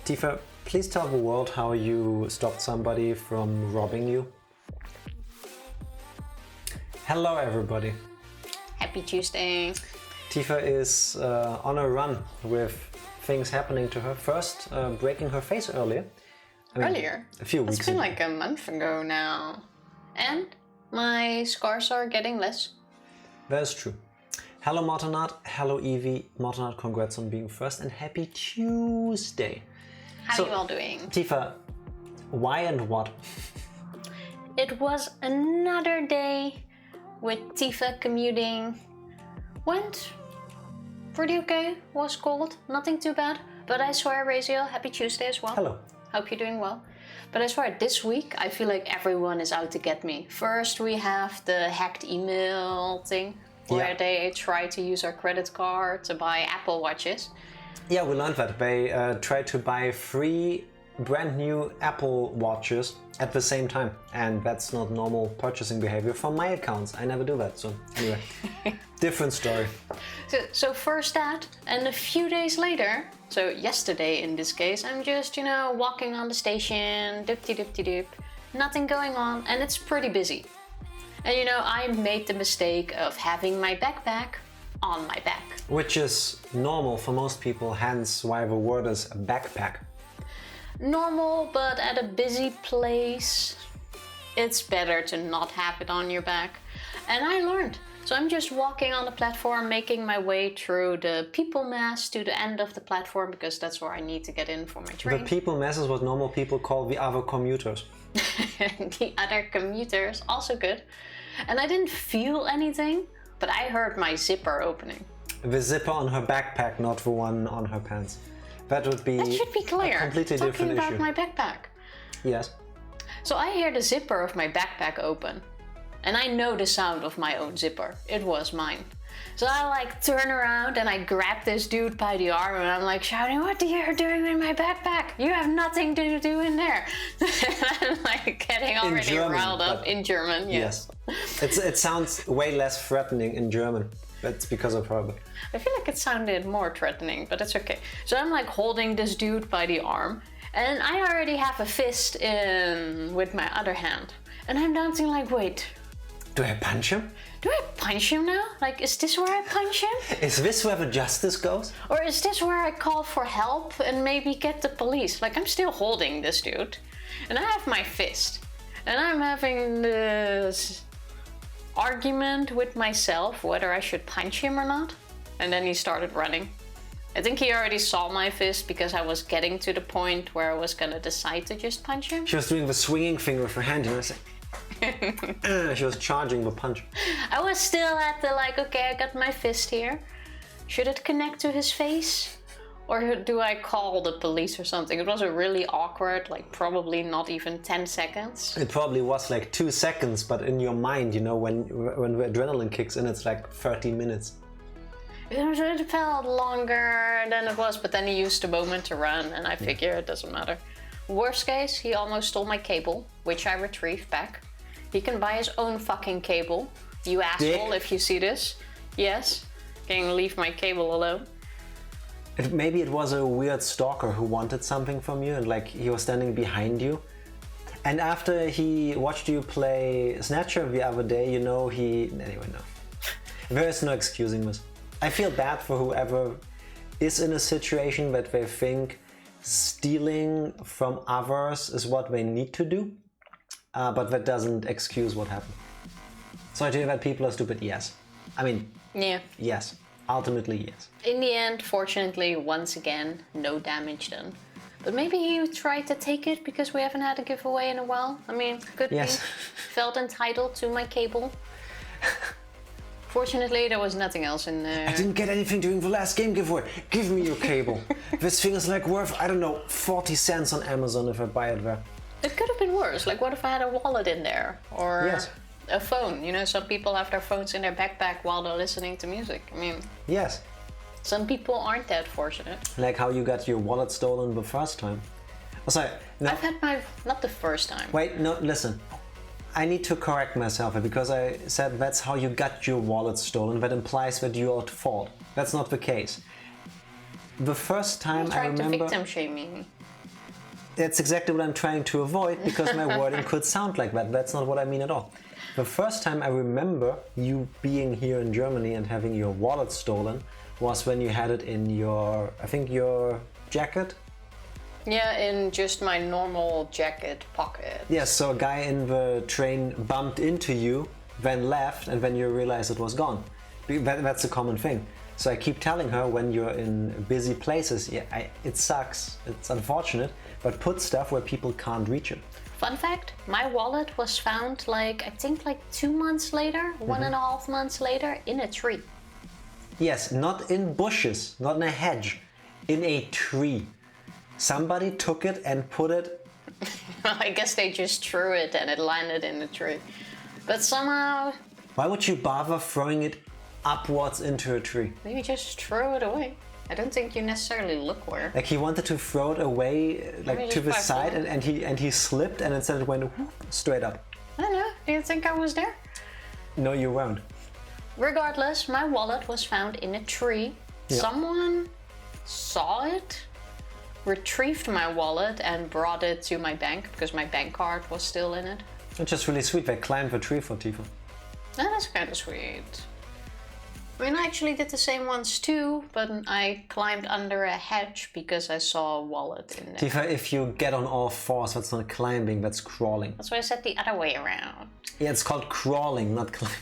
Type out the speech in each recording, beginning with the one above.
Tifa, please tell the world how you stopped somebody from robbing you. Hello everybody. Happy Tuesday. Tifa is on a run with things happening to her. First, breaking her face earlier. Earlier? A few weeks It's been ago. like a month ago now. And my scars are getting less. That is true. Hello Mortonart, hello Evie. Mortonart, congrats on being first and happy Tuesday. How are you all doing? Tifa, why and what? It was another day with Tifa commuting. Went pretty okay, was cold, nothing too bad. But I swear, Raziel, happy Tuesday as well. Hello. Hope you're doing well. But I swear, this week I feel like everyone is out to get me. First we have the hacked email thing, where they try to use our credit card to buy Apple Watches. Yeah, we learned that. They tried to buy 3 brand new Apple Watches at the same time. And that's not normal purchasing behavior from my accounts. I never do that, so anyway. Different story. So first that, and a few days later, so yesterday in this case, I'm just, walking on the station, dip-de-dip-de-dip, nothing going on, and it's pretty busy. And I made the mistake of having my backpack on my back. Which is normal for most people, hence why the word is backpack. Normal, but at a busy place, it's better to not have it on your back. And I learned. So I'm just walking on the platform, making my way through the people mass to the end of the platform, because that's where I need to get in for my train. The people mass is what normal people call the other commuters. The other commuters, also good. And I didn't feel anything, but I heard my zipper opening. The zipper on her backpack, not the one on her pants. That would be, that should be clear. A completely different issue. Talking about my backpack. Yes. So I hear the zipper of my backpack open. And I know the sound of my own zipper. It was mine. So I turn around and I grab this dude by the arm and I'm shouting, "What are you doing with my backpack? You have nothing to do in there." And I'm getting already riled up in German. Yes. It sounds way less threatening in German. That's because of her. I feel like it sounded more threatening, but it's okay. So I'm holding this dude by the arm and I already have a fist in with my other hand. And I'm dancing wait. Do I punch him? Do I punch him now? Is this where I punch him? Is this where the justice goes? Or is this where I call for help and maybe get the police? I'm still holding this dude. And I have my fist. And I'm having this argument with myself whether I should punch him or not. And then he started running. I think he already saw my fist because I was getting to the point where I was gonna decide to just punch him. She was doing the swinging thing with her hand, she was charging the punch. I was still at the okay, I got my fist here. Should it connect to his face? Or do I call the police or something? It was a really awkward, probably not even 10 seconds. It probably was 2 seconds, but in your mind, when the adrenaline kicks in, it's 30 minutes. It felt longer than it was, but then he used the moment to run, and I figure it doesn't matter. Worst case, he almost stole my cable, which I retrieved back. He can buy his own fucking cable. You asshole, if you see this. Yes, can you leave my cable alone? Maybe it was a weird stalker who wanted something from you and he was standing behind you. And after he watched you play Snatcher the other day, Anyway, no. There is no excusing this. I feel bad for whoever is in a situation that they think stealing from others is what they need to do, but that doesn't excuse what happened. So I do that people are stupid, yes. Yes. Ultimately, yes. In the end, fortunately, once again, no damage done. But maybe he tried to take it because we haven't had a giveaway in a while. Could be. Felt entitled to my cable. Fortunately, there was nothing else in there. I didn't get anything during the last game giveaway. Give me your cable. This thing is worth, 40 cents on Amazon if I buy it there. It could have been worse. What if I had a wallet in there? Or a phone. Some people have their phones in their backpack while they're listening to music. Yes. Some people aren't that fortunate. Like how you got your wallet stolen the first time. Oh, sorry. No. I've had not the first time. Wait, no, listen. I need to correct myself because I said that's how you got your wallet stolen. That implies that you're at fault. That's not the case. The first time I Trying to remember... victim shame me. That's exactly what I'm trying to avoid, because my wording could sound like that. That's not what I mean at all. The first time I remember you being here in Germany and having your wallet stolen was when you had it in your, I think your jacket? Yeah, in just my normal jacket pocket. Yes, so a guy in the train bumped into you, then left, and then you realized it was gone. That's a common thing. So I keep telling her, when you're in busy places, it sucks, it's unfortunate, but put stuff where people can't reach it. Fun fact, my wallet was found I think 2 months later, 1.5 months later, in a tree. Yes, not in bushes, not in a hedge, in a tree. Somebody took it and put it... I guess they just threw it and it landed in the tree. But somehow... Why would you bother throwing it upwards into a tree? Maybe just throw it away. I don't think you necessarily look where. Like he wanted to throw it away, to the side, and he slipped, and instead it went whoop, straight up. I don't know. Do you think I was there? No, you weren't. Regardless, my wallet was found in a tree. Yeah. Someone saw it, retrieved my wallet, and brought it to my bank because my bank card was still in it. It's just really sweet. They climbed the tree for Tifa. That's kind of sweet. I mean, I actually did the same once too, but I climbed under a hedge because I saw a wallet in there. Tifa, if you get on all fours, that's not climbing, that's crawling. That's why I said the other way around. Yeah, it's called crawling, not climbing.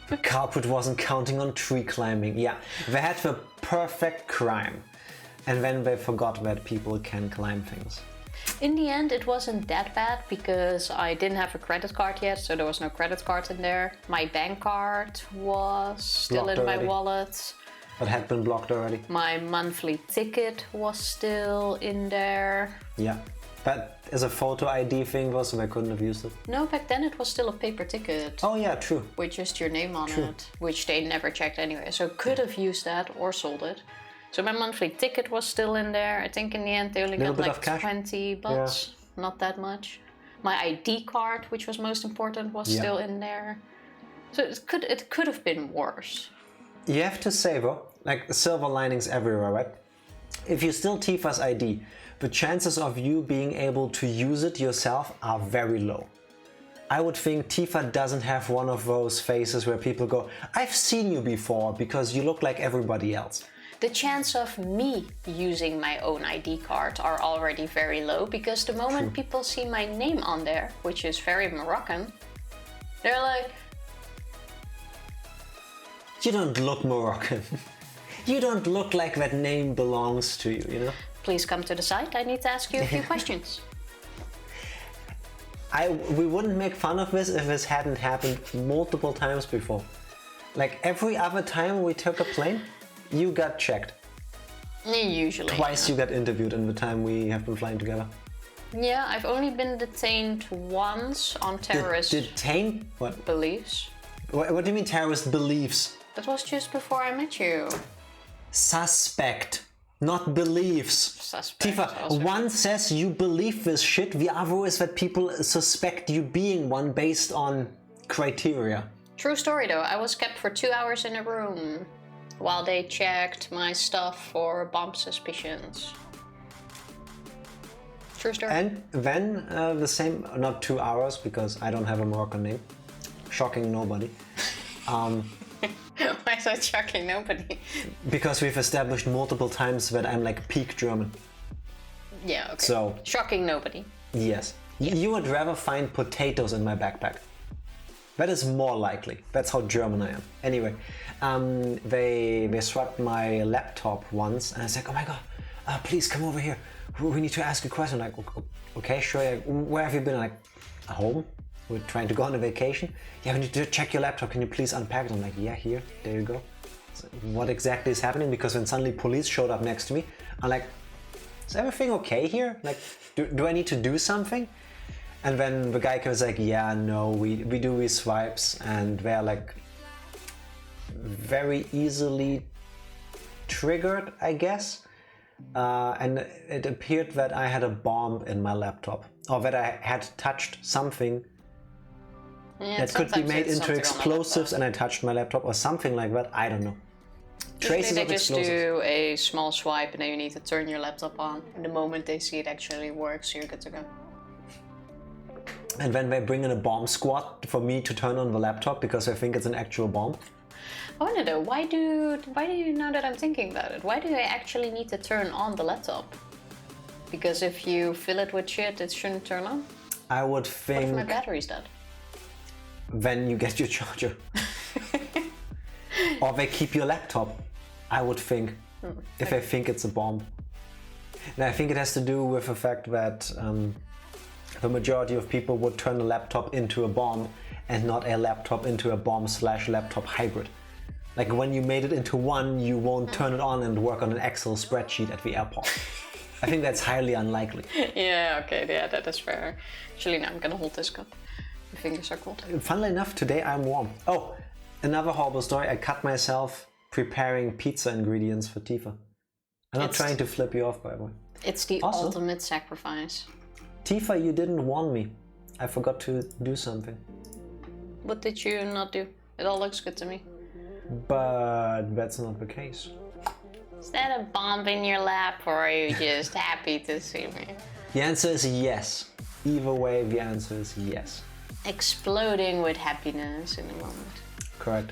The culprit wasn't counting on tree climbing. Yeah, they had the perfect crime. And then they forgot that people can climb things. In the end, it wasn't that bad because I didn't have a credit card yet, so there was no credit card in there. My bank card was still Blocked in my already. wallet. But had been blocked already. My monthly ticket was still in there. Yeah, but as a photo ID thing though, so they couldn't have used it. No, back then it was still a paper ticket. Oh yeah, true. With just your name on it, which they never checked anyway, so could have used that or sold it. So my monthly ticket was still in there. I think in the end they only got like 20 bucks, not that much. My ID card, which was most important, was still in there. So it could have been worse. You have to say though, like silver linings everywhere, right? If you steal Tifa's ID, the chances of you being able to use it yourself are very low. I would think Tifa doesn't have one of those faces where people go, I've seen you before because you look like everybody else. The chance of me using my own ID card are already very low because the moment people see my name on there, which is very Moroccan, they're like, you don't look Moroccan. You don't look like that name belongs to you, you know? Please come to the site, I need to ask you a few questions. We wouldn't make fun of this if this hadn't happened multiple times before. Like every other time we took a plane, you got checked. Usually. Twice you got interviewed in the time we have been flying together. Yeah, I've only been detained once on terrorist Detained? What? beliefs. What do you mean terrorist beliefs? That was just before I met you. Suspect, not beliefs. Suspect. Tifa, Also. one says you believe this shit, the other is that people suspect you being one based on criteria. True story though, I was kept for 2 hours in a room while they checked my stuff for bomb suspicions. True story. And then the same, not 2 hours because I don't have a Moroccan name. Shocking nobody. Why is that shocking nobody? Because we've established multiple times that I'm like peak German. Yeah, okay. So, shocking nobody. yes. You would rather find potatoes in my backpack. That is more likely. That's how German I am. Anyway, they swapped my laptop once, and I was like, oh my god, please come over here. We need to ask a question. Like, okay, sure. Like, where have you been? Like, home. We're trying to go on a vacation. Yeah, we need to check your laptop. Can you please unpack it? I'm like, yeah, here. There you go. So what exactly is happening? Because when suddenly police showed up next to me, I'm like, is everything okay here? Like, do I need to do something? And then the guy was like, yeah, no, we do these swipes, and they're like very easily triggered, I guess. And it appeared that I had a bomb in my laptop, or that I had touched something that could be made into explosives, and I touched my laptop or something like that. I don't know. Traces they of just explosives. do a small swipe and then you need to turn your laptop on. And the moment they see it actually works, you're good to go. And when they bring in a bomb squad for me to turn on the laptop because I think it's an actual bomb. I wonder though, why do you, now that I'm thinking about it, why do they actually need to turn on the laptop? Because if you fill it with shit, it shouldn't turn on? I would What if think my battery's dead? when you get your charger. Or they keep your laptop, I would think, if I think it's a bomb. And I think it has to do with the fact that the majority of people would turn a laptop into a bomb and not a laptop into a bomb/laptop hybrid. Like when you made it into one, you won't turn it on and work on an Excel spreadsheet at the airport. I think that's highly unlikely. Yeah, okay, yeah, that is fair. Actually, now I'm gonna hold this cup. My fingers are cold. Funnily enough, today I'm warm. Oh, another horrible story. I cut myself preparing pizza ingredients for Tifa. I'm not trying to flip you off, by the way. It's the Also, ultimate sacrifice. Tifa, you didn't warn me. I forgot to do something. What did you not do? It all looks good to me. But that's not the case. Is that a bomb in your lap or are you just happy to see me? The answer is yes. Either way, the answer is yes. Exploding with happiness in a moment. Correct.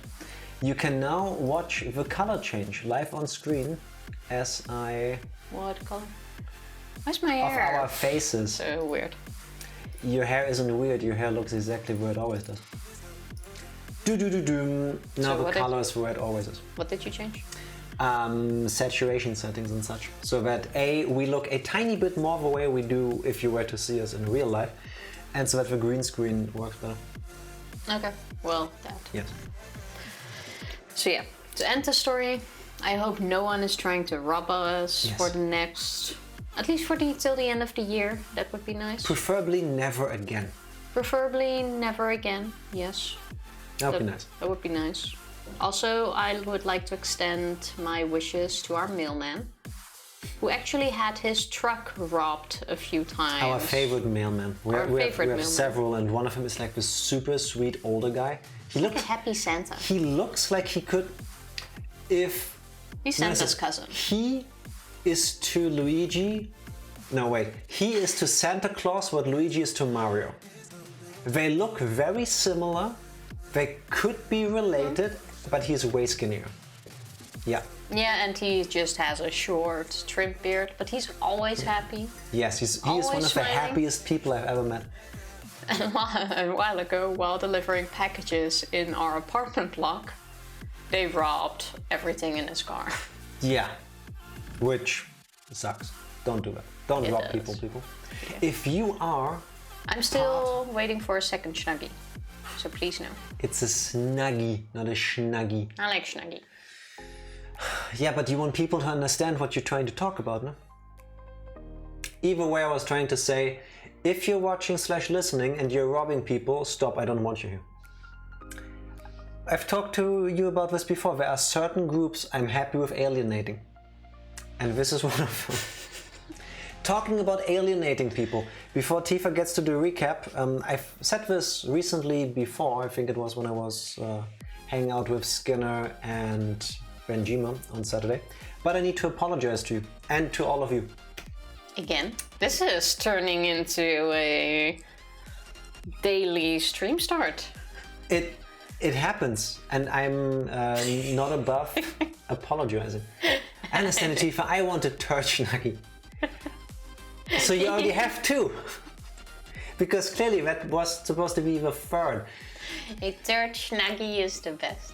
You can now watch the color change live on screen as I... What color? Why's my Of hair our faces. so weird? Your hair isn't weird, your hair looks exactly where it always does. Do-do-do-do. Now the color is where it always is. What did you change? Saturation settings and such. So that A, we look a tiny bit more the way we do if you were to see us in real life. And so that the green screen works better. Okay, well, that. Yes. So yeah, to end the story, I hope no one is trying to rob us for the next, at least till the end of the year. That would be nice. Preferably never again. Preferably never again, yes. That would be nice. That would be nice. Also, I would like to extend my wishes to our mailman, who actually had his truck robbed a few times. Our favorite mailman. We have several, and one of them is like this super sweet older guy. He looks like a happy Santa. He looks like he could, if... He's Santa's cousin. He is to Luigi... No, wait. He is to Santa Claus what Luigi is to Mario. They look very similar. They could be related, but he's way skinnier. Yeah. Yeah, and he just has a short, trimmed beard, but he's always happy. Yes, he is one of the happiest people I've ever met. And a while ago, while delivering packages in our apartment block, they robbed everything in his car. Yeah, which sucks. Don't do that. Don't rob people. Yeah. If you are... I'm still waiting for a second Snuggie, so please no. It's a Snuggie, not a Schnuggie. I like Snuggie. Yeah, but you want people to understand what you're trying to talk about, no? Either way, I was trying to say, if you're watching/listening and you're robbing people, stop, I don't want you here. I've talked to you about this before. There are certain groups I'm happy with alienating. And this is one of them. Talking about alienating people, before Tifa gets to the recap, I've said this recently before, I think it was when I was hanging out with Skinner and Benjima on Saturday, but I need to apologize to you and to all of you. Again, this is turning into a daily stream start. It happens, and I'm not above apologizing. I understand it, Tifa, I want a turd Schnuggie. So you already have two. Because clearly that was supposed to be the third. A third Schnuggie is the best.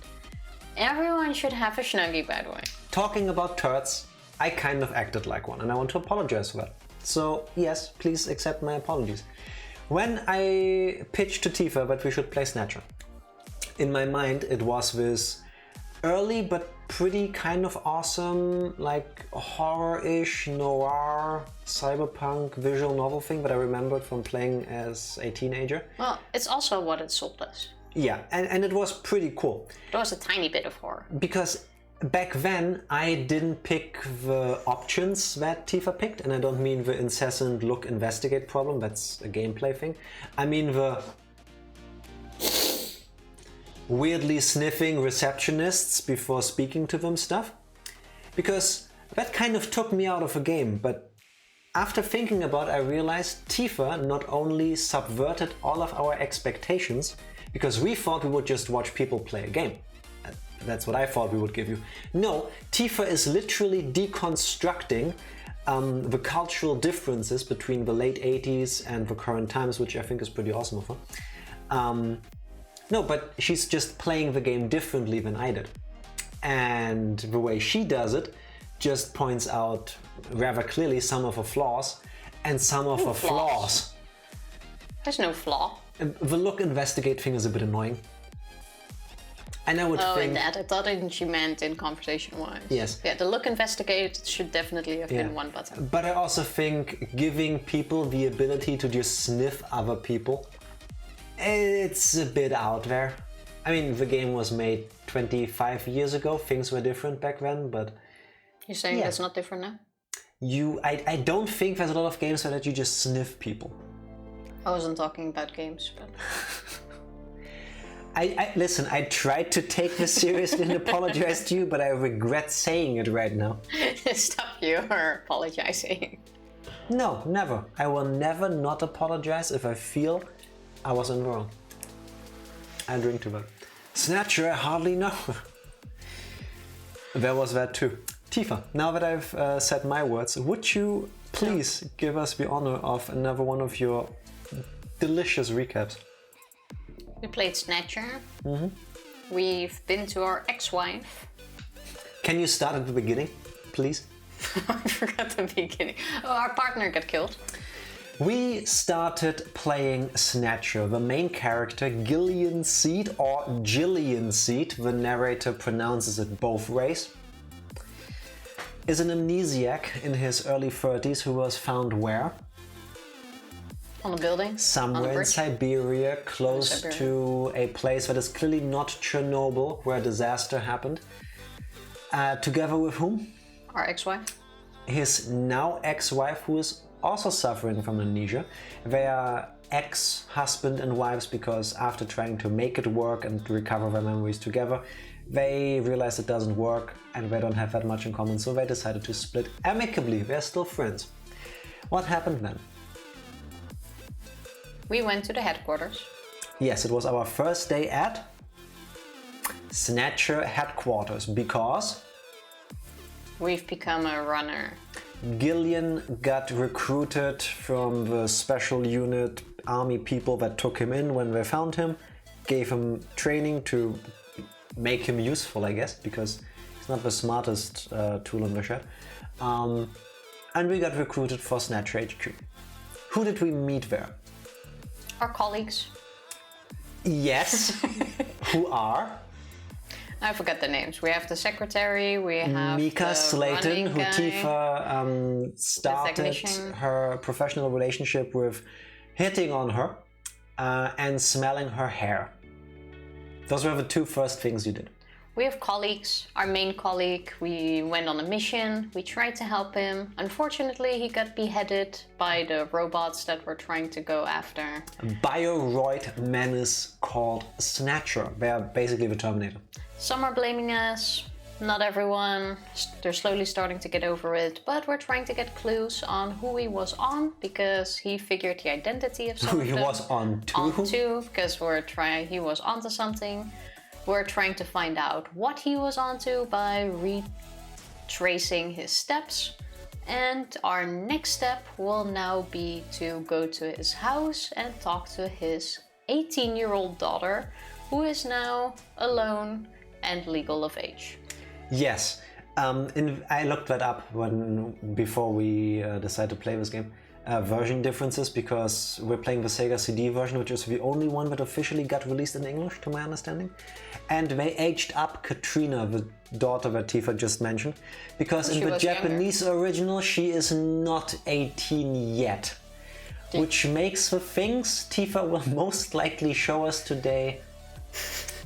Everyone should have a Schnuggie, by the way. Talking about turds, I kind of acted like one, and I want to apologize for that. So yes, please accept my apologies. When I pitched to Tifa that we should play Snatcher, in my mind it was this early but pretty kind of awesome, like horror-ish, noir, cyberpunk visual novel thing that I remembered from playing as a teenager. Well, it's also what it sold us. Yeah, and it was pretty cool. There was a tiny bit of horror. Because back then I didn't pick the options that Tifa picked, and I don't mean the incessant look investigate problem, that's a gameplay thing. I mean the weirdly sniffing receptionists before speaking to them stuff. because that kind of took me out of a game, but after thinking about it, I realized Tifa not only subverted all of our expectations, because we thought we would just watch people play a game. That's what I thought we would give you. No, Tifa is literally deconstructing the cultural differences between the late 80s and the current times, which I think is pretty awesome of her. No, but she's just playing the game differently than I did. And the way she does it just points out rather clearly some of her flaws and some of her flaws. There's no flaw. The look investigate thing is a bit annoying. And I would think... in that. I thought she meant in conversation-wise. Yes. Yeah, the look investigate should definitely have been one button. But I also think giving people the ability to just sniff other people, it's a bit out there. I mean, the game was made 25 years ago. Things were different back then, but... You're saying that's not different now? I don't think there's a lot of games where that you just sniff people. I wasn't talking about games, but... Listen, I tried to take this seriously and apologize to you, but I regret saying it right now. Stop your apologizing. No, never. I will never not apologize if I feel I was in the wrong. I drink to that. Snatcher, I hardly know. There was that too. Tifa, now that I've said my words, would you please give us the honor of another one of your delicious recaps? We played Snatcher. We've been to our ex-wife. Can you start at the beginning, please? I forgot the beginning. Oh, our partner got killed. We started playing Snatcher. The main character, Gillian Seed or Jillian Seed, the narrator pronounces it both ways, is an amnesiac in his early 30s who was found where? On a building? Somewhere in Siberia, close to a place that is clearly not Chernobyl, where a disaster happened. Together with whom? Our ex-wife. His now ex-wife, who is also suffering from amnesia. They are ex-husband and wives because after trying to make it work and recover their memories together, they realize it doesn't work and they don't have that much in common, so they decided to split amicably. They're still friends. What happened then? We went to the headquarters. Yes, it was our first day at Snatcher headquarters because we've become a runner. Gillian got recruited from the special unit army people that took him in when they found him, gave him training to make him useful, I guess, because he's not the smartest tool in the shed. And we got recruited for Snatcher HQ. Who did we meet there? Our colleagues. Yes. Who are? I forgot the names. We have the secretary, we have Mika Slayton, who guy, Tifa started her professional relationship with hitting on her and smelling her hair. Those were the two first things you did. We have colleagues. Our main colleague, we went on a mission. We tried to help him. Unfortunately, he got beheaded by the robots that were trying to go after. A bio-roid menace called Snatcher. They are basically the Terminator. Some are blaming us. Not everyone. They're slowly starting to get over it. But we're trying to get clues on who he was on because he figured the identity of some Who he was on to? On to, because he was onto something. We're trying to find out what he was onto by retracing his steps. And our next step will now be to go to his house and talk to his 18-year-old daughter, who is now alone and legal of age. Yes. I looked that up before we decided to play this game. Version differences, because we're playing the Sega CD version, which is the only one that officially got released in English, to my understanding. And they aged up Katrina, the daughter that Tifa just mentioned, because in the Japanese original she is not 18 yet. Which makes the things Tifa will most likely show us today,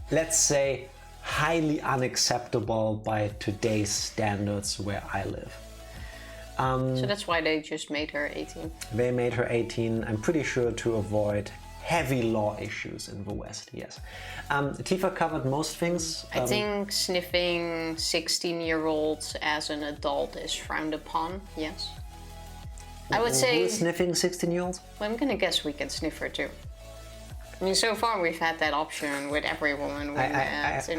let's say, highly unacceptable by today's standards where I live. So that's why they just made her 18. They made her 18, I'm pretty sure, to avoid heavy law issues in the West, yes. Tifa covered most things. I think sniffing 16-year-olds as an adult is frowned upon, yes. I would say... Who is sniffing 16-year-olds? Well, I'm gonna guess we can sniff her too. I mean, so far we've had that option with every woman we met.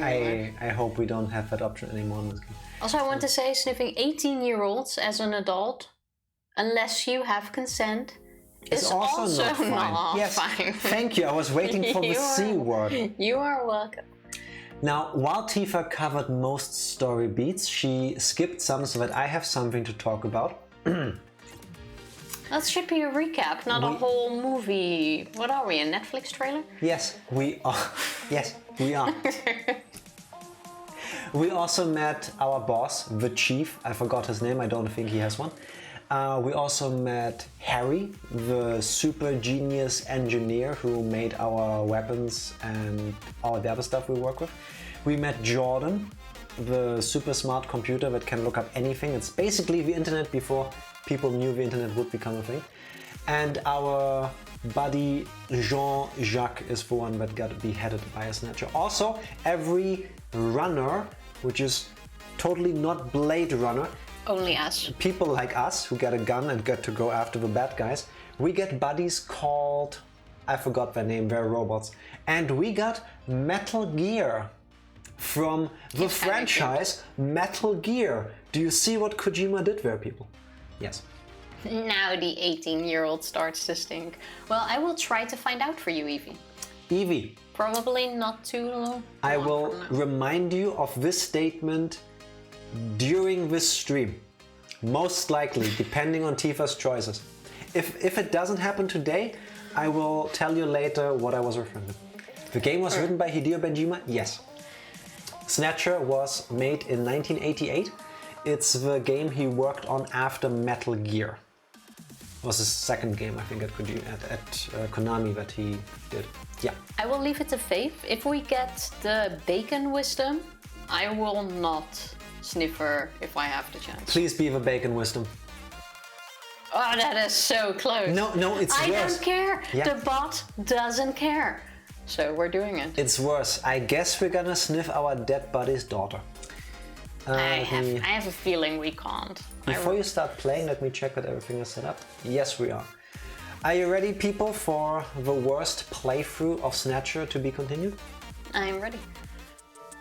I hope we don't have that option anymore in this game. Also, I want to say sniffing 18-year-olds as an adult, unless you have consent, is also not fine. Yes, thank you. I was waiting for the C word. You are welcome. Now, while Tifa covered most story beats, she skipped some so that I have something to talk about. That should be a recap, not a whole movie. What are we, a Netflix trailer? Yes, we are. Yes, we are. We also met our boss, the chief. I forgot his name. I don't think he has one. We also met Harry, the super genius engineer who made our weapons and all the other stuff we work with. We met Jordan, the super smart computer that can look up anything. It's basically the internet before people knew the internet would become a thing. And our buddy Jean-Jacques is the one that got beheaded by a Snatcher. Also, every runner, which is totally not Blade Runner, only us. People like us who get a gun and get to go after the bad guys, we get buddies called, I forgot their name, they're robots. And we got Metal Gear from the franchise Metal Gear. Do you see what Kojima did there, people? Yes. Now the 18-year-old starts to stink. Well, I will try to find out for you, Evie. Evie. Probably not too long. I will remind you of this statement during this stream. Most likely, depending on Tifa's choices. If it doesn't happen today, I will tell you later what I was referring to. The game was written by Hideo Kojima? Yes. Snatcher was made in 1988. It's the game he worked on after Metal Gear. It was his second game, I think, at Konami that he did. Yeah. I will leave it to Faith. If we get the bacon wisdom, I will not sniff her if I have the chance. Please be the bacon wisdom. Oh, that is so close. No, it's worse. I don't care. Yeah. The bot doesn't care. So we're doing it. It's worse. I guess we're gonna sniff our dead buddy's daughter. I have a feeling we can't. Before you start playing, let me check that everything is set up. Yes, we are. Are you ready, people, for the worst playthrough of Snatcher to be continued? I'm ready.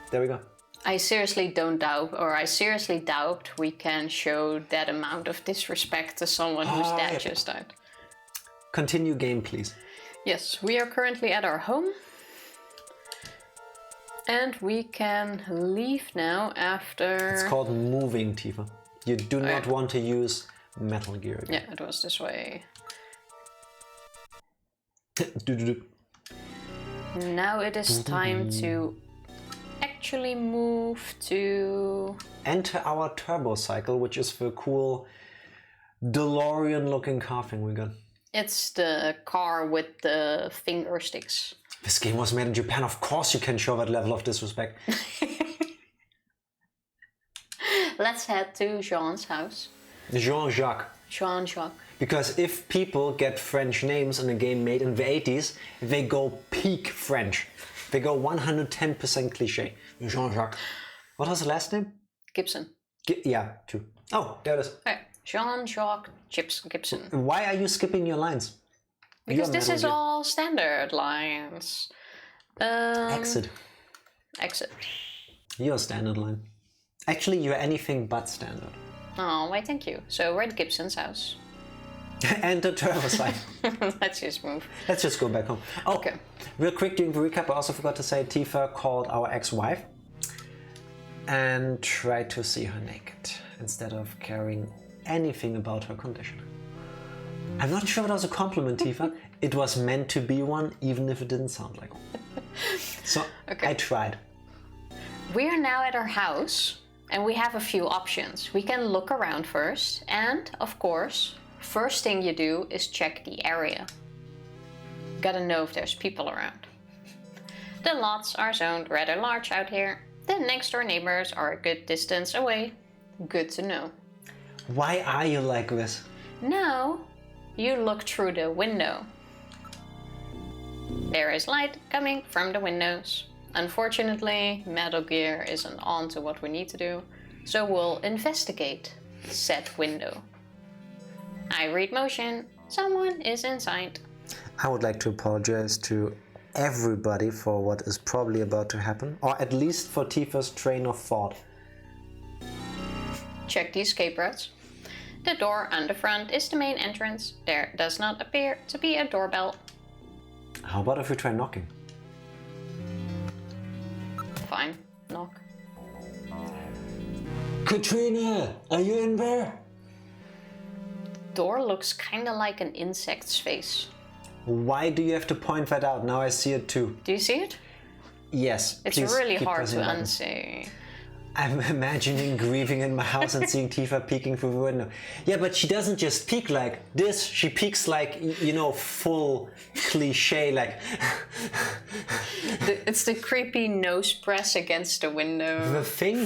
There we go. I seriously doubt we can show that amount of disrespect to someone whose dad just died. Continue game, please. Yes, we are currently at our home. And we can leave now after... It's called moving, Tifa. You do not want to use Metal Gear again. Yeah, it was this way. Now it is time to actually move to... Enter our turbo cycle, which is the cool DeLorean-looking car thing we got. It's the car with the finger sticks. This game was made in Japan. Of course you can show that level of disrespect. Let's head to Jean's house. Jean-Jacques. Jean-Jacques. Because if people get French names in a game made in the 80s, they go peak French. They go 110% cliché. Jean-Jacques. What was the last name? Gibson. Yeah, two. Oh, there it is. Okay. Jean-Jacques Gibson. Why are you skipping your lines? Because this is all standard lines. Exit. Exit. You're a standard line. Actually, you're anything but standard. Oh, why thank you. So we're at Gibson's house. And the turbo side. Let's just move. Let's just go back home. Oh, okay. Real quick during the recap, I also forgot to say Tifa called our ex-wife and tried to see her naked instead of caring anything about her condition. I'm not sure if that was a compliment, Tifa. It was meant to be one, even if it didn't sound like one. So I tried. We are now at our house and we have a few options. We can look around first and, of course, first thing you do is check the area. Gotta know if there's people around. The lots are zoned rather large out here. The next door neighbors are a good distance away. Good to know. Why are you like this? Now, you look through the window. There is light coming from the windows. Unfortunately, Metal Gear isn't on to what we need to do, so we'll investigate said window. I read motion. Someone is inside. I would like to apologize to everybody for what is probably about to happen, or at least for Tifa's train of thought. Check the escape routes. The door on the front is the main entrance. There does not appear to be a doorbell. How about if we try knocking? Fine, knock. Katrina, are you in there? Door looks kinda like an insect's face. Why do you have to point that out? Now I see it too. Do you see it? Yes. It's please really keep hard pressing to the button. unsee. I'm imagining grieving in my house and seeing Tifa peeking through the window. Yeah, but she doesn't just peek like this. She peeks like, you know, full cliche, like... It's the creepy nose press against the window. The thing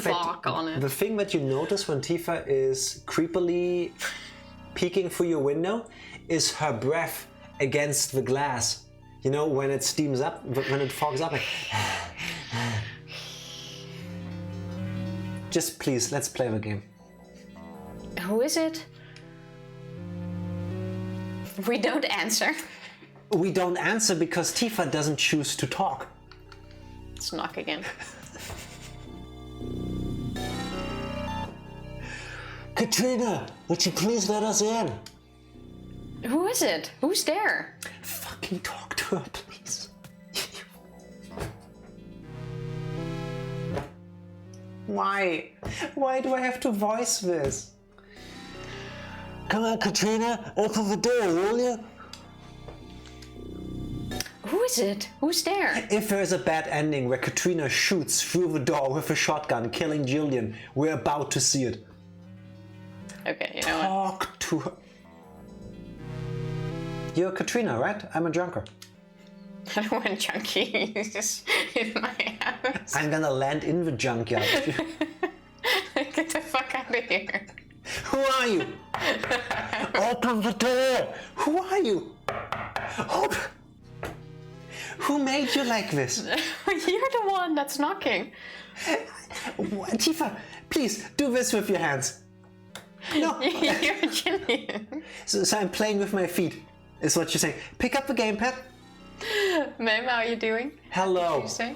that you notice when Tifa is creepily peeking through your window is her breath against the glass. You know, when it steams up, when it fogs up. Like... Just please, let's play the game. Who is it? We don't answer. We don't answer because Tifa doesn't choose to talk. Let's knock again. Katrina, would you please let us in? Who is it? Who's there? Fucking talk to her, please. Why? Why do I have to voice this? Come on, Katrina, open the door, will you? Who is it? Who's there? If there is a bad ending where Katrina shoots through the door with a shotgun, killing Jillian, we're about to see it. Okay, you know what? Talk to her. You're Katrina, right? I'm a junker. I don't want junkies in my house. I'm gonna land in the junkyard. Get the fuck out of here. Who are you? Open the door! Who are you? Open! Who made you like this? You're the one that's knocking. Tifa, please do this with your hands. No. You're Jillian. So I'm playing with my feet, is what you're saying. Pick up the gamepad. Ma'am, how are you doing? Hello. You say?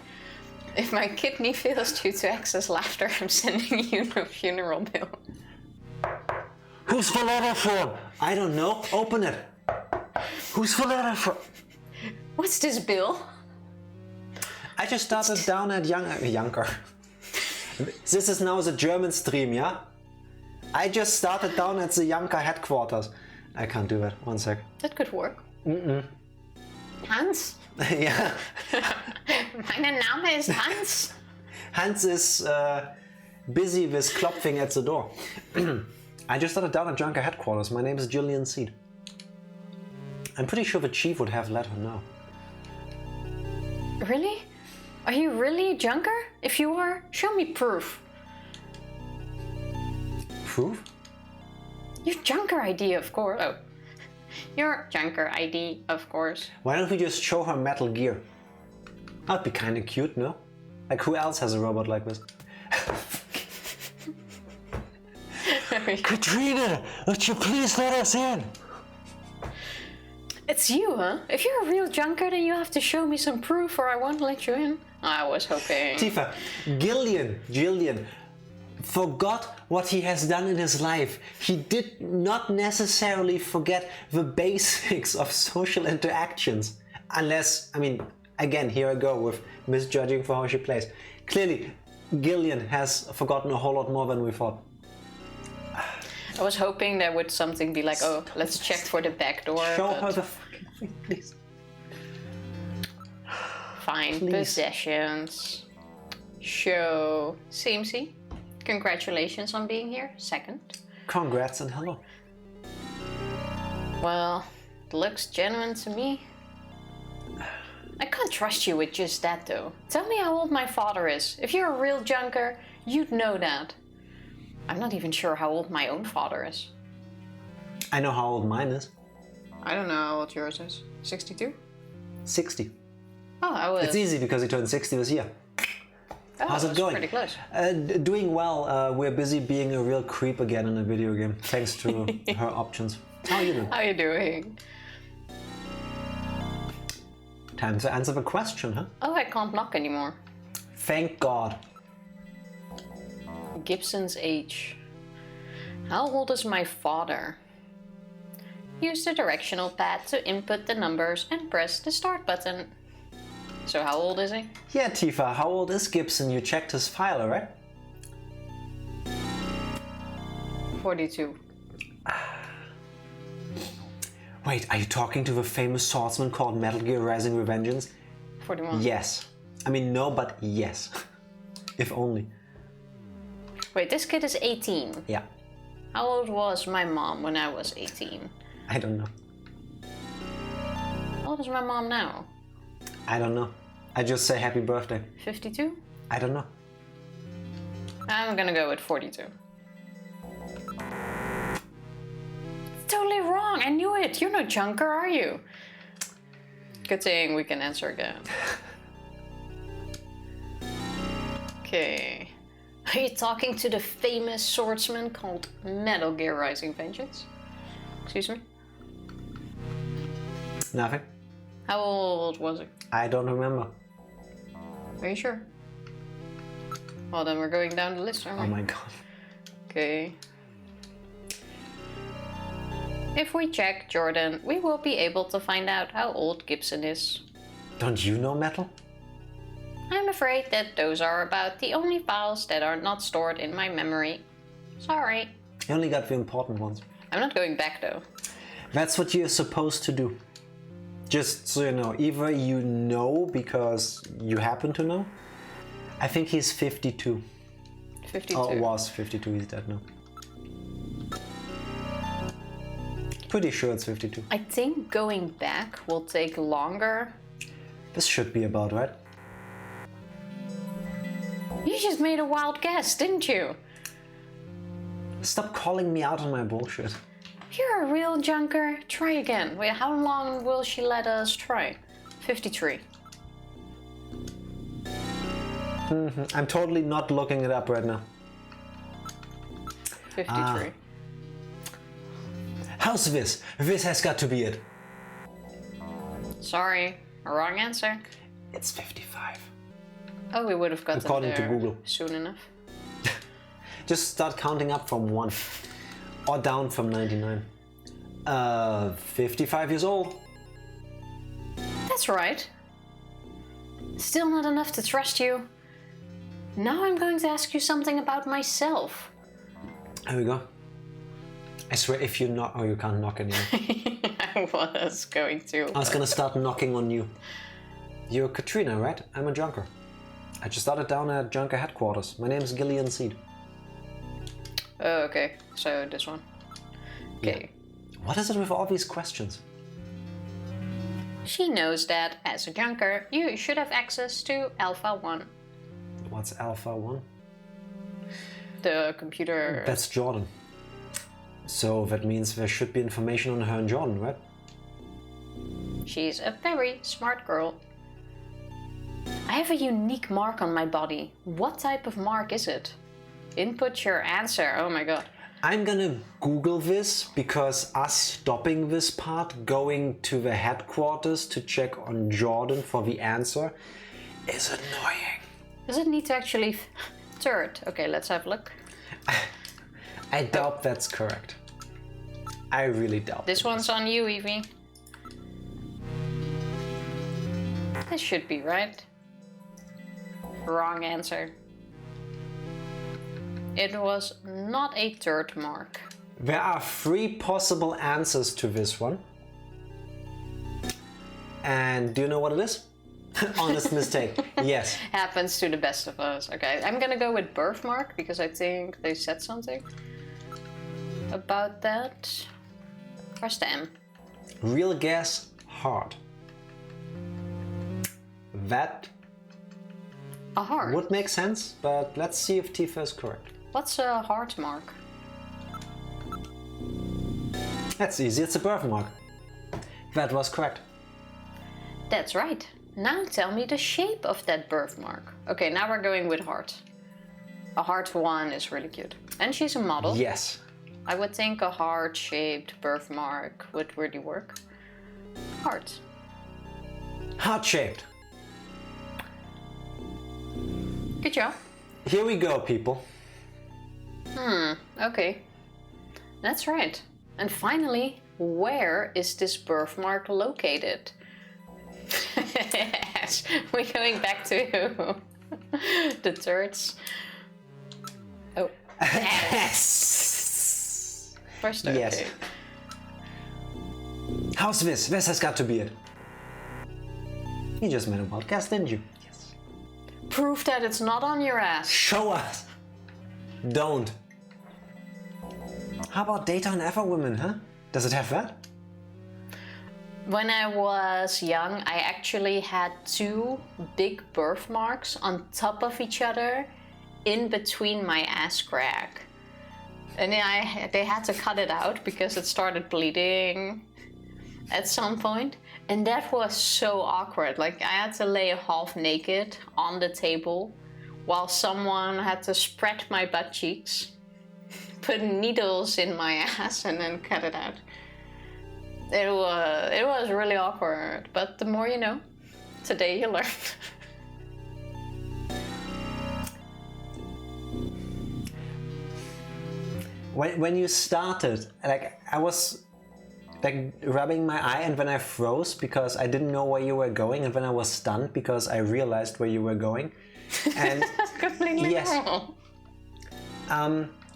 If my kidney fails due to excess laughter, I'm sending you a funeral bill. Who's the letter from? I don't know. Open it. Who's the letter from? What's this bill? I just started down at Junker. This is now the German stream, yeah? I just started down at the Junker headquarters. I can't do that. One sec. That could work. Hans? Yeah. Mein Name ist Hans. Hans is busy with klopfing at the door. I just started down at Junker headquarters. My name is Gillian Seed. I'm pretty sure the chief would have let her know. Really? Are you really a junker? If you are, show me proof. Proof? Your junker ID, of course. Oh. Your junker ID, of course. Why don't we just show her Metal Gear? That'd be kinda cute, no? Like, who else has a robot like this? Katrina, would you please let us in? It's you, huh? If you're a real junker, then you have to show me some proof or I won't let you in. I was hoping. Tifa, Jillian, forgot what he has done in his life. He did not necessarily forget the basics of social interactions. Unless, I mean, again, here I go with misjudging for how she plays. Clearly, Gillian has forgotten a whole lot more than we thought. I was hoping there would something be like, oh, let's check for the back door. Show her the fucking thing, please. Fine, Please. possessions. Show. Seamsy. Congratulations on being here. Second. Congrats and hello. Well, it looks genuine to me. I can't trust you with just that though. Tell me how old my father is. If you're a real junker, you'd know that. I'm not even sure how old my own father is. I know how old mine is. I don't know how old yours is. 62? 60. Oh, I was. It's easy because he turned 60 this year. Oh, How's it going? Pretty close. Doing well. We're busy being a real creep again in a video game, thanks to her options. How are you doing? How are you doing? Time to answer the question, huh? Oh, I can't knock anymore. Thank God. Gibson's age. How old is my father? Use the directional pad to input the numbers and press the start button. So how old is he? Yeah, Tifa, how old is Gibson? You checked his file, right? 42. Wait, are you talking to the famous swordsman called Metal Gear Rising: Revengeance? 41. Yes. I mean, no, but yes. If only. Wait, this kid is 18. Yeah, How old was my mom when I was 18? I don't know. How old is my mom now? I don't know. I just say happy birthday. 52? I don't know. I'm gonna go with 42. It's totally wrong, I knew it! You're no junker, are you? Good thing we can answer again. Okay. Are you talking to the famous swordsman called Metal Gear Rising Vengeance? Excuse me? Nothing. How old was he? I don't remember. Are you sure? Well, then we're going down the list, aren't we? Oh my God. Okay. If we check Jordan, we will be able to find out how old Gibson is. Don't you know Metal? I'm afraid that those are about the only files that are not stored in my memory. Sorry. You only got the important ones. I'm not going back though. That's what you're supposed to do. Just so you know, either you know because you happen to know. I think he's 52. 52. Oh, was 52, he's dead now. Pretty sure it's 52. I think going back will take longer. This should be about right. You just made a wild guess, didn't you? Stop calling me out on my bullshit. You're a real junker. Try again. Wait, how long will she let us try? 53. I'm totally not looking it up right now. 53. How's this? This has got to be it. Sorry, wrong answer. It's 55. Oh, we would have gotten According to there Google. soon enough. Just start counting up from 1. Or down from 99. 55 years old. That's right. Still not enough to trust you. Now I'm going to ask you something about myself. Here we go. I swear if you knock... Oh, you can't knock anymore. I was going to. I was gonna start knocking on you. You're Katrina, right? I'm a junker. I just started down at Junker headquarters. My name's Gillian Seed. Oh, okay. So this one. Okay. Yeah. What is it with all these questions? She knows that as a junker, you should have access to Alpha 1. What's Alpha 1? The computer... That's Jordan. So that means there should be information on her and Jordan, right? She's a very smart girl. I have a unique mark on my body. What type of mark is it? Input your answer. Oh my god. I'm gonna Google this because us stopping this part, going to the headquarters to check on Jordan for the answer is annoying. Does it need to actually... Third. Okay, let's have a look. I doubt that's correct. I really doubt. This one's on you, Evie. This should be right. Wrong answer. It was not a third mark. There are 3 possible answers to this one. And do you know what it is? Honest mistake. Yes. Happens to the best of us. Okay, I'm gonna go with birthmark because I think they said something about that. Press the M. Real guess, heart. That A heart. would make sense, but let's see if Tifa is correct. What's a heart mark? That's easy, it's a birthmark. That was correct. That's right. Now tell me the shape of that birthmark. Okay, now we're going with heart. A heart one is really cute. And she's a model. Yes. I would think a heart-shaped birthmark would really work. Heart. Heart-shaped. Good job. Here we go, people. Okay. That's right. And finally, where is this birthmark located? Yes, we're going back to the turds. Oh. Yes. First, okay. Yes. How's this? This has got to be it. You just made a podcast, didn't you? Yes. Prove that it's not on your ass. Show us. Don't. How about data on ever women, huh? Does it have that? When I was young, I actually had 2 big birthmarks on top of each other in between my ass crack. And then they had to cut it out because it started bleeding at some point. And that was so awkward. Like, I had to lay half naked on the table while someone had to spread my butt cheeks, put needles in my ass, and then cut it out. It was really awkward, but the more you know. Today you learn. When you started, like, I was like rubbing my eye, and then I froze because I didn't know where you were going, and then I was stunned because I realized where you were going. And completely yes. wrong.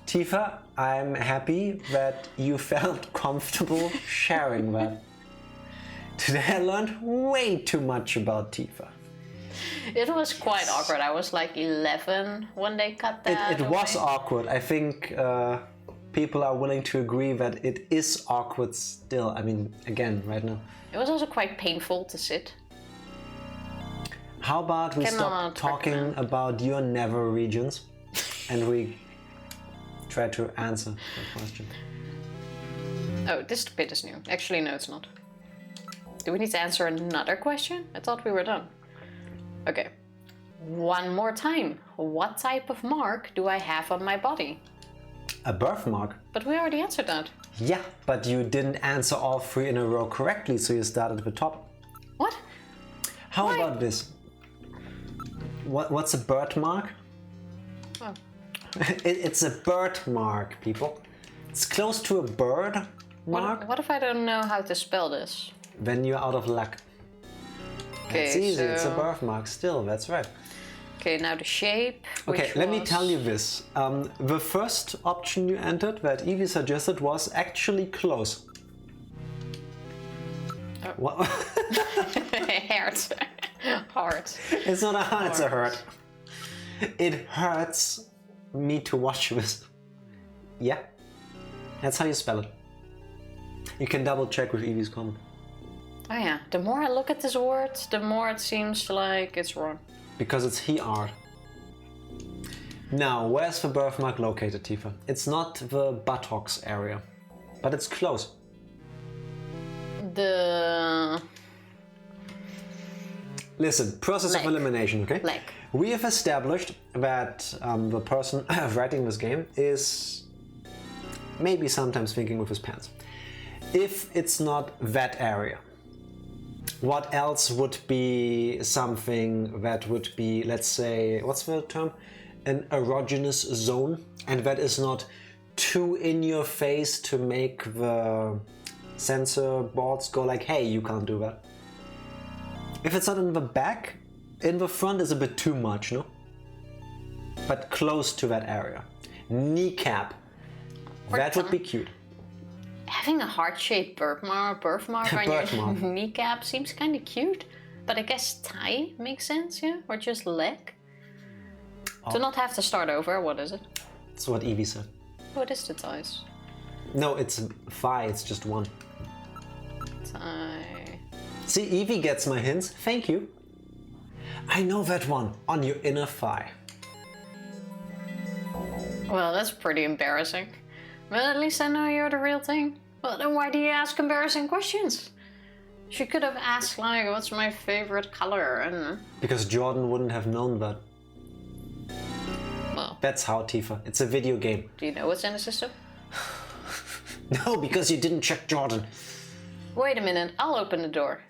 Tifa, I'm happy that you felt comfortable sharing that. Today I learned way too much about Tifa. It was quite awkward. I was like 11 when they cut that. It was awkward. I think people are willing to agree that it is awkward still. I mean, again, right now. It was also quite painful to sit. How about we stop talking about your never regions and we try to answer the question. Oh, this bit is new. Actually, no, it's not. Do we need to answer another question? I thought we were done. Okay. One more time. What type of mark do I have on my body? A birthmark. But we already answered that. Yeah, but you didn't answer all 3 in a row correctly, so you started at the top. What? How Why? about this? What's a birthmark? Oh. It's a birthmark, people. It's close to a bird mark. What if I don't know how to spell this? Then you're out of luck. Okay, it's easy, so... it's a birthmark still, that's right. Okay, now the shape. Okay, let me tell you this. The first option you entered that Evie suggested was actually close. Oh. What? Heart. Heart. It's not a heart, it's a hurt. It hurts me to watch this. Yeah, that's how you spell it. You can double check with Evie's comment. Oh yeah, the more I look at this word, the more it seems like it's wrong. Because it's he art. Now, where's the birthmark located, Tifa? It's not the buttocks area, but it's close. The... Listen, process Leg. of elimination, okay? Leg. We have established that the person writing this game is maybe sometimes thinking with his pants. If it's not that area, what else would be something that would be, let's say, what's the term? An erogenous zone, and that is not too in your face to make the sensor boards go like, hey, you can't do that. If it's not in the back, in the front is a bit too much, no? But close to that area. Kneecap. That would be cute. Having a heart-shaped birthmark on your kneecap seems kind of cute, but I guess thigh makes sense, yeah? Or just leg? To not have to start over, what is it? That's what Evie said. What is the thighs? No, it's thigh, it's just one. Thigh... See, Evie gets my hints, thank you. I know that one, on your inner thigh. Well, that's pretty embarrassing. But at least I know you're the real thing. Well, then why do you ask embarrassing questions? She could have asked, like, what's my favorite color? And Because Jordan wouldn't have known that. well, That's how, Tifa. It's a video game. do you know what's in the system? No, because you didn't check Jordan. Wait a minute, I'll open the door.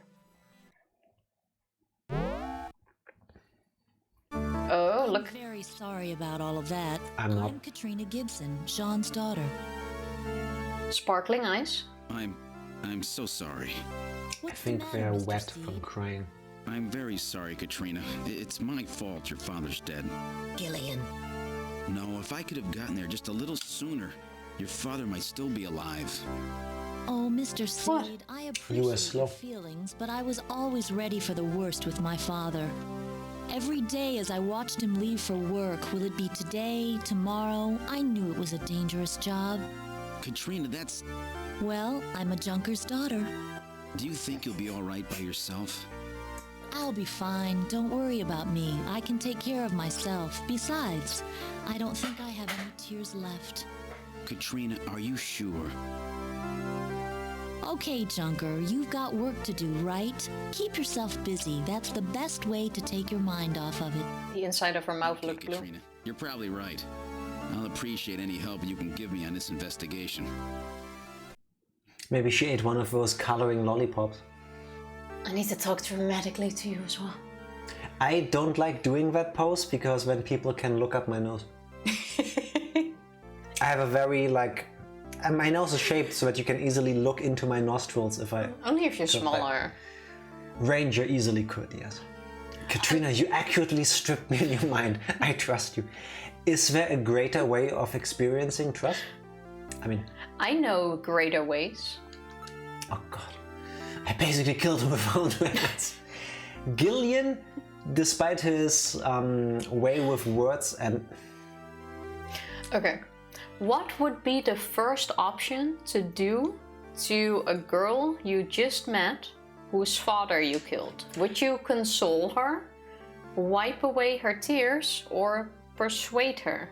Oh, look. I'm very sorry about all of that. I'm not. I'm Katrina Gibson, Sean's daughter. Sparkling eyes. I'm so sorry. I What's think the matter, they're Mr. wet Steed? from crying. I'm very sorry, Katrina. It's my fault your father's dead. Gillian. No, if I could have gotten there just a little sooner, your father might still be alive. Oh, Mr. What? Steed, I You were appreciate slow. your feelings, but I was always ready for the worst with my father. Every day as I watched him leave for work, will it be today, tomorrow? I knew it was a dangerous job. Katrina, that's... Well, I'm a junker's daughter. Do you think you'll be all right by yourself? I'll be fine. Don't worry about me. I can take care of myself. Besides, I don't think I have any tears left. Katrina, are you sure? Okay, Junker, you've got work to do, right? Keep yourself busy. That's the best way to take your mind off of it. The inside of her mouth Okay, looked blue. Katrina, you're probably right. I'll appreciate any help you can give me on this investigation. Maybe she ate one of those coloring lollipops. I need to talk dramatically to you as well. I don't like doing that pose because then people can look up my nose. I have a very and my nose is shaped so that you can easily look into my nostrils if I... Only if you're So smaller. Ranger easily could, yes. Katrina, you accurately stripped me in your mind. I trust you. Is there a greater way of experiencing trust? I mean... I know greater ways. Oh god. I basically killed him with my own weapons. Gillian, despite his way with words and... Okay. What would be the first option to do to a girl you just met whose father you killed? Would you console her, wipe away her tears, or persuade her?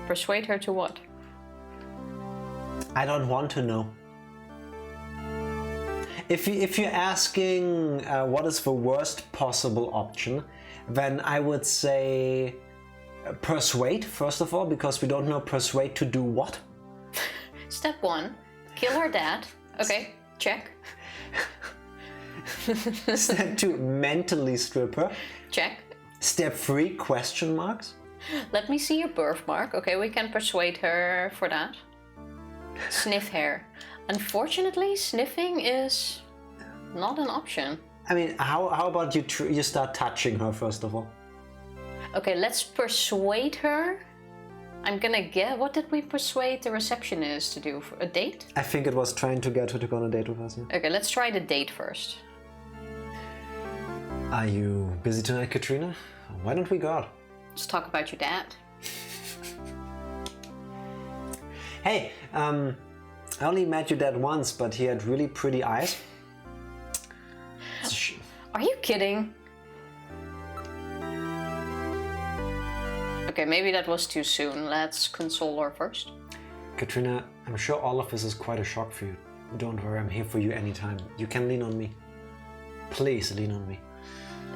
Persuade her to what? I don't want to know. If you're asking what is the worst possible option, then I would say persuade, first of all, because we don't know persuade to do what. Step 1, kill her dad. Okay, check. Step 2, mentally strip her. Check. Step 3, question marks. Let me see your birthmark. Okay, we can persuade her for that. Sniff hair. Unfortunately, sniffing is not an option. I mean, how about you start touching her first of all? Okay, let's persuade her. I'm gonna get. What did we persuade the receptionist to do? For a date? I think it was trying to get her to go on a date with us. Yeah. Okay, let's try the date first. Are you busy tonight, Katrina? Why don't we go out? Let's talk about your dad. Hey, I only met your dad once, but he had really pretty eyes. Are you kidding? Okay, maybe that was too soon. Let's console her first. Katrina, I'm sure all of this is quite a shock for you. Don't worry, I'm here for you anytime. You can lean on me. Please lean on me.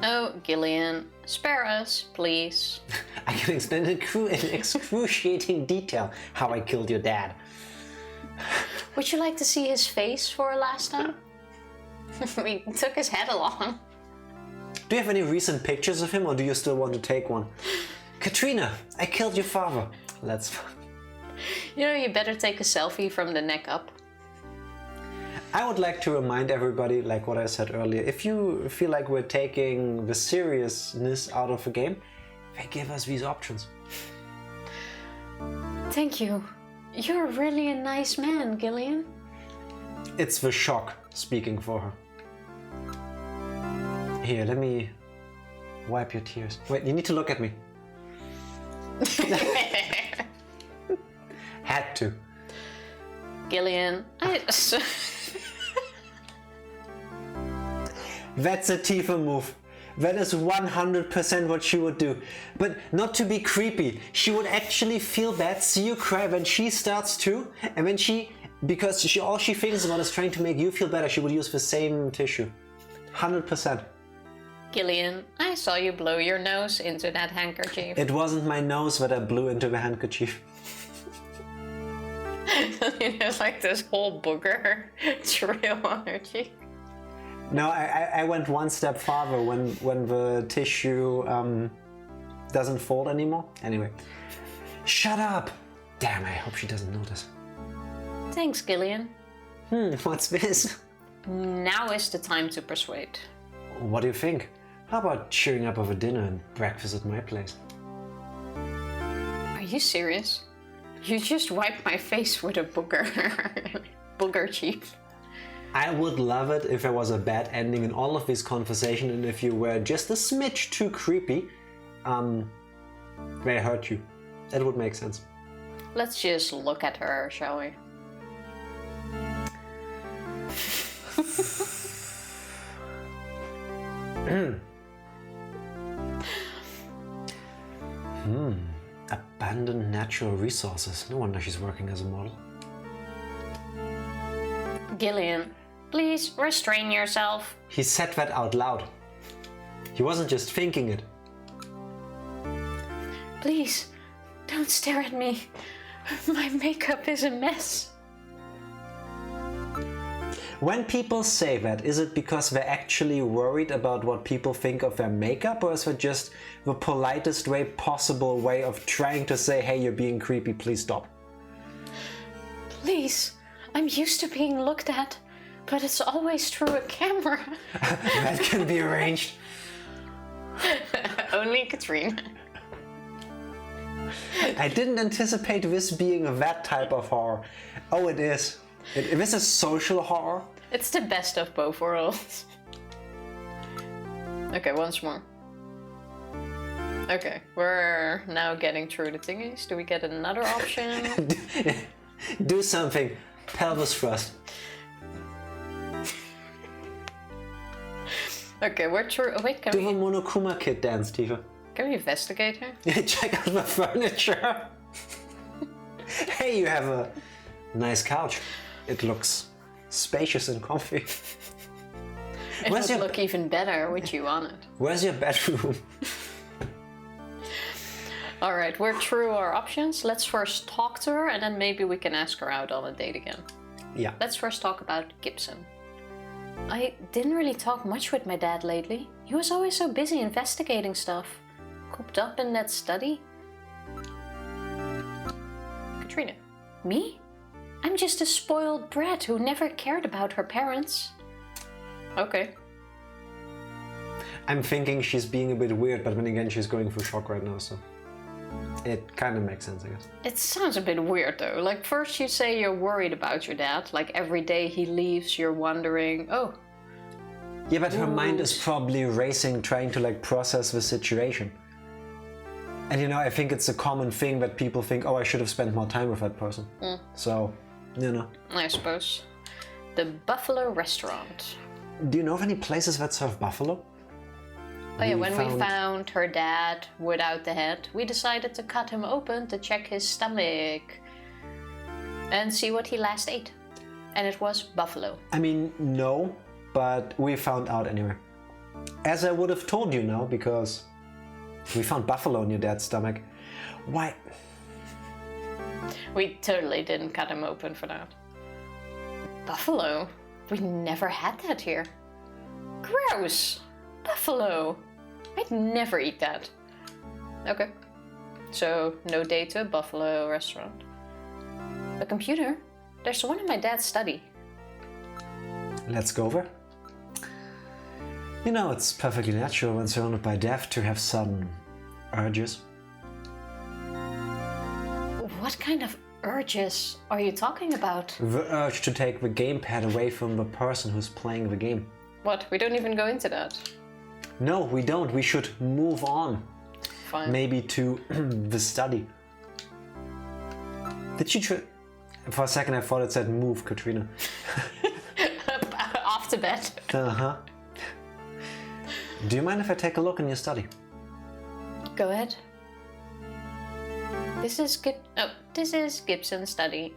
Oh, Gillian, spare us, please. I can explain in excruciating detail how I killed your dad. Would you like to see his face for a last time? We took his head along. Do you have any recent pictures of him, or do you still want to take one? Katrina, I killed your father. That's fine. You know, you better take a selfie from the neck up. I would like to remind everybody, like what I said earlier, if you feel like we're taking the seriousness out of a game, they give us these options. Thank you. You're really a nice man, Gillian. It's the shock speaking for her. Here, let me wipe your tears. Wait, you need to look at me. Had to. Gillian, That's a Tifa move. That is 100% what she would do. But not to be creepy. She would actually feel bad, see you cry when she starts too, and when she Because all she thinks about is trying to make you feel better. She would use the same tissue. 100%. Gillian, I saw you blow your nose into that handkerchief. It wasn't my nose that I blew into the handkerchief. There's like this whole booger trail on her cheek. No, I went one step farther when the tissue doesn't fold anymore. Anyway. Shut up! Damn, I hope she doesn't notice. Thanks, Gillian. What's this? Now is the time to persuade. What do you think? How about cheering up over dinner and breakfast at my place? Are you serious? You just wiped my face with a booger. Booger cheek. I would love it if there was a bad ending in all of this conversation and if you were just a smidge too creepy. They hurt you. That would make sense. Let's just look at her, shall we? Abandoned natural resources. No wonder she's working as a model. Gillian, please restrain yourself. He said that out loud. He wasn't just thinking it. Please, don't stare at me. My makeup is a mess. When people say that, is it because they're actually worried about what people think of their makeup, or is it just the politest way possible way of trying to say, hey, you're being creepy, please stop? Please, I'm used to being looked at, but it's always through a camera. That can be arranged. Only Katrina. I didn't anticipate this being that type of horror. Oh, it is. This is social horror. It's the best of both worlds. Okay, once more. Okay, we're now getting through the thingies. Do we get another option? Do something. Pelvis thrust. Okay, we're through. Oh, wait, can Do we? a Monokuma Kid dance, Tifa. Can we investigate her? Check out the furniture. Hey, you have a nice couch. It looks spacious and comfy. It would look even better with you on it. Where's your bedroom? Alright, we're through our options. Let's first talk to her and then maybe we can ask her out on a date again. Yeah. Let's first talk about Gibson. I didn't really talk much with my dad lately. He was always so busy investigating stuff. Cooped up in that study. Katrina. Me? I'm just a spoiled brat who never cared about her parents. Okay. I'm thinking she's being a bit weird, but then again she's going through shock right now, so it kind of makes sense, I guess. It sounds a bit weird though. Like first you say you're worried about your dad, like every day he leaves you're wondering, oh. Yeah, but her mind is probably racing, trying to like process the situation. And you know, I think it's a common thing that people think, oh, I should have spent more time with that person. So, you know. I suppose. The Buffalo Restaurant. Do you know of any places that serve buffalo? Oh yeah, when we found her dad without the head, we decided to cut him open to check his stomach and see what he last ate. And it was buffalo. I mean, no, but we found out anyway. As I would have told you now, because we found buffalo in your dad's stomach. Why? We totally didn't cut him open for that. Buffalo? We never had that here. Gross! Buffalo! I'd never eat that. Okay. So, no date to a buffalo restaurant. A computer? There's one in my dad's study. Let's go over. You know, it's perfectly natural when surrounded by death to have sudden urges. What kind of urges are you talking about? The urge to take the gamepad away from the person who's playing the game. What? We don't even go into that. No, we don't. We should move on. Fine. Maybe to the study. Did you try? For a second I thought it said move, Katrina. Off to bed. Uh-huh. Do you mind if I take a look in your study? Go ahead. This is Gibson's study.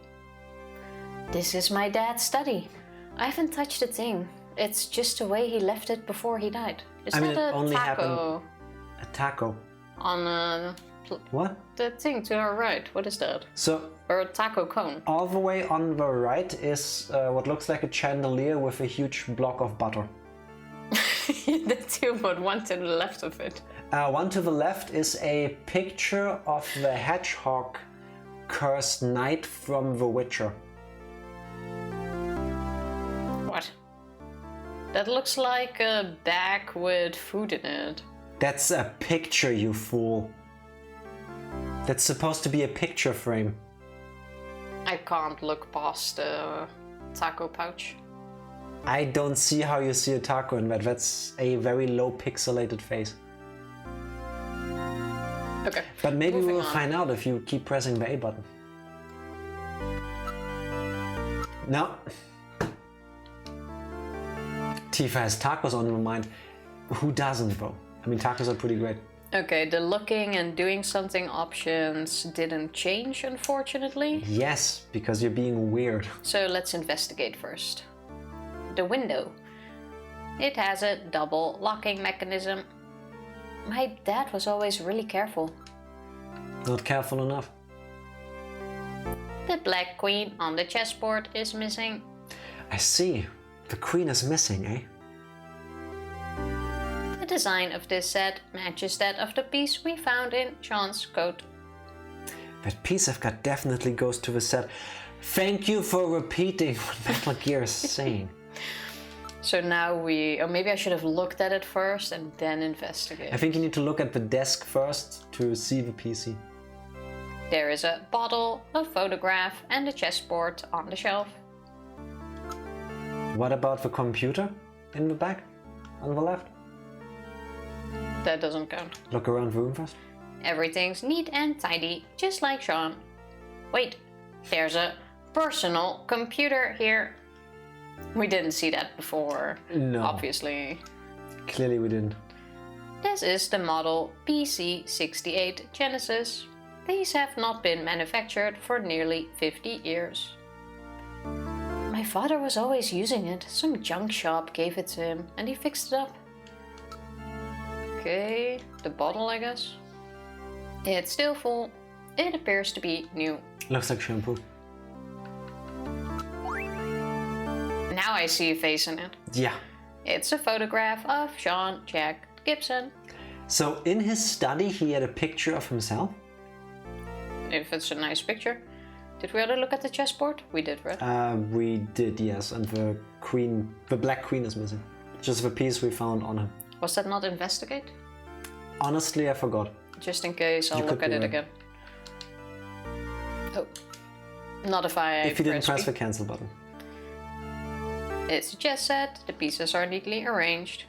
This is my dad's study. I haven't touched a thing. It's just the way he left it before he died. Is that a only taco? happened... A taco. On What? the thing to our right. What is that? So, Or a taco cone. all the way on the right is what looks like a chandelier with a huge block of butter. The two, but one to the left of it. One to the left is a picture of the hedgehog cursed knight from The Witcher. What? That looks like a bag with food in it. That's a picture, you fool. That's supposed to be a picture frame. I can't look past the taco pouch. I don't see how you see a taco in that. That's a very low pixelated face. Okay. But maybe moving we'll on. find out if you keep pressing the A button. No. Tifa has tacos on her mind. Who doesn't, though? I mean, tacos are pretty great. Okay, the looking and doing something options didn't change, unfortunately. Yes, because you're being weird. So let's investigate first. The window. It has a double locking mechanism. My dad was always really careful. Not careful enough. The black queen on the chessboard is missing. I see. The queen is missing, eh? The design of this set matches that of the piece we found in Sean's coat. That piece I've got definitely goes to the set. Thank you for repeating what Metal Gear is saying. So now or maybe I should have looked at it first and then investigate. I think you need to look at the desk first to see the PC. There is a bottle, a photograph, and a chessboard on the shelf. What about the computer in the back? On the left? That doesn't count. Look around the room first. Everything's neat and tidy, just like Sean. Wait, there's a personal computer here. We didn't see that before, No. obviously. Clearly we didn't. This is the model PC68 Genesis. These have not been manufactured for nearly 50 years. My father was always using it. Some junk shop gave it to him and he fixed it up. Okay, the bottle, I guess. It's still full. It appears to be new. Looks like shampoo. Now I see a face in it. Yeah. It's a photograph of Sean Jack Gibson. So in his study he had a picture of himself? If it's a nice picture. Did we already look at the chessboard? We did, right? We did, yes. And the queen, the black queen is missing. Just the piece we found on him. Was that not investigate? Honestly, I forgot. Just in case, I'll You look could at be it right. again. Oh. Not if I If you didn't press B. the cancel button. It's a chess set. The pieces are neatly arranged.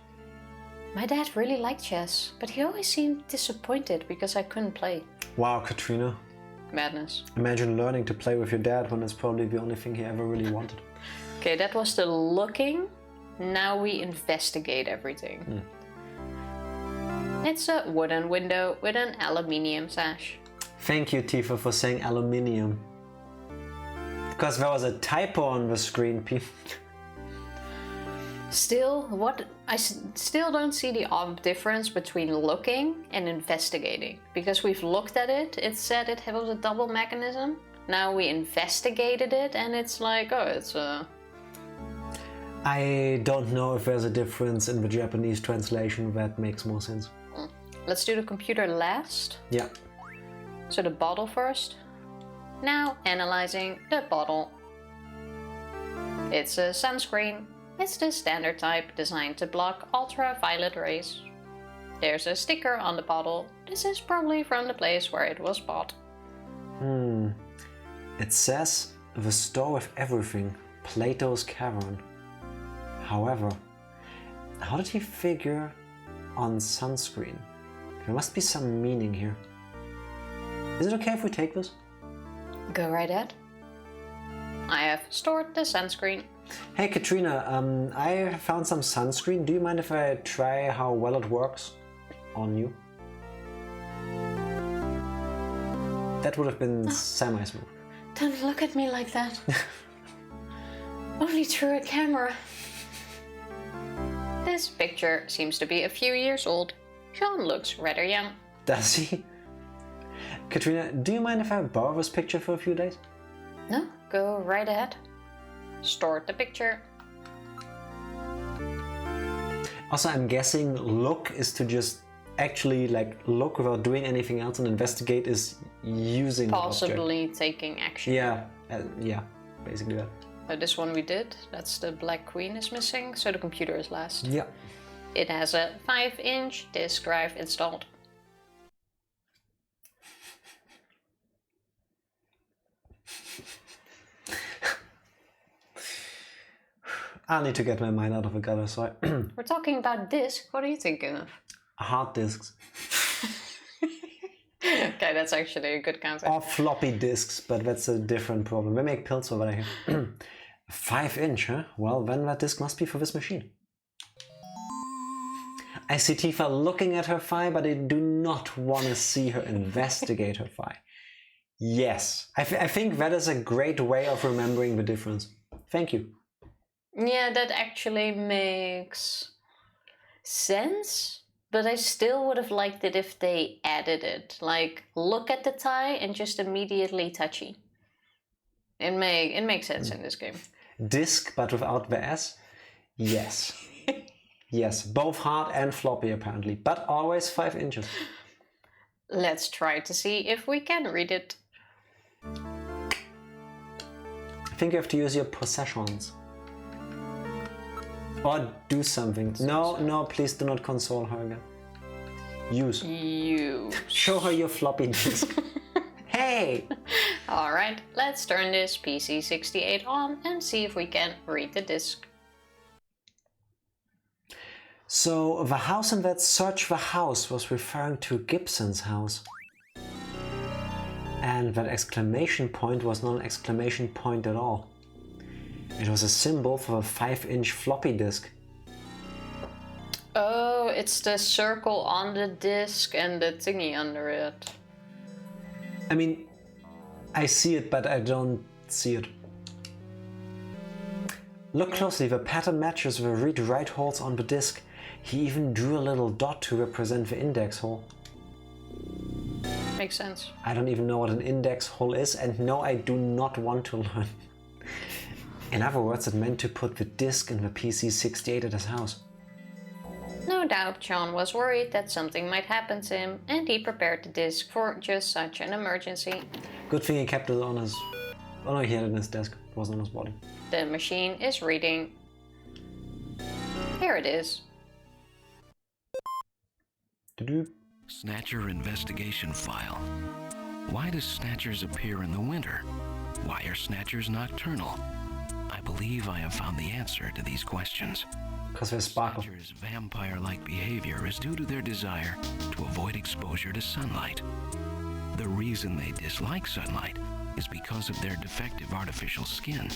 My dad really liked chess, but he always seemed disappointed because I couldn't play. Wow, Katrina. Madness. Imagine learning to play with your dad when it's probably the only thing he ever really wanted. Okay, that was the looking. Now we investigate everything. It's a wooden window with an aluminium sash. Thank you, Tifa, for saying aluminium. Because there was a typo on the screen, Still, I still don't see the difference between looking and investigating. Because we've looked at it, it said it was a double mechanism. Now we investigated it and it's like, oh, it's a... I don't know if there's a difference in the Japanese translation that makes more sense. Let's do the computer last. Yeah. So the bottle first. Now analyzing the bottle. It's a sunscreen. It's the standard type designed to block ultraviolet rays. There's a sticker on the bottle. This is probably from the place where it was bought. It says the store with everything, Plato's Cavern. However, how did he figure on sunscreen? There must be some meaning here. Is it okay if we take this? Go right ahead. I have stored the sunscreen. Hey Katrina, I found some sunscreen. Do you mind if I try how well it works on you? That would have been semi-smooth. Don't look at me like that. Only through a camera. This picture seems to be a few years old. Sean looks rather young. Does he? Katrina, do you mind if I borrow this picture for a few days? No, go right ahead. Store the picture. Also, I'm guessing look is to just actually like look without doing anything else, and investigate is using possibly taking action. Yeah, yeah, basically that. This one we did. That's the Black Queen is missing, so the computer is last. Yeah. It has a 5-inch disk drive installed. I need to get my mind out of the gutter, so We're talking about disk. What are you thinking of? hard disks. Okay, that's actually a good counter. Or floppy disks, but that's a different problem. We make pills over here. 5-inch, huh? Well, then that disk must be for this machine. I see Tifa looking at her file, but I do not want to see her investigate her file. Yes, I think that is a great way of remembering the difference. Thank you. Yeah, that actually makes sense. But I still would have liked it if they added it. Like, look at the tie and just immediately touchy. It makes sense in this game. Disk, but without the S? Yes. Yes, both hard and floppy apparently, but always 5 inches. Let's try to see if we can read it. I think you have to use your possessions. Or do something. No, please do not console her again. Use. Show her your floppy disk. Hey! Alright, let's turn this PC68 on and see if we can read the disk. So the house in that search the house was referring to Gibson's house. And that exclamation point was not an exclamation point at all. It was a symbol for a 5-inch floppy disk. Oh, it's the circle on the disk and the thingy under it. I mean, I see it, but I don't see it. Look closely, the pattern matches the read-write holes on the disk. He even drew a little dot to represent the index hole. Makes sense. I don't even know what an index hole is, and no, I do not want to learn. In other words, it meant to put the disk in the PC68 at his house. No doubt John was worried that something might happen to him, and he prepared the disk for just such an emergency. Good thing he kept it on his... Oh no, he had it in his desk. It wasn't on his body. The machine is reading. Here it is. Snatcher investigation file. Why do Snatchers appear in the winter? Why are Snatchers nocturnal? I believe I have found the answer to these questions. Because they sparkle. Snatchers' vampire-like behavior is due to their desire to avoid exposure to sunlight. The reason they dislike sunlight is because of their defective artificial skin.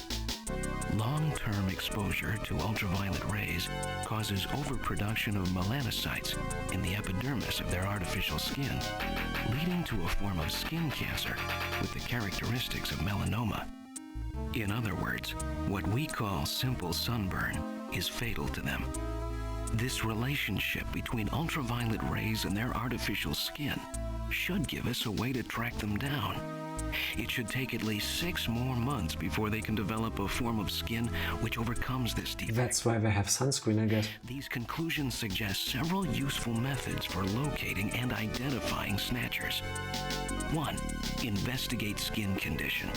Long-term exposure to ultraviolet rays causes overproduction of melanocytes in the epidermis of their artificial skin, leading to a form of skin cancer with the characteristics of melanoma. In other words, what we call simple sunburn is fatal to them. This relationship between ultraviolet rays and their artificial skin should give us a way to track them down. It should take at least 6 more months before they can develop a form of skin which overcomes this defect. That's why they have sunscreen, I guess. These conclusions suggest several useful methods for locating and identifying Snatchers. 1. Investigate skin condition.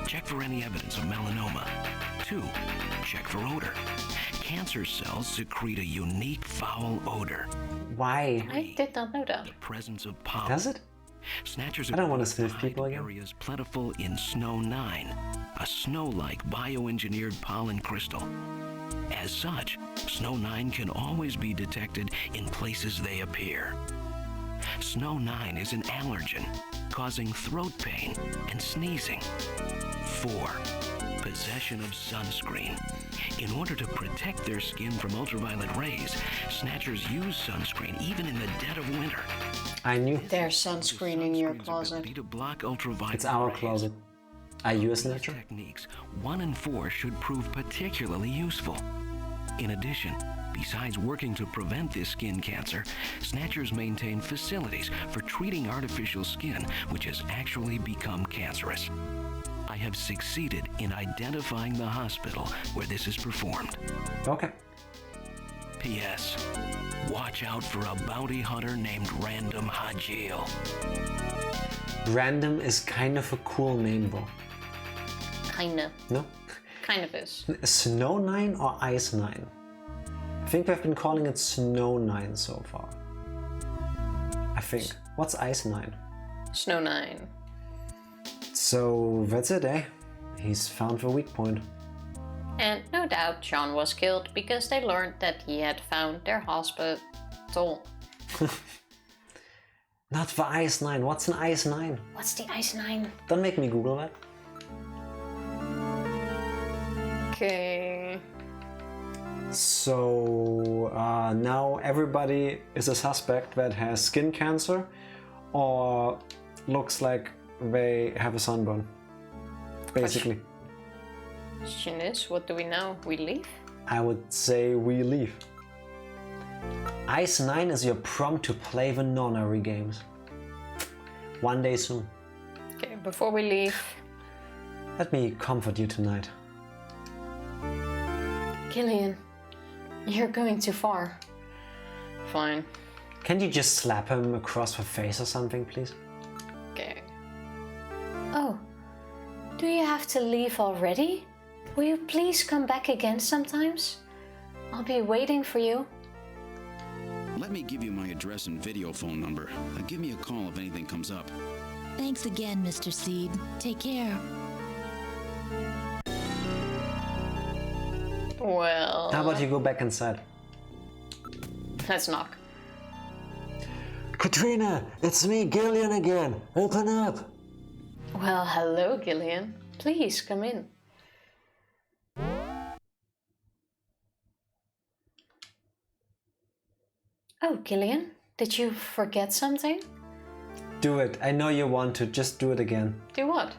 Check for any evidence of melanoma. 2. Check for odor. Cancer cells secrete a unique foul odor. Why? I did not know that. The presence of pollen. Does it? Snatchers I don't want to appear sniff people hide again. areas plentiful in Snow 9, a snow-like bioengineered pollen crystal. As such, Snow 9 can always be detected in places they appear. Snow 9 is an allergen, causing throat pain and sneezing. 4. Possession of sunscreen. In order to protect their skin from ultraviolet rays, Snatchers use sunscreen even in the dead of winter. I knew. There's sunscreen in your Sunscreen's closet. ability to block ultraviolet It's our rays. closet. Are you a These Snatcher? techniques, 1 in 4 should prove particularly useful. In addition, besides working to prevent this skin cancer, Snatchers maintain facilities for treating artificial skin which has actually become cancerous. I have succeeded in identifying the hospital where this is performed. Okay. P.S. Watch out for a bounty hunter named Random Hajil. Random is kind of a cool name though. Kinda. No? Kind of is. Snow 9 or Ice 9? I think we've been calling it Snow 9 so far. I think. What's Ice 9? Snow 9. So that's it, eh? He's found the weak point. And no doubt John was killed because they learned that he had found their hospital. Not the Ice 9. What's an Ice 9? What's the Ice 9? Don't make me Google that. Okay. So now everybody is a suspect that has skin cancer or looks like they have a sunburn. Basically. Question is, what do we know? We leave? I would say we leave. Ice 9 is your prompt to play the nonary games. One day soon. Okay, before we leave. Let me comfort you tonight. Gillian, you're going too far. Fine. Can you just slap him across the face or something, please? Okay. Oh, do you have to leave already? Will you please come back again sometimes? I'll be waiting for you. Let me give you my address and video phone number. Give me a call if anything comes up. Thanks again, Mr. Seed. Take care. Well, How about you go back inside? let's knock. Katrina, it's me, Gillian again. Open up. Well, hello, Gillian. Please come in. Oh, Gillian, did you forget something? Do it. I know you want to. Just do it again. Do what?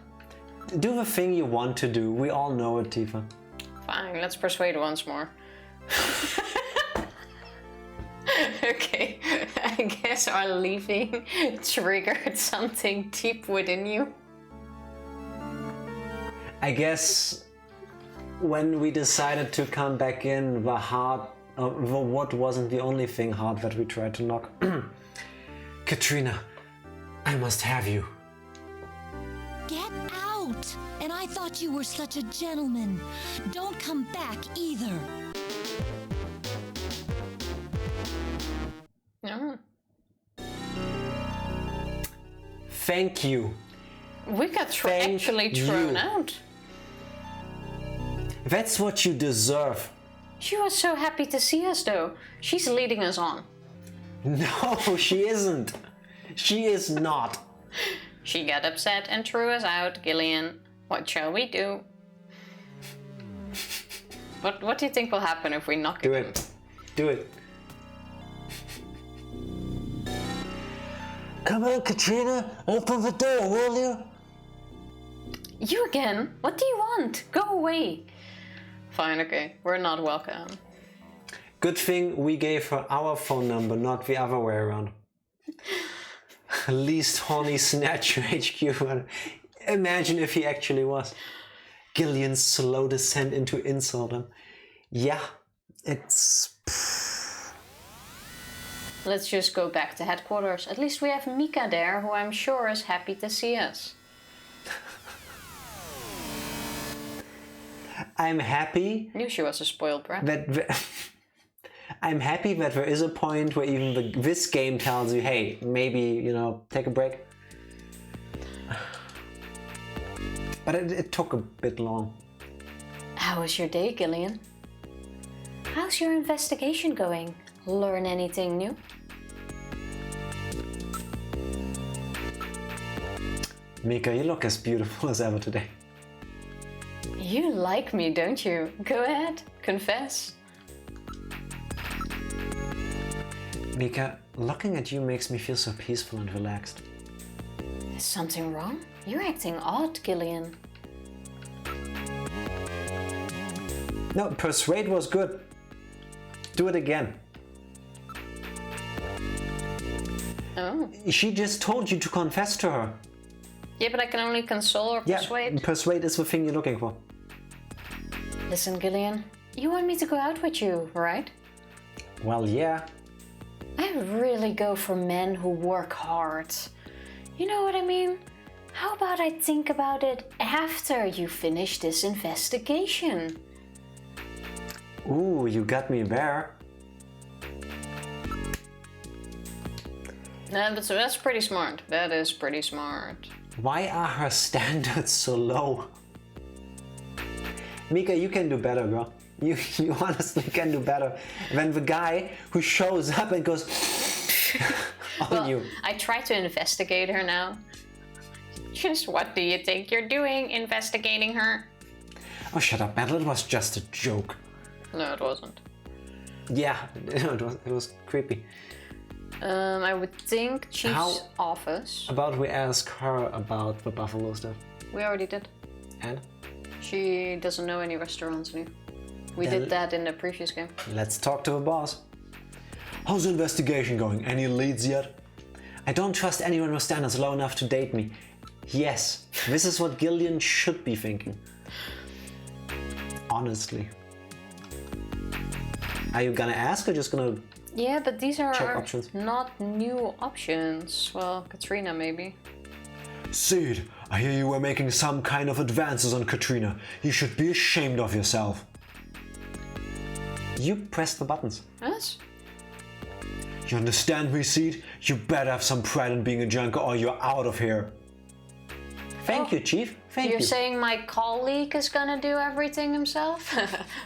Do the thing you want to do. We all know it, Tifa. Fine, let's persuade once more. Okay, I guess our leaving triggered something deep within you. I guess when we decided to come back in, the wood wasn't the only thing hard that we tried to knock. Katrina, I must have you. Get out! And I thought you were such a gentleman. Don't come back either. No. Thank you. We got Thank actually thrown you. out. That's what you deserve. She was so happy to see us though. She's leading us on. No, she isn't. She is not. She got upset and threw us out, Gillian. What shall we do? What do you think will happen if we knock Do again? it. Do it. Come on, Katrina. Open the door, will you? You again? What do you want? Go away. Fine, okay. We're not welcome. Good thing we gave her our phone number, not the other way around. Least horny Snatcher HQ. Imagine if he actually was. Gillian's slow descent into insult him. Yeah, it's... Let's just go back to headquarters. At least we have Mika there, who I'm sure is happy to see us. I'm happy Knew she was a spoiled brat. that... I'm happy that there is a point where even this game tells you, hey, maybe, you know, take a break. But it took a bit long. How was your day, Gillian? How's your investigation going? Learn anything new? Mika, you look as beautiful as ever today. You like me, don't you? Go ahead, confess. Mika, looking at you makes me feel so peaceful and relaxed. Is something wrong? You're acting odd, Gillian. No, persuade was good. Do it again. Oh. She just told you to confess to her. Yeah, but I can only console or persuade. Yeah, persuade is the thing you're looking for. Listen, Gillian, you want me to go out with you, right? Well, yeah. I really go for men who work hard. You know what I mean? How about I think about it after you finish this investigation? Ooh, you got me there. No, but that's pretty smart. That is pretty smart. Why are her standards so low? Mika, you can do better, girl. You honestly can do better than the guy who shows up and goes on you. I try to investigate her now. Just what do you think you're doing, investigating her? Oh, shut up, Battle. It was just a joke. No, it wasn't. Yeah, it was creepy. I would think Chief's office. About we ask her about the buffalo stuff? We already did. And? She doesn't know any restaurants new. We did that in the previous game. Let's talk to the boss. How's the investigation going? Any leads yet? I don't trust anyone with standards low enough to date me. Yes, this is what Gillian should be thinking. Honestly. Are you gonna ask or just gonna... Yeah, but these are options? not new options. Well, Katrina maybe. Sid, I hear you were making some kind of advances on Katrina. You should be ashamed of yourself. You pressed the buttons. Yes? You understand me, Sid? You better have some pride in being a junker or you're out of here. Thank you, Chief. Thank you. You're saying my colleague is gonna do everything himself?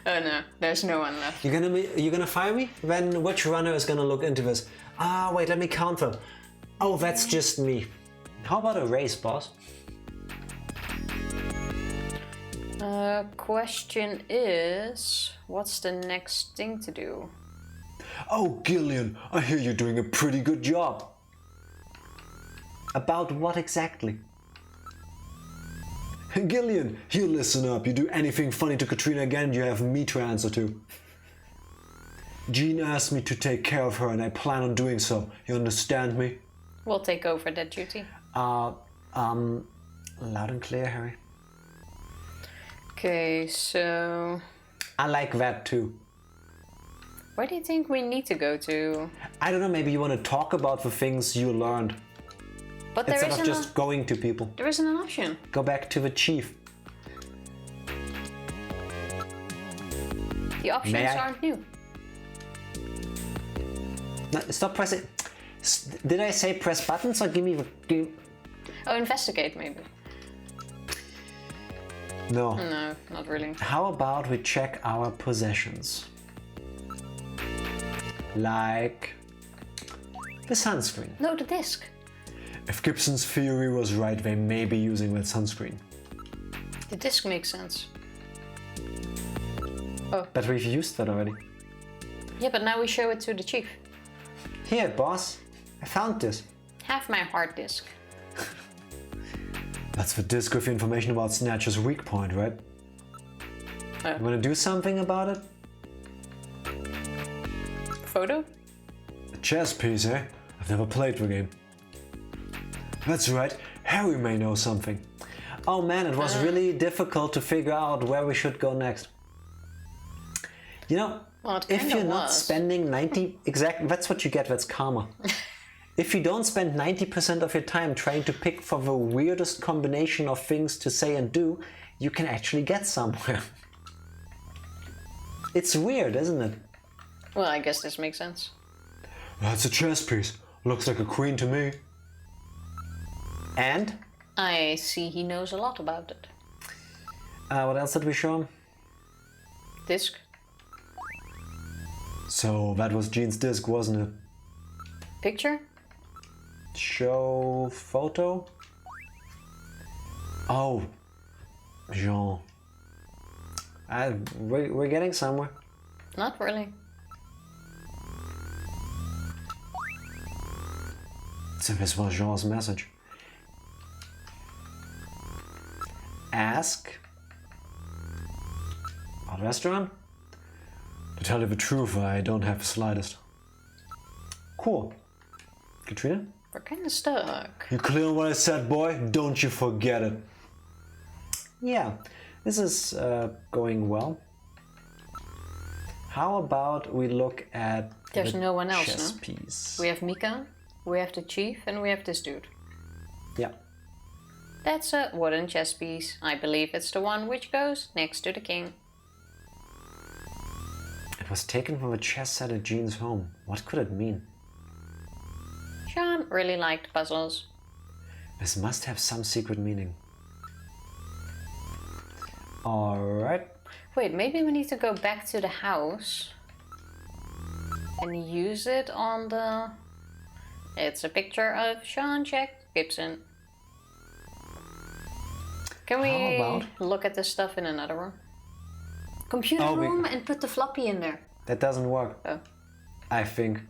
Oh no, there's no one left. You're gonna fire me? Then which runner is gonna look into this? Ah, wait, let me count them. Oh, that's just me. How about a race, boss? Question is, what's the next thing to do? Oh, Gillian, I hear you're doing a pretty good job. About what exactly? Gillian, you listen up. You do anything funny to Katrina again, you have me to answer to. Jean asked me to take care of her and I plan on doing so. You understand me? We'll take over that duty. Loud and clear, Harry. Okay, so... I like that too. Where do you think we need to go to? I don't know, maybe you want to talk about the things you learned. But there Instead of isn't just going to people. there isn't an option. Go back to the chief. The options aren't new. No, stop pressing. Did I say press buttons or give me the... Oh, investigate maybe. No. No, not really. How about we check our possessions? Like the sunscreen. No, the disc. If Gibson's theory was right, they may be using that sunscreen. The disc makes sense. But we've used that already. Yeah, but now we show it to the chief. Here, boss. I found this. Have my hard disk. That's the disk with information about Snatcher's weak point, right? You wanna do something about it? Photo? A chess piece, eh? I've never played the game. That's right, Harry may know something. Oh man, it was really difficult to figure out where we should go next. You know, Well, if you're not spending 90... Exactly, that's what you get, that's karma. If you don't spend 90% of your time trying to pick for the weirdest combination of things to say and do, you can actually get somewhere. It's weird, isn't it? Well, I guess this makes sense. That's a chess piece. Looks like a queen to me. And? I see he knows a lot about it. What else did we show him? Disc? So that was Jean's disc, wasn't it? Picture? Show photo? Oh, Jean. We're getting somewhere. Not really. So this was Jean's message. Ask Our restaurant? To tell you the truth, I don't have the slightest. Cool. Katrina? We're kind of stuck. You clear on what I said, boy? Don't you forget it. Yeah, this is going well. How about we look at There's the no one else, chess no? piece? We have Mika, we have the chief, and we have this dude. Yeah. That's a wooden chess piece. I believe it's the one which goes next to the king. It was taken from a chess set at Jean's home. What could it mean? Sean really liked puzzles. This must have some secret meaning. Alright. Wait, maybe we need to go back to the house and use it on the... It's a picture of Sean Gibson. Can we How about... look at this stuff in another room? Computer room and put the floppy in there. That doesn't work. Oh. I think.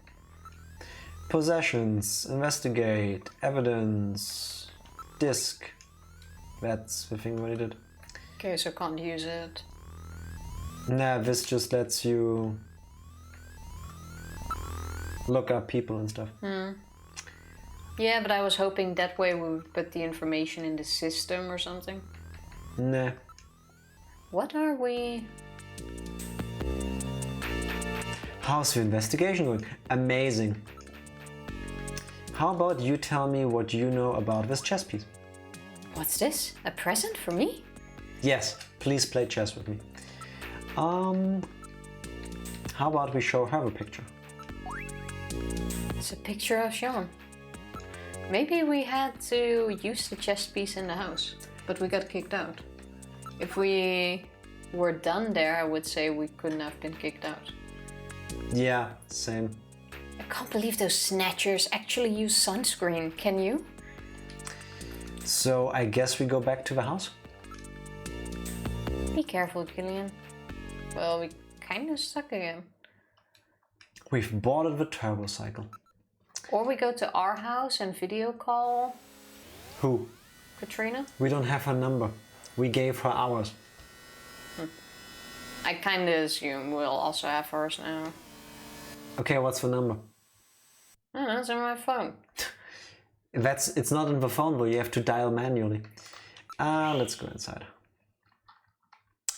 Possessions, investigate, evidence, disk. That's the thing we did. Okay, so can't use it. Nah, this just lets you look up people and stuff. Yeah, but I was hoping that way we would put the information in the system or something. Nah. What are we... How's the investigation going? Amazing. How about you tell me what you know about this chess piece? What's this? A present for me? Yes, please play chess with me. How about we show her a picture? It's a picture of Sean. Maybe we had to use the chess piece in the house, but we got kicked out. If we were done there, I would say we couldn't have been kicked out. Yeah, same. I can't believe those Snatchers actually use sunscreen, can you? So I guess we go back to the house? Be careful, Gillian. Well, we kinda suck again. We've boarded the turbo cycle. Or we go to our house and video call Who? Katrina. We don't have her number. We gave her ours. I kinda assume we'll also have hers now. Okay, what's the number? Oh, that's on my phone. It's not in the phone book, you have to dial manually. Let's go inside.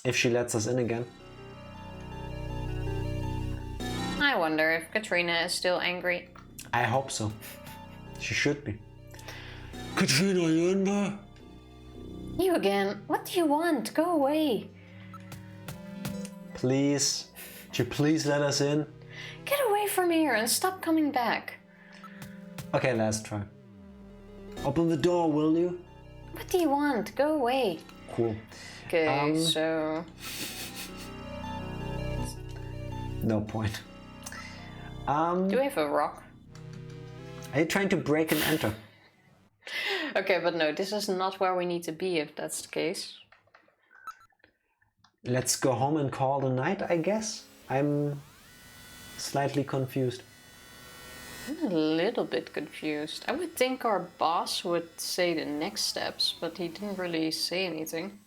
If she lets us in again. I wonder if Katrina is still angry. I hope so. She should be. Katrina, are you in there? You again? What do you want? Go away. Please. Would you please let us in? Get away from here and stop coming back. Okay, last try. Open the door, will you? What do you want? Go away. Cool. Okay, so... No point. Do we have a rock? Are you trying to break and enter? Okay, but no, this is not where we need to be if that's the case. Let's go home and call the night, I guess? I'm slightly confused. I'm a little bit confused. I would think our boss would say the next steps, but he didn't really say anything.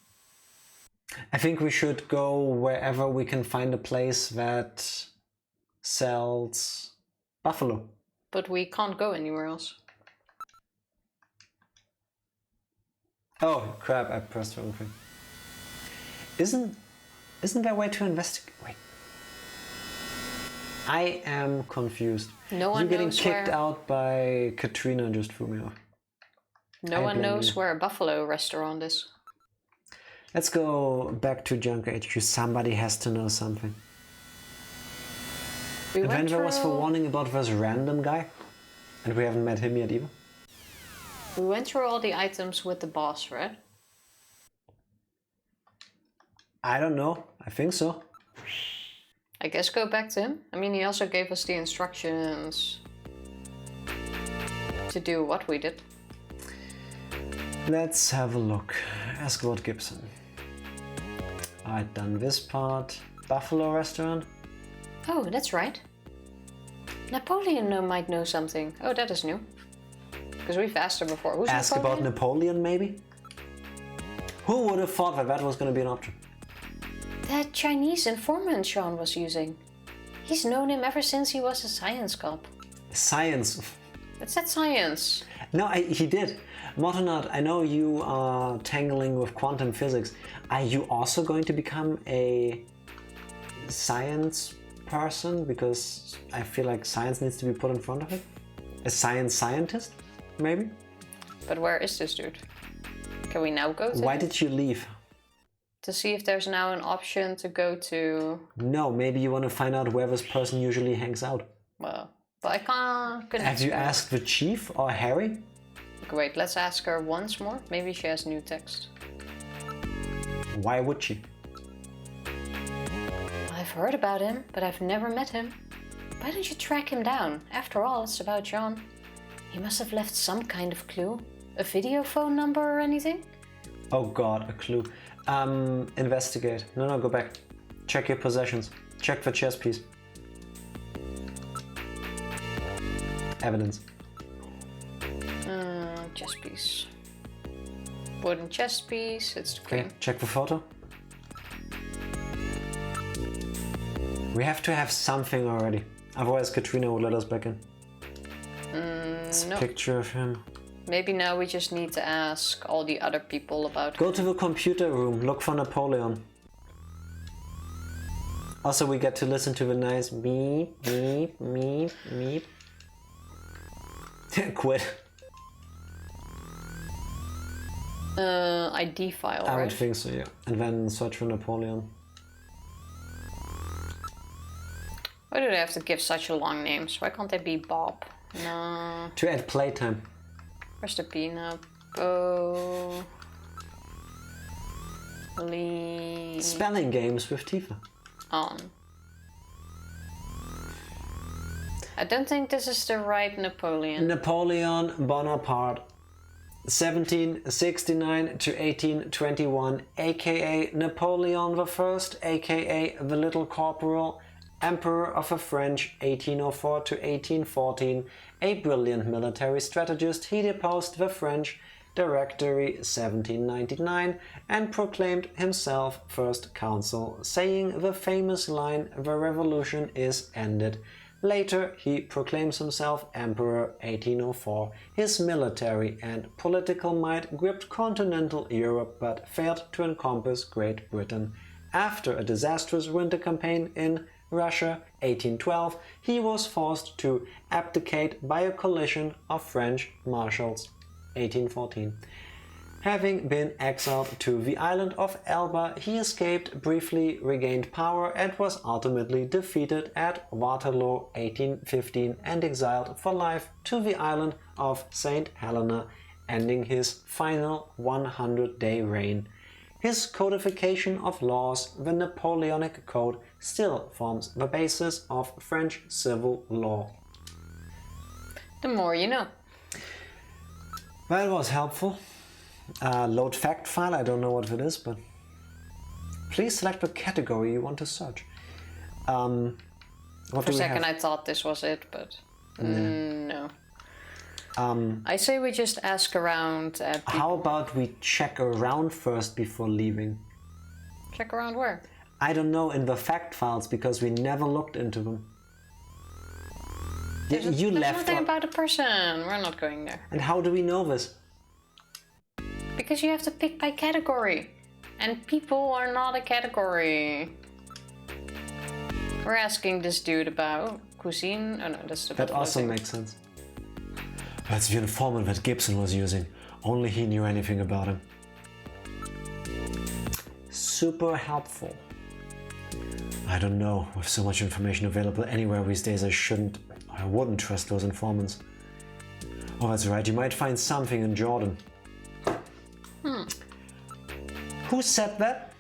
I think we should go wherever we can find a place that sells buffalo. But we can't go anywhere else. Oh crap, I pressed the wrong thing. Isn't there a way to investigate? Wait. I am confused. No one You getting knows kicked where... out by Katrina just threw me off. No one knows where a buffalo restaurant is. Let's go back to Junker HQ. Somebody has to know something. And then there was the warning about this random guy. And we haven't met him yet either. We went through all the items with the boss, right? I don't know. I think so. I guess go back to him. I mean, he also gave us the instructions to do what we did. Let's have a look. Ask about Gibson. I've done this part. Buffalo restaurant. Oh, that's right. Napoleon might know something. Oh, that is new. Because we've asked her before. Who's Ask Napoleon? about Napoleon, maybe? Who would have thought that that was going to be an option? that Chinese informant Sean was using. He's known him ever since he was a science cop. Science. It said science. No, he did. Motonot, I know you are tangling with quantum physics. Are you also going to become a science person? Because I feel like science needs to be put in front of it. A science scientist, maybe? But where is this dude? Can we now go to Why him? did you leave? To see if there's now an option to go to... No, maybe you want to find out where this person usually hangs out. Well, but I can't... Have you asked the chief or Harry? Okay, wait, let's ask her once more. Maybe she has new text. Why would she? I've heard about him, but I've never met him. Why don't you track him down? After all, it's about John. He must have left some kind of clue. A video phone number or anything? Oh god, a clue. Investigate. No, go back. Check your possessions. Check the chess piece. Evidence. Chess piece. Wooden chess piece, it's the queen. Okay, check the photo. We have to have something already. Otherwise Katrina would let us back in. It's a No. picture of him. Maybe now we just need to ask all the other people about Go to the computer room, look for Napoleon. Also we get to listen to the nice beep, beep, beep, beep. Quit. ID file, I right? would think so, yeah. And then search for Napoleon. Why do they have to give such a long names? Why can't they be Bob? No. To add playtime. Where's the P now? Oh. Lee. Spelling games with Tifa. On. I don't think this is the right Napoleon. Napoleon Bonaparte, 1769 to 1821, aka Napoleon I, aka the Little Corporal, Emperor of the French, 1804 to 1814, a brilliant military strategist. He deposed the French Directory 1799 and proclaimed himself first consul, saying the famous line, "The revolution is ended." Later, he proclaims himself Emperor 1804. His military and political might gripped continental Europe but failed to encompass Great Britain. After a disastrous winter campaign in Russia, 1812, he was forced to abdicate by a coalition of French marshals, 1814. Having been exiled to the island of Elba, he escaped, briefly regained power, and was ultimately defeated at Waterloo, 1815, and exiled for life to the island of St. Helena, ending his final 100-day reign. His codification of laws, the Napoleonic Code, still forms the basis of French civil law. The more you know. That was helpful. Load fact file, I don't know what it is, but please select the category you want to search. What For a second I thought this was it, but no. I say we just ask around at people. How about we check around first before leaving? Check around where? I don't know, in the fact files, because we never looked into them. There's You left. nothing about the person. We're not going there. And how do we know this? Because you have to pick by category. And people are not a category. We're asking this dude about cuisine. Oh no, that's the That also thing. makes sense. That's the informant that Gibson was using. Only he knew anything about him. Super helpful. I don't know, with so much information available anywhere these days, I wouldn't trust those informants. Oh, that's right, you might find something in Jordan. Who said that?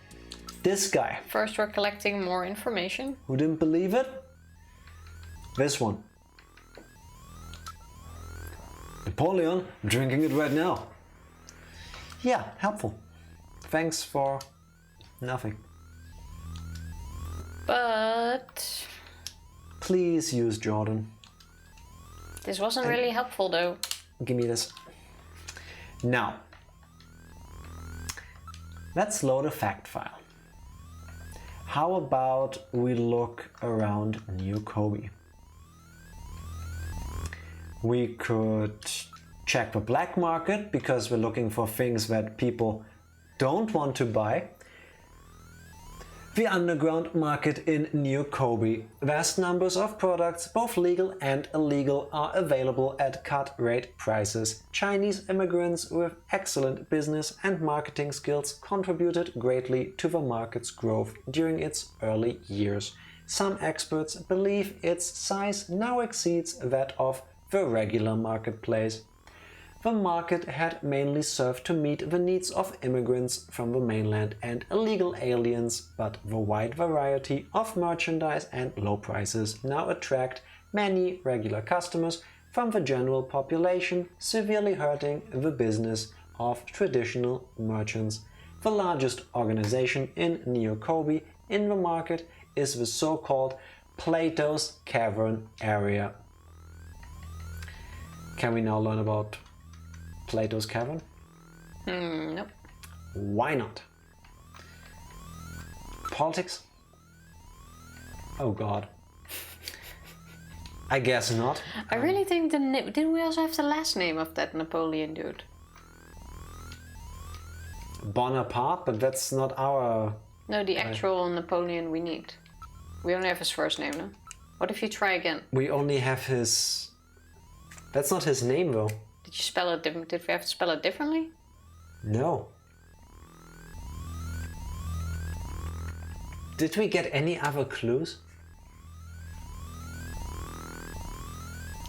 This guy. First we're collecting more information. Who didn't believe it? This one. Napoleon, I'm drinking it right now. Yeah, helpful. Thanks for nothing. But Please use Jordan. this wasn't really helpful though. Give me this. Now, let's load a fact file. How about we look around New Kobe? We could check the black market because we're looking for things that people don't want to buy. The underground market in New Kobe. Vast numbers of products, both legal and illegal, are available at cut-rate prices. Chinese immigrants with excellent business and marketing skills contributed greatly to the market's growth during its early years. Some experts believe its size now exceeds that of the regular marketplace. The market had mainly served to meet the needs of immigrants from the mainland and illegal aliens, but the wide variety of merchandise and low prices now attract many regular customers from the general population, severely hurting the business of traditional merchants. The largest organization in New Kobe in the market is the so-called Plato's Cavern area. Can we now learn about Plato's Cavern? Nope. Why not? Politics? Oh god. I guess not. I really think didn't we also have the last name of that Napoleon dude? Bonaparte, but that's not our... No, the actual Napoleon we need. We only have his first name, no? What if you try again? We only have his... That's not his name though. Did you spell it different? Did we have to spell it differently? No. Did we get any other clues?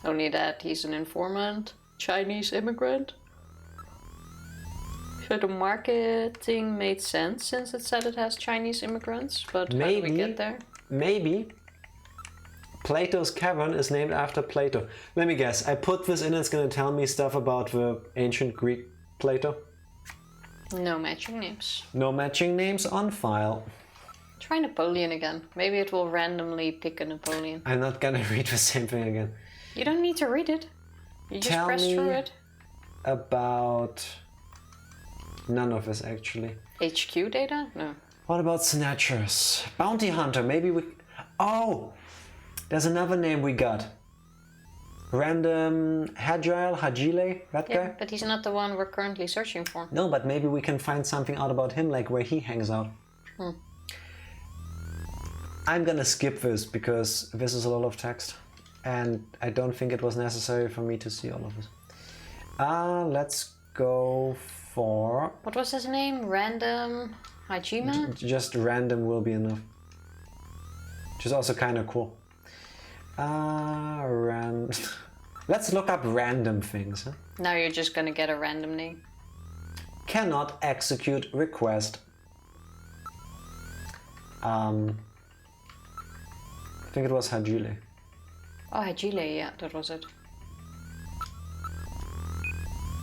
Only that he's an informant, Chinese immigrant. So the marketing made sense since it said it has Chinese immigrants, but how do we get there? Maybe Plato's Cavern is named after Plato. Let me guess, I put this in, it's gonna tell me stuff about the ancient Greek Plato. No matching names. No matching names on file. Try Napoleon again. Maybe it will randomly pick a Napoleon. I'm not gonna read the same thing again. You don't need to read it. You just Tell press me through it. About... None of this actually. HQ data? No. What about Snatchers? Bounty Hunter, maybe we... Oh! There's another name we got. Random Hagile, that Yeah, guy? but he's not the one we're currently searching for. No, but maybe we can find something out about him, like where he hangs out. I'm gonna skip this because this is a lot of text and I don't think it was necessary for me to see all of this. Let's go for... What was his name? Random Hijinx? Just random will be enough. Which is also kind of cool. Let's look up random things. Huh? Now you're just gonna get a random name. Cannot execute request. I think it was Hagile. Oh, Hagile, yeah, that was it.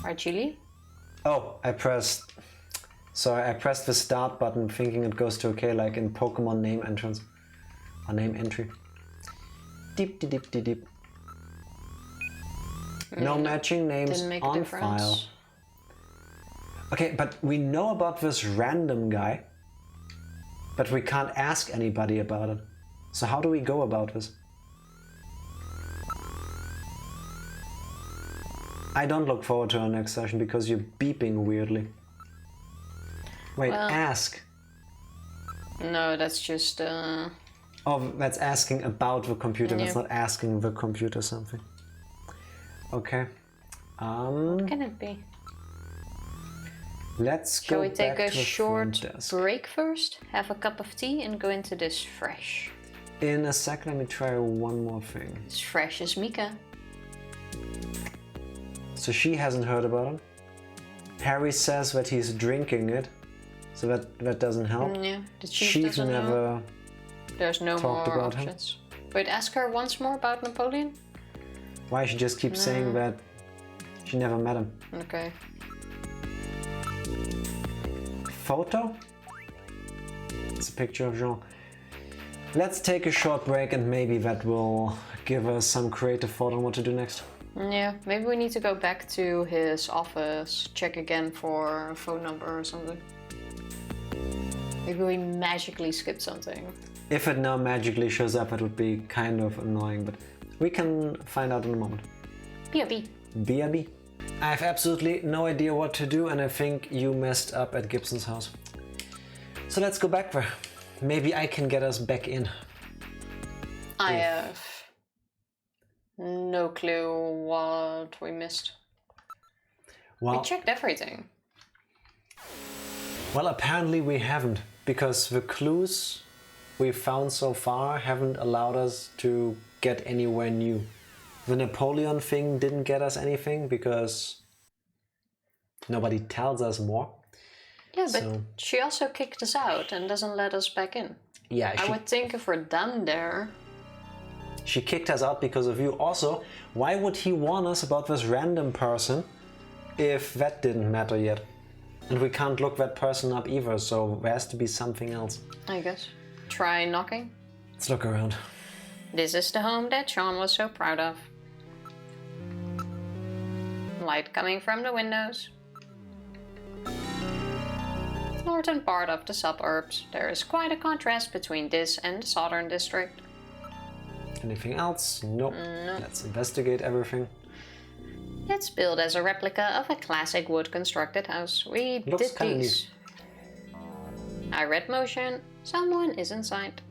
Hagile? Oh, I pressed the start button thinking it goes to OK, like in Pokemon name entrance. Or name entry. Deep, deep, deep, deep, deep. No matching names on file. Okay, but we know about this random guy, but we can't ask anybody about it. So how do we go about this? I don't look forward to our next session because you're beeping weirdly. Wait, Well, ask. No, that's just... Oh, that's asking about the computer. Yeah. That's not asking the computer something. Okay. What can it be? Let's Shall go we take back a to the short front desk. break first? Have a cup of tea and go into this fresh. In a second, let me try one more thing. As fresh as Mika. So she hasn't heard about him. Harry says that he's drinking it, so that doesn't help. Yeah, the chief She's doesn't know. never There's no talked more about him. options. Wait, ask her once more about Napoleon? Why she just keeps saying that she never met him. Okay. Photo? It's a picture of Jean. Let's take a short break and maybe that will give us some creative thought on what to do next. Yeah, maybe we need to go back to his office, check again for a phone number or something. Maybe we magically skip something. If it now magically shows up, it would be kind of annoying, but we can find out in a moment. BRB. BRB. I have absolutely no idea what to do, and I think you messed up at Gibson's house. So let's go back there. Maybe I can get us back in. I have no clue what we missed. Well, We checked everything. well, apparently we haven't, because the clues we found so far haven't allowed us to get anywhere new. The Napoleon thing didn't get us anything because nobody tells us more. Yeah, but So- she also kicked us out and doesn't let us back in. Yeah, I would think if we're done there. she kicked us out because of you. Also, why would he warn us about this random person if that didn't matter yet? And we can't look that person up either, so there has to be something else. I guess. Try knocking. Let's look around. This is the home that Sean was so proud of. Light coming from the windows. Northern part of the suburbs. There is quite a contrast between this and the southern district. Anything else? Nope. Let's investigate everything. It's built as a replica of a classic wood-constructed house. We Looks did kinda these. I read motion. Someone is inside.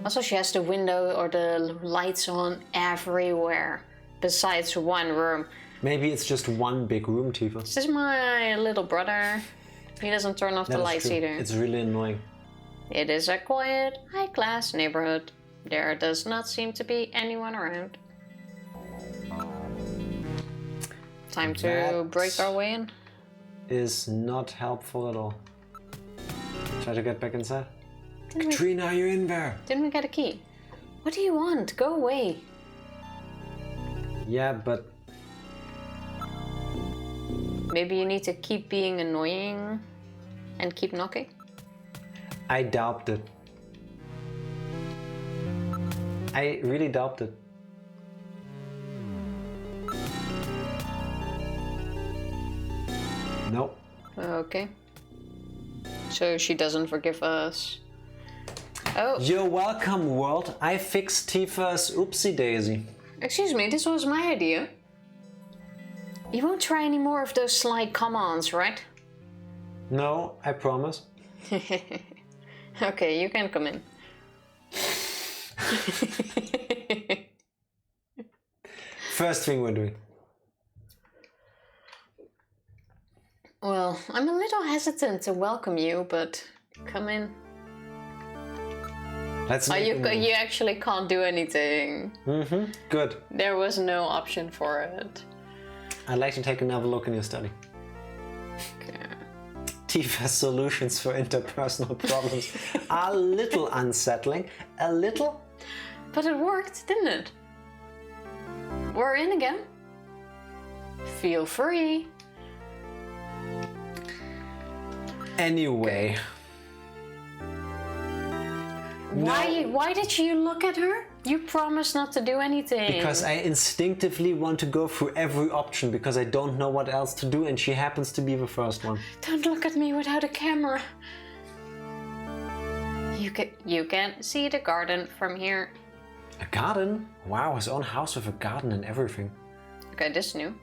Also, she has the window or the lights on everywhere, besides one room. Maybe it's just one big room, Tifa. This is my little brother. He doesn't turn off the That is lights true. either. It's really annoying. It is a quiet, high-class neighborhood. There does not seem to be anyone around. Time to That- break our way in. Is not helpful at all. Try to get back inside. Didn't we, Katrina, you're in there. didn't we get a key? What do you want? Go away. Yeah, but Maybe you need to keep being annoying and keep knocking? I doubt it. I really doubt it. Nope. Okay. So she doesn't forgive us. Oh, You're welcome, world. I fixed Tifa's oopsie daisy. excuse me, this was my idea. You won't try any more of those sly come-ons, right? No, I promise. Okay, you can come in. First thing we're doing. Well, I'm a little hesitant to welcome you, but come in. Let's Oh, make a move. you actually can't do anything. Good. There was no option for it. I'd like to take another look in your study. Okay. Tifa's solutions for interpersonal problems are a little unsettling. A little? But it worked, didn't it? We're in again. Feel free. Anyway. Why did you look at her? You promised not to do anything. Because I instinctively want to go through every option because I don't know what else to do and she happens to be the first one. Don't look at me without a camera. You can see the garden from here. A garden? Wow, his own house with a garden and everything. Okay, this is new.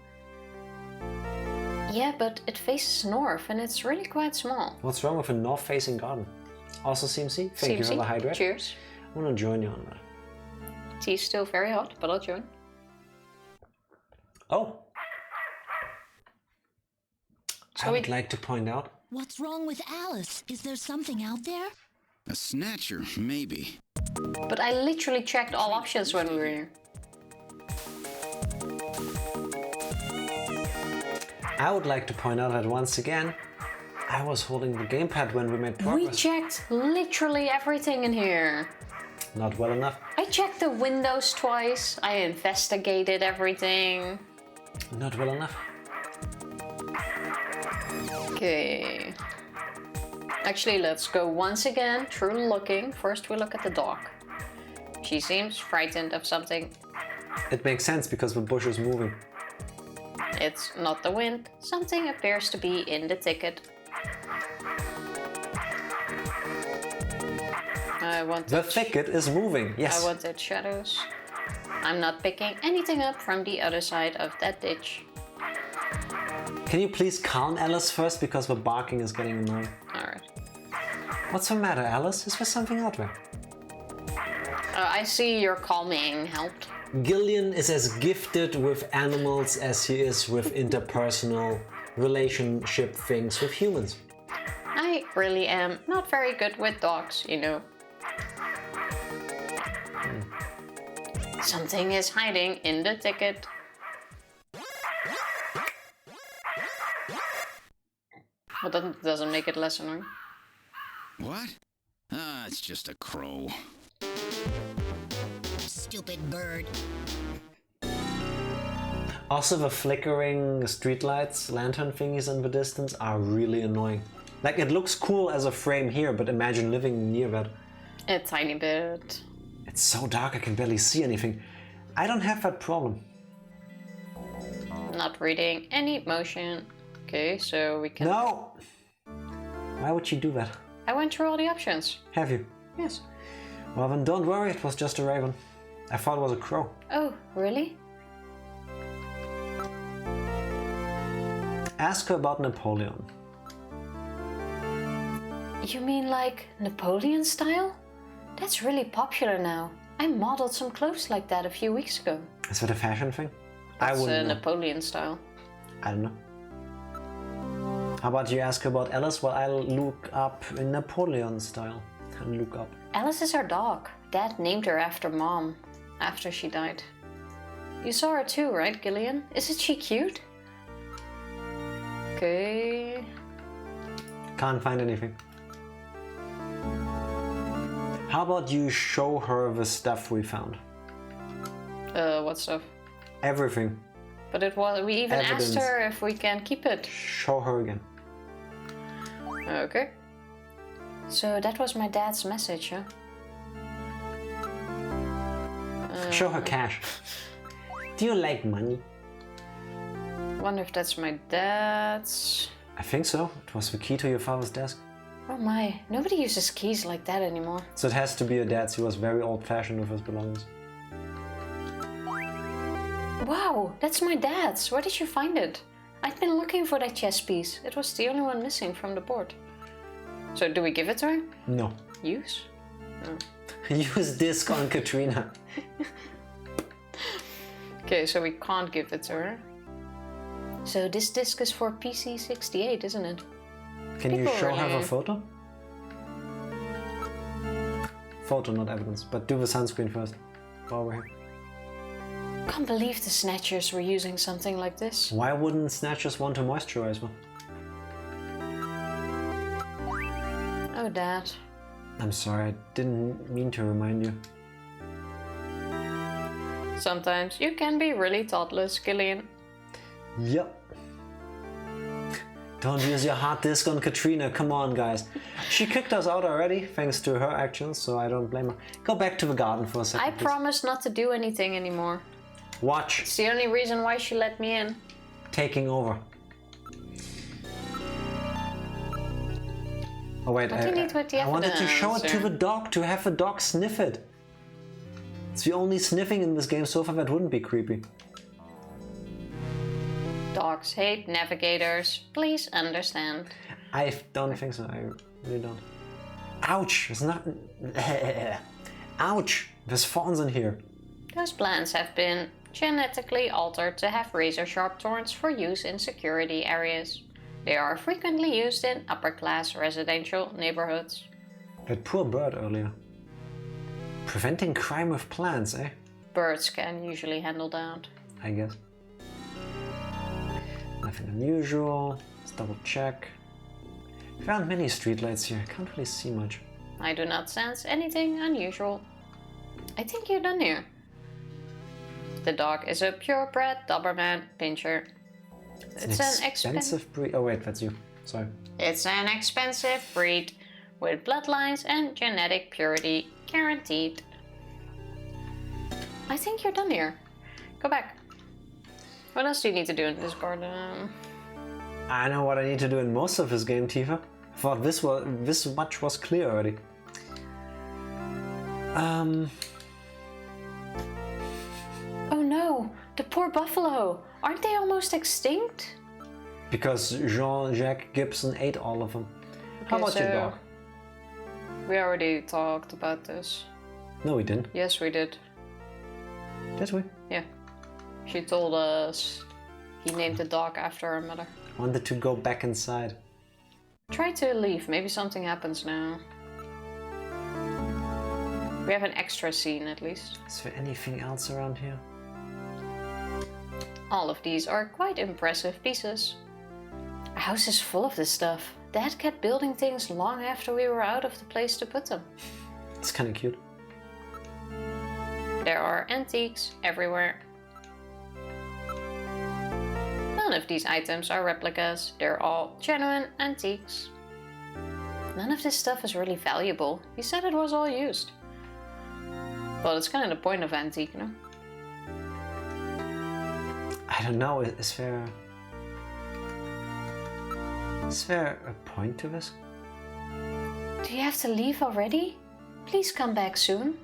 Yeah, but it faces north and it's really quite small. What's wrong with a north-facing garden? Also CMC, thank you for the hydrate. Cheers. I want to join you on that. Tea's still very hot, but I'll join. Oh! So I would like to point out. What's wrong with Alice? Is there something out there? A snatcher, maybe. But I literally checked all options when we were here. I would like to point out that once again, I was holding the gamepad when we made progress. We checked literally everything in here. Not well enough. I checked the windows twice. I investigated everything. Not well enough. Okay. Actually, let's go once again through looking. First we look at the dog. She seems frightened of something. It makes sense because the bush is moving. It's not the wind. Something appears to be in the ticket. I want The thicket is moving, yes. I wanted shadows. I'm not picking anything up from the other side of that ditch. Can you please calm Alice first, because the barking is getting annoying. Alright. What's the matter, Alice? Is there something out there? I see your calming helped. Gillian is as gifted with animals as he is with interpersonal relationship things with humans. I really am not very good with dogs, you know. Something is hiding in the thicket. Well, that doesn't make it less annoying. What? Ah, it's just a crow. Stupid bird. Also, the flickering streetlights, lantern thingies in the distance are really annoying. Like, it looks cool as a frame here, but imagine living near that. A tiny bit. It's so dark I can barely see anything. I don't have that problem. Not reading any motion. Okay, so we can... No! Why would you do that? I went through all the options. Have you? Yes. Well then don't worry, it was just a raven. I thought it was a crow. Oh, really? Ask her about Napoleon. You mean like Napoleon style? That's really popular now. I modeled some clothes like that a few weeks ago. Is that a fashion thing? I That's wouldn't know. Napoleon style. I don't know. How about you ask about Alice while I'll look up in Napoleon style. And look up. Alice is our dog. Dad named her after Mom, after she died. You saw her too, right, Gillian? Isn't she cute? Okay. Can't find anything. How about you show her the stuff we found? What stuff? Everything. But it was, we even Evidence. asked her if we can keep it. Show her again. Okay. So that was my dad's message, huh? Show her cash. Do you like money? Wonder if that's my dad's. I think so. It was the key to your father's desk. Oh my, nobody uses keys like that anymore. So it has to be your dad's. He was very old-fashioned with his belongings. Wow, that's my dad's. Where did you find it? I'd been looking for that chess piece. It was the only one missing from the board. So do we give it to her? No. Use? Use disc on Katrina. Okay, so we can't give it to her. So this disc is for PC 68, isn't it? Can you People show her really- the photo? Photo, not evidence. But do the sunscreen first. While we're here. Can't believe the Snatchers were using something like this. Why wouldn't Snatchers want to moisturize one? Oh, Dad. I'm sorry, I didn't mean to remind you. Sometimes you can be really thoughtless, Gillian. Yep. Don't use your hard disk on Katrina, come on guys. She kicked us out already, thanks to her actions, so I don't blame her. Go back to the garden for a second, I please. promise not to do anything anymore. Watch. It's the only reason why she let me in. Taking over. Oh wait, What do you need with the I wanted to show it to evidence, the dog, to have the dog sniff it. It's the only sniffing in this game so far that wouldn't be creepy. Dogs hate navigators. Please understand. I don't think so, I really don't. Ouch! It's not... Ouch! There's fawns in here. Those plants have been genetically altered to have razor-sharp thorns for use in security areas. They are frequently used in upper-class residential neighborhoods. That poor bird earlier. Preventing crime with plants, eh? Birds can usually handle that. I guess. Nothing unusual. Let's double check. Found many streetlights here. Can't really see much. I do not sense anything unusual. I think you're done here. The dog is a purebred Doberman Pinscher. It's an expensive breed. Oh wait, that's you. Sorry. It's an expensive breed with bloodlines and genetic purity guaranteed. I think you're done here. Go back. What else do you need to do in this garden? I know what I need to do in most of this game, Tifa. I thought this much was clear already. Oh no, the poor buffalo. Aren't they almost extinct? Because Jean-Jacques Gibson ate all of them. How about your dog? We already talked about this. No, we didn't. Yes, we did. Did we? Yeah. She told us he named the dog after her mother. Wanted to go back inside. Try to leave. Maybe something happens now. We have an extra scene at least. Is there anything else around here? All of these are quite impressive pieces. Our house is full of this stuff. Dad kept building things long after we were out of the place to put them. It's kind of cute. There are antiques everywhere. None of these items are replicas. They're all genuine antiques. None of this stuff is really valuable. He said it was all used. Well, it's kind of the point of antique, no? I don't know, is there a point to this? Do you have to leave already? Please come back soon.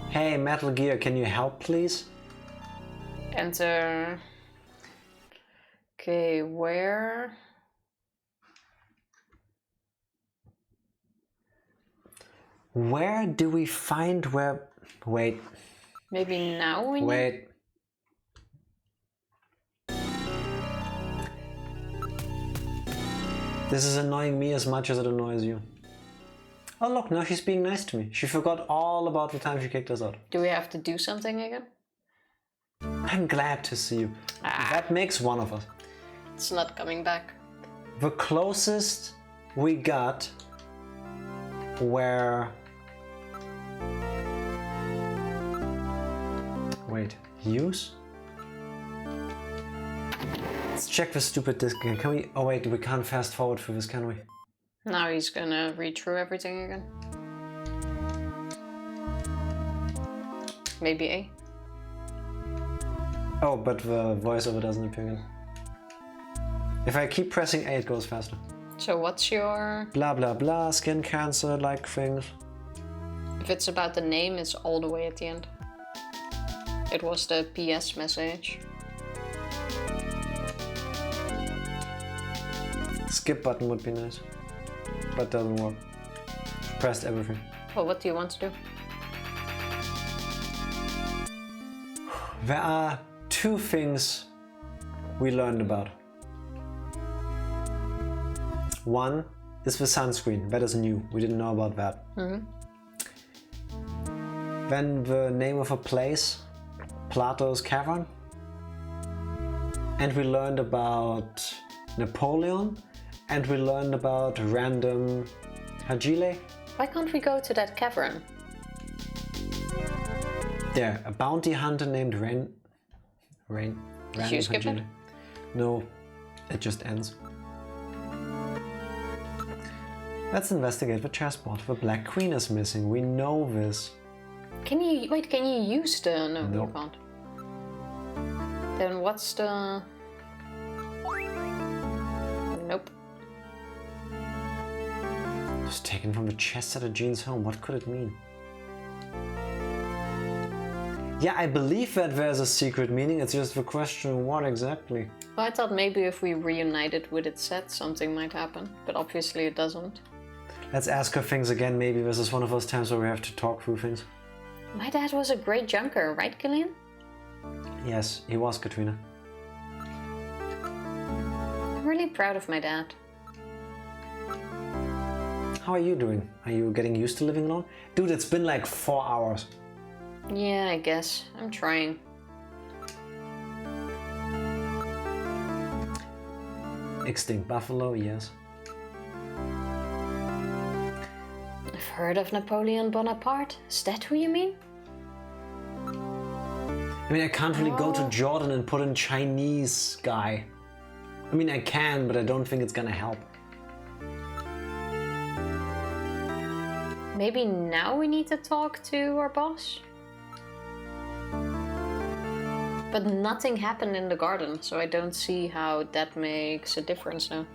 Hey, Metal Gear, can you help, please? Enter. Okay, where? Where do we find where... Wait. Maybe now we need... Wait. This is annoying me as much as it annoys you. Oh look, now she's being nice to me. She forgot all about the time she kicked us out. Do we have to do something again? I'm glad to see you. That makes one of us. It's not coming back. The closest we got where... Wait, use? Let's check the stupid disc again. Can we... Oh wait, we can't fast forward through this, can we? Now he's gonna read through everything again. Maybe A. Oh, but the voiceover doesn't appear again. If I keep pressing A, it goes faster. So what's your... Blah blah blah, skin cancer, like things. If it's about the name, it's all the way at the end. It was the PS message. Skip button would be nice. But doesn't work. Pressed everything. Well, what do you want to do? There are two things we learned about. One is the sunscreen. That is new. We didn't know about that. Then the name of a place, Plato's Cavern. And we learned about Napoleon. And we learned about random Hijinx. Why can't we go to that cavern? There, a bounty hunter named Did you skip it? No, it just ends. Let's investigate the chessboard. The Black Queen is missing. We know this. Can you use the... No, No. you can't. Then what's the... Nope. It was taken from the chest at a Jean's home. What could it mean? Yeah, I believe that there's a secret meaning. It's just the question, what exactly? Well, I thought maybe if we reunited with its set, something might happen. But obviously it doesn't. Let's ask her things again. Maybe this is one of those times where we have to talk through things. My dad was a great junker, right, Gillian? Yes, he was, Katrina. I'm really proud of my dad. How are you doing? Are you getting used to living alone? Dude, it's been like 4 hours. Yeah, I guess. I'm trying. Extinct buffalo, yes. I've heard of Napoleon Bonaparte. Is that who you mean? I mean, I can't really go to Jordan and put in Chinese guy. I mean, I can, but I don't think it's gonna help. Maybe now we need to talk to our boss? But nothing happened in the garden, so I don't see how that makes a difference now.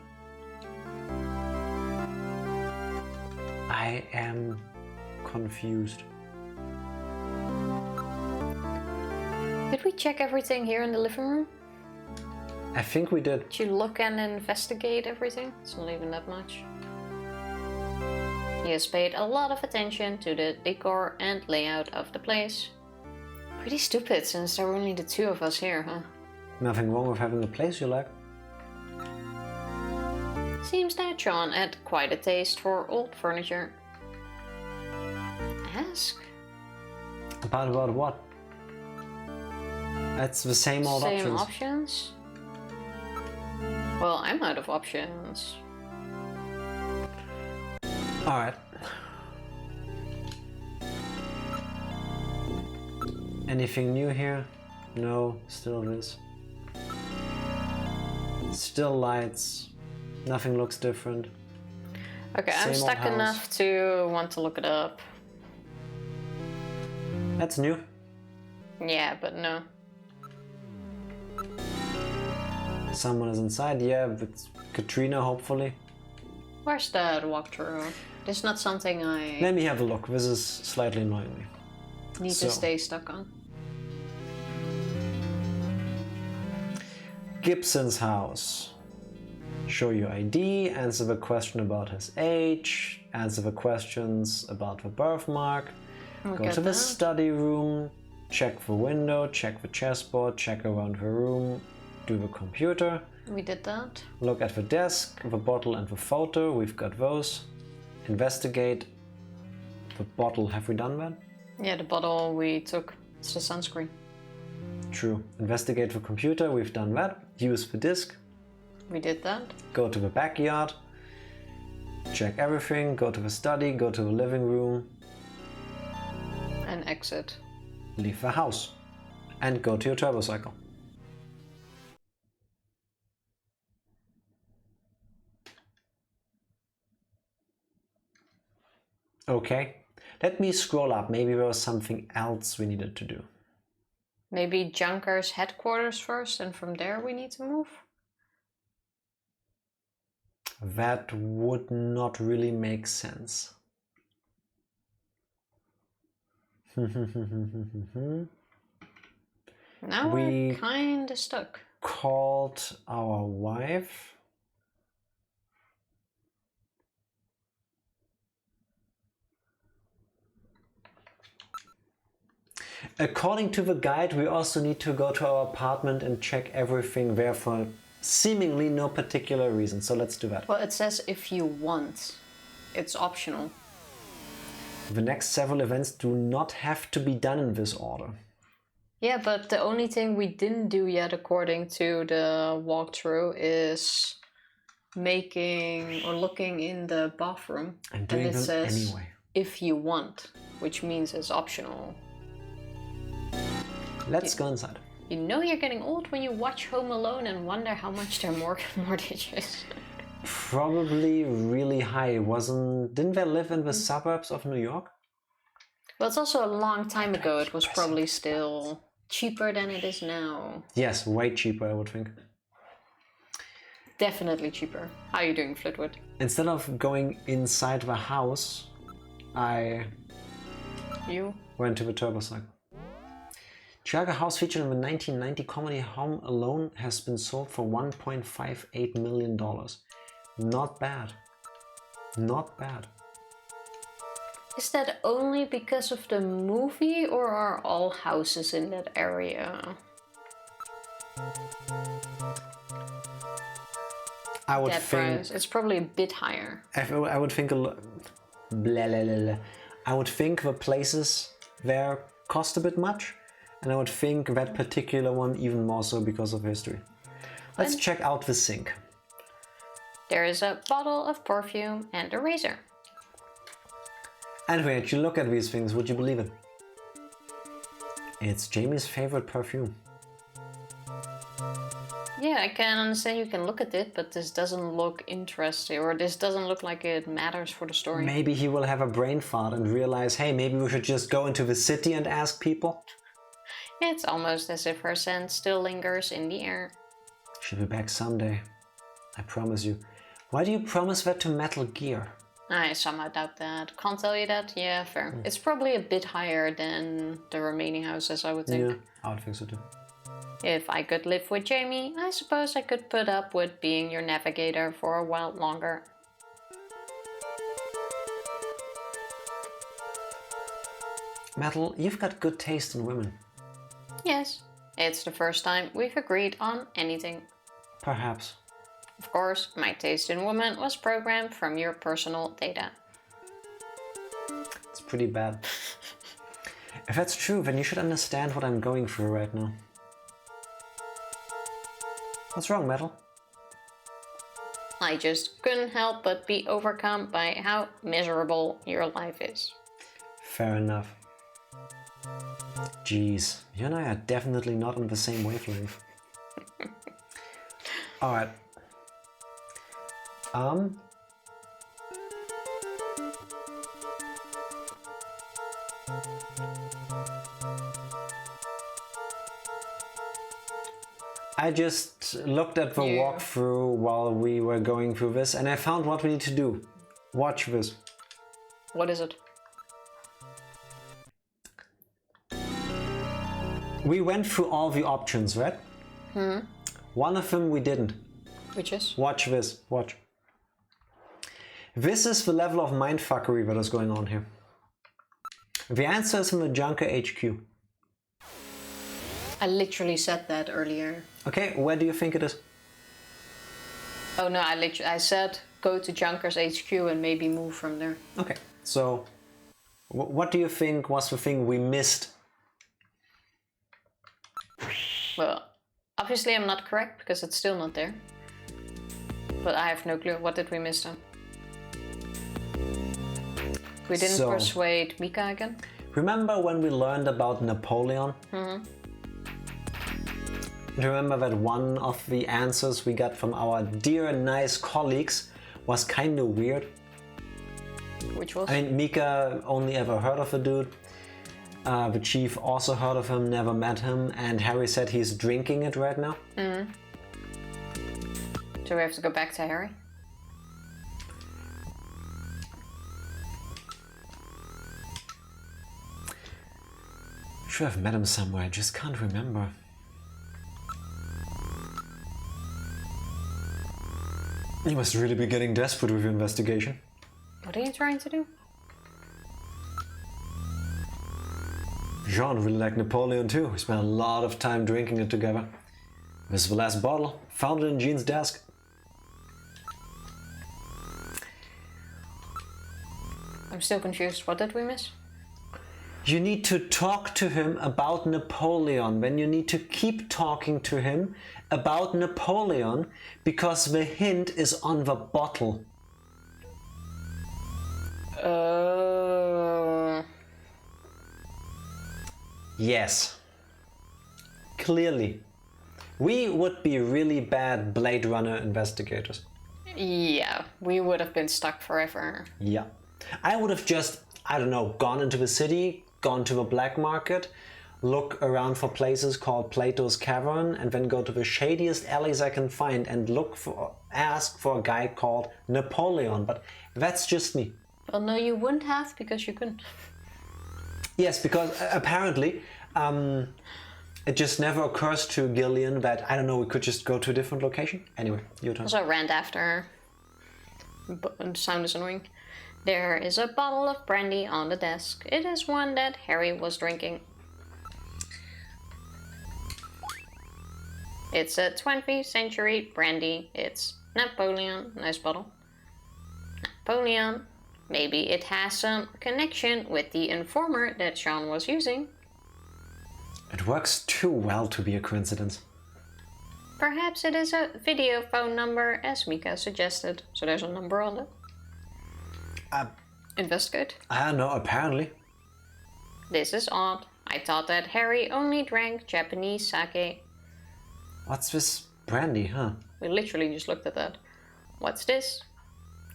I am confused. Did we check everything here in the living room? I think we did. Did you look and investigate everything? It's not even that much. He has paid a lot of attention to the decor and layout of the place. Pretty stupid since there were only the two of us here, huh? Nothing wrong with having a place you like. Seems that John had quite a taste for old furniture. Ask? About what? That's the same old Same options. options? Well, I'm out of options. Alright. Anything new here? No, still this. Still lights. Nothing looks different. Okay, I'm Same old stuck house. enough to want to look it up. That's new. Yeah, but no. Someone is inside. Yeah, it's Katrina, hopefully. Where's that walkthrough? This is not something I Let me have a look. This is slightly annoying me. need So. to stay stuck on. Gibson's house. Show your ID, answer the question about his age, answer the questions about the birthmark, We go got to the that. study room, check the window, check the chessboard, check around the room, do the computer, We did that. look at the desk, the bottle and the photo, we've got those, investigate the bottle, have we done that? Yeah, the bottle we took. It's the sunscreen. True. Investigate the computer, we've done that, use the disk, We did that. go to the backyard, check everything, go to the study, go to the living room, And exit. leave the house, and go to your turbo cycle. Okay, let me scroll up. Maybe there was something else we needed to do. Maybe Junker's headquarters first, and from there we need to move? That would not really make sense. Now We- we're kinda stuck. Called our wife. According to the guide, we also need to go to our apartment and check everything there for seemingly no particular reason. So let's do that. Well, it says if you want. It's optional. The next several events do not have to be done in this order. Yeah, but the only thing we didn't do yet, according to the walkthrough, is making or looking in the bathroom. I'm doing it them says anyway. if you want, which means it's optional. Let's go inside. You know you're getting old when you watch Home Alone and wonder how much their mortgage is. Probably really high. Didn't they live in the suburbs of New York? Well, it's also a long time ago. It was probably still cheaper than it is now. Yes, way cheaper, I would think. Definitely cheaper. How are you doing, Flitwood? Instead of going inside the house, I You? went to the turbo cycle. Chicago house featured in the 1990 comedy Home Alone has been sold for $1.58 million. Not bad. Not bad. Is that only because of the movie, or are all houses in that area? I would That think. price. It's probably a bit higher. I would think blah, blah, blah, blah. I would think the places there cost a bit much, and I would think that particular one even more so because of history. Let's check out the sink. There is a bottle of perfume and a razor. And when you look at these things, would you believe it? It's Jamie's favorite perfume. Yeah, I can understand you can look at it, but this doesn't look interesting, or this doesn't look like it matters for the story. Maybe he will have a brain fart and realize, hey, maybe we should just go into the city and ask people. It's almost as if her scent still lingers in the air. She'll be back someday. I promise you. Why do you promise that to Metal Gear? I somehow doubt that. Can't tell you that. Yeah, fair. It's probably a bit higher than the remaining houses, I would think. Yeah, I would think so too. If I could live with Jamie, I suppose I could put up with being your navigator for a while longer. Metal, you've got good taste in women. Yes, it's the first time we've agreed on anything. Perhaps. Of course, my taste in women was programmed from your personal data. It's pretty bad. If that's true, then you should understand what I'm going through right now. What's wrong, Metal? I just couldn't help but be overcome by how miserable your life is. Fair enough. Jeez, you and I are definitely not on the same wavelength. Alright. I just looked at the walkthrough while we were going through this, and I found what we need to do. Watch this. What is it? We went through all the options, right? One of them we didn't. Which is? Watch this. Watch. This is the level of mindfuckery that is going on here. The answer is in the Junker HQ. I literally said that earlier. Okay, where do you think it is? Oh no, I said go to Junker's HQ and maybe move from there. Okay, so what do you think was the thing we missed? Well, obviously I'm not correct because it's still not there. But I have no clue. What did we miss then? We didn't persuade Mika again? Remember when we learned about Napoleon? Remember that one of the answers we got from our dear nice colleagues was kind of weird? Which was? I mean, Mika only ever heard of the dude. The chief also heard of him, never met him, and Harry said he's drinking it right now. So we have to go back to Harry? I'm sure I've met him somewhere, I just can't remember. You must really be getting desperate with your investigation. What are you trying to do? Jean really liked Napoleon too. We spent a lot of time drinking it together. This is the last bottle. Found it in Jean's desk. I'm still confused. What did we miss? You need to talk to him about Napoleon. Then you need to keep talking to him about Napoleon because the hint is on the bottle. Yes. Clearly. We would be really bad Blade Runner investigators. Yeah, we would have been stuck forever. Yeah. I would have just, I don't know, gone into the city, gone to the black market, look around for places called Plato's Cavern, and then go to the shadiest alleys I can find and ask for a guy called Napoleon. But that's just me. Well, no, you wouldn't have because you couldn't. Yes, because apparently it just never occurs to Gillian that, I don't know, we could just go to a different location. Anyway, your turn. Also, I ran after her. But the sound is annoying. There is a bottle of brandy on the desk. It is one that Harry was drinking. It's a 20th century brandy. It's Napoleon. Nice bottle. Napoleon. Maybe it has some connection with the informer that Sean was using. It works too well to be a coincidence. Perhaps it is a video phone number, as Mika suggested. So there's a number on it. Investigate. I don't know, apparently. This is odd. I thought that Harry only drank Japanese sake. What's this brandy, huh? We literally just looked at that. What's this?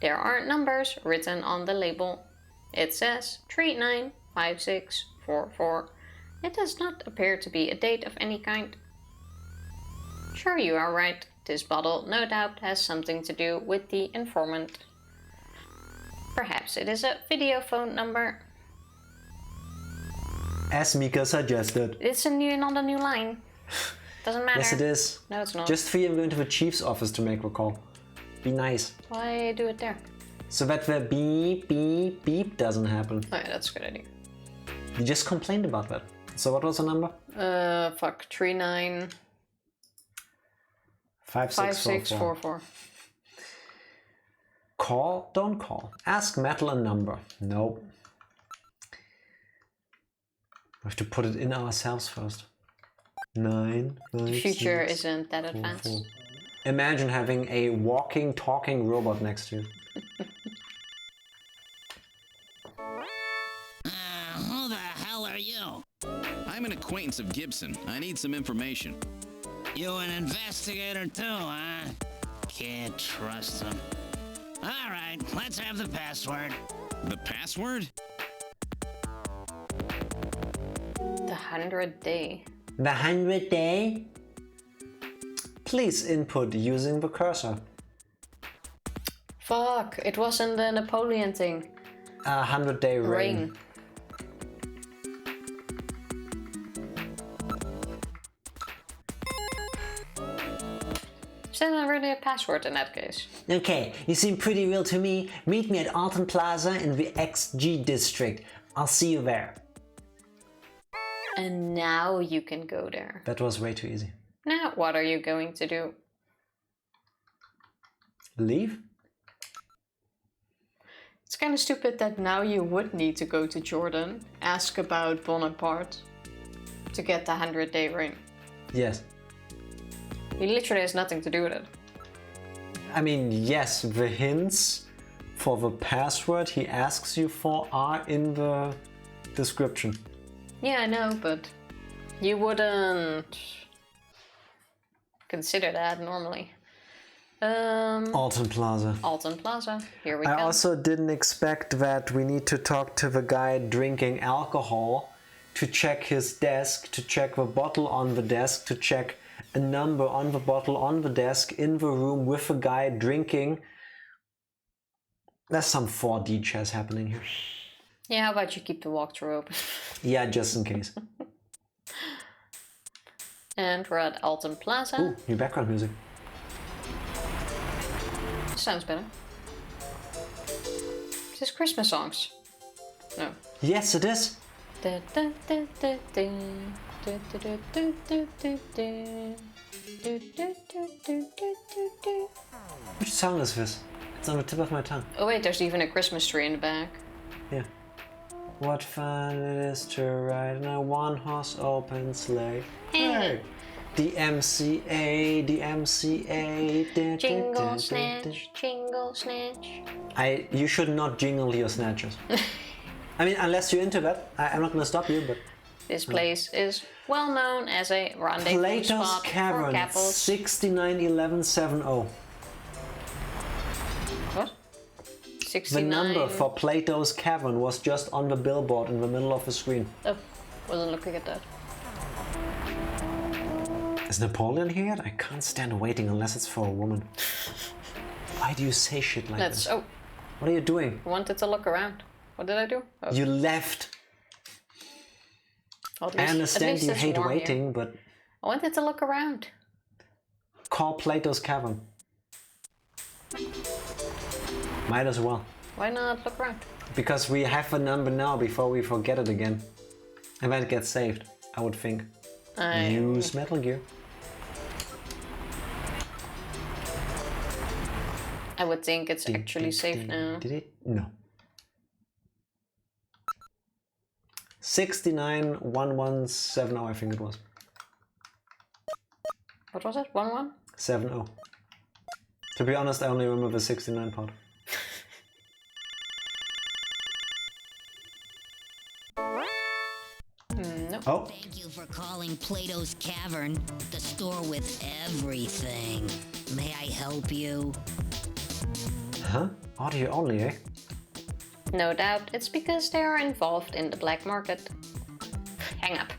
There are numbers written on the label. It says 395644. It does not appear to be a date of any kind. Sure, you are right. This bottle no doubt has something to do with the informant. Perhaps it is a video phone number. As Mika suggested. It's not a new line. Doesn't matter. Yes, it is. No, it's not. Just for you, I'm going to the chief's office to make the call. Be nice. Why do it there? So that the beep, beep, beep doesn't happen. Oh yeah, that's a good idea. You just complained about that. So what was the number? 39... 5644. Call? Don't call. Ask Metal a number. Nope. We have to put it in ourselves first. 9. The future isn't that advanced. 4. Imagine having a walking, talking robot next to you. Who the hell are you? I'm an acquaintance of Gibson. I need some information. You an investigator too, huh? Can't trust him. All right, let's have the password. The password? The 100th day. The 100th day? Please input using the cursor. Fuck, it wasn't the Napoleon thing. 100-day reign. Is that really a password in that case? Okay, you seem pretty real to me. Meet me at Alton Plaza in the XG district. I'll see you there. And now you can go there. That was way too easy. Now, what are you going to do? Leave? It's kind of stupid that now you would need to go to Jordan, ask about Bonaparte, to get the 100-day ring. Yes. He literally has nothing to do with it. I mean, yes, the hints for the password he asks you for are in the description. Yeah, I know, but you wouldn't consider that normally. Alton Plaza. Alton Plaza, here we I go. also didn't expect that we need to talk to the guy drinking alcohol, to check his desk, to check the bottle on the desk, to check a number on the bottle on the desk in the room with a guy drinking. There's some 4D chess happening here. Yeah, how about you keep the walkthrough open? Yeah, just in case. And we're at Alton Plaza. Ooh, new background music. Sounds better. Is this Christmas songs? No. Yes, it is. Which song is this? It's on the tip of my tongue. Oh wait, there's even a Christmas tree in the back. Yeah. What fun it is to ride in a one-horse open sleigh. Hey! The MCA, the MCA. Jingle snatch, jingle snatch. You should not jingle your snatchers. I mean, unless you're into that, I'm not gonna stop you, but... This place is well known as a rendezvous Plato's spot Cavern, for couples. 691170. What? The 69... number for Plato's Cavern was just on the billboard in the middle of the screen. Oh, wasn't looking at that. Is Napoleon here yet? I can't stand waiting unless it's for a woman. Why do you say shit like Let's... this? Oh, What are you doing? I wanted to look around. What did I do? Oh. You left. Well, I understand you it's hate warm waiting, here. but I wanted to look around. call Plato's Cavern. Might as well. Why not look around? Because we have a number now before we forget it again. And then it gets saved, I would think. Use Metal Gear. I would think it's actually safe now. Did it? No. 691170, I think it was. What was it? 11? 70. To be honest, I only remember the 69 part. No. Oh, Thank you for calling Plato's Cavern, the store with everything. May I help you? huh? Audio only, eh? No doubt, it's because they are involved in the black market. Hang up.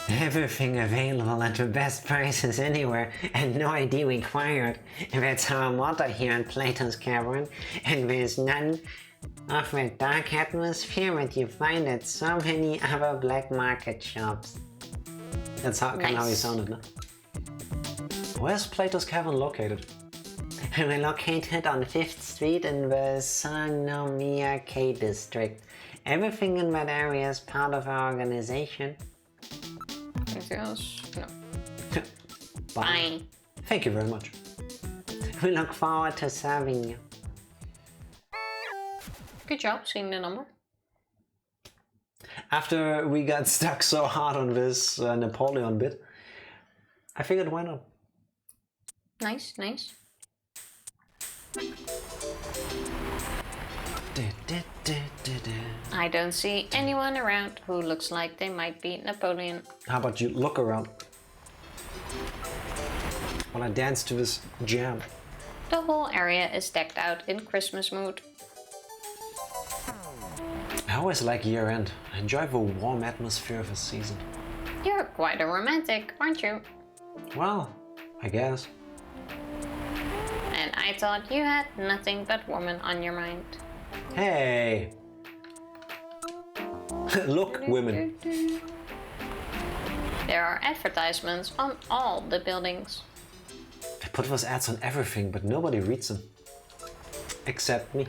Everything available at the best prices anywhere and no ID required. That's our motto here at Plato's Cavern, and there's none of that dark atmosphere that you find at so many other black market shops. That's kind of how he sounded, no? Where's Plato's Cavern located? We're located on 5th Street in the Sanomiyake district. Everything in that area is part of our organization. Anything else? No. Fine. Thank you very much. We look forward to serving you. Good job seeing the number. After we got stuck so hard on this Napoleon bit, I figured why not? Nice, nice. I don't see anyone around who looks like they might be Napoleon. How about you look around while I dance to this jam? The whole area is decked out in Christmas mood. I always like year end. I enjoy the warm atmosphere of the season. You're quite a romantic, aren't you? Well, I guess. And I thought you had nothing but women on your mind. Hey! Look, women. There are advertisements on all the buildings. They put those ads on everything, but nobody reads them. Except me.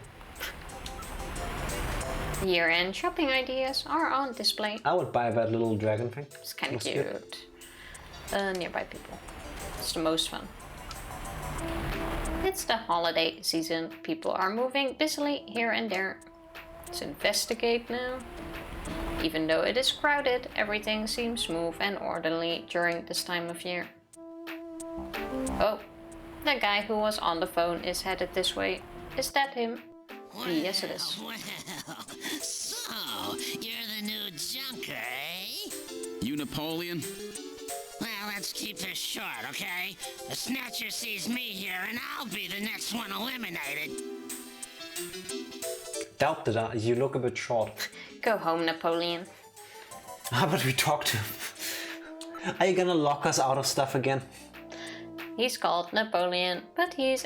Year-end shopping ideas are on display. I would buy that little dragon thing. It's kind of Looks cute. Nearby people. It's the most fun. It's the holiday season. People are moving busily here and there. Let's investigate now. Even though it is crowded, everything seems smooth and orderly during this time of year. Oh, the guy who was on the phone is headed this way. Is that him? Yes, it is. Well, so, you're the new junker, eh? You Napoleon? Well, let's keep this short, okay? The Snatcher sees me here, and I'll be the next one eliminated. Doubt that you look a bit short. Go home, Napoleon. How about we talk to him? Are you gonna lock us out of stuff again? He's called Napoleon, but he's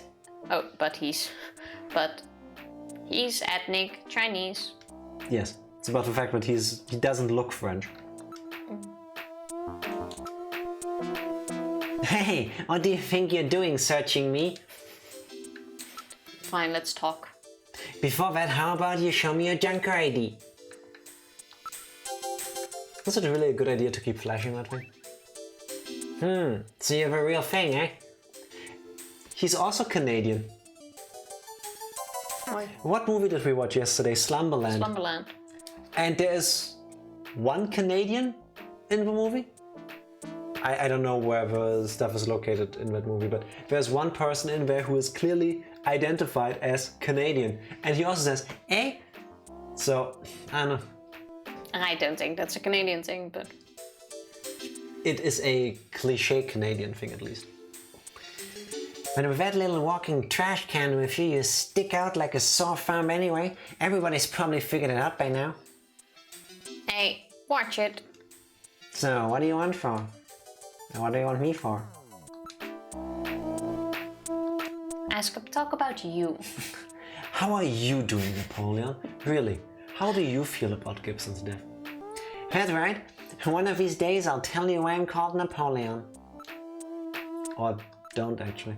ethnic Chinese. Yes, it's about the fact that he doesn't look French. Hey, what do you think you're doing searching me? Fine, let's talk. Before that, how about you show me your junker ID? Is it really a good idea to keep flashing that way? So you have a real thing, eh? He's also Canadian. Why? What movie did we watch yesterday? Slumberland. Slumberland. And there's one Canadian in the movie? I don't know where the stuff is located in that movie, but there's one person in there who is clearly identified as Canadian. And he also says, eh? So, I don't know. I don't think that's a Canadian thing, but... It is a cliche Canadian thing, at least. But with that little walking trash can with you, you stick out like a sore thumb anyway. Everybody's probably figured it out by now. Hey, watch it. So, what do you want for? And what do you want me for? Talk about you. How are you doing, Napoleon? Really, how do you feel about Gibson's death? That's right. One of these days I'll tell you why I'm called Napoleon. Or don't actually.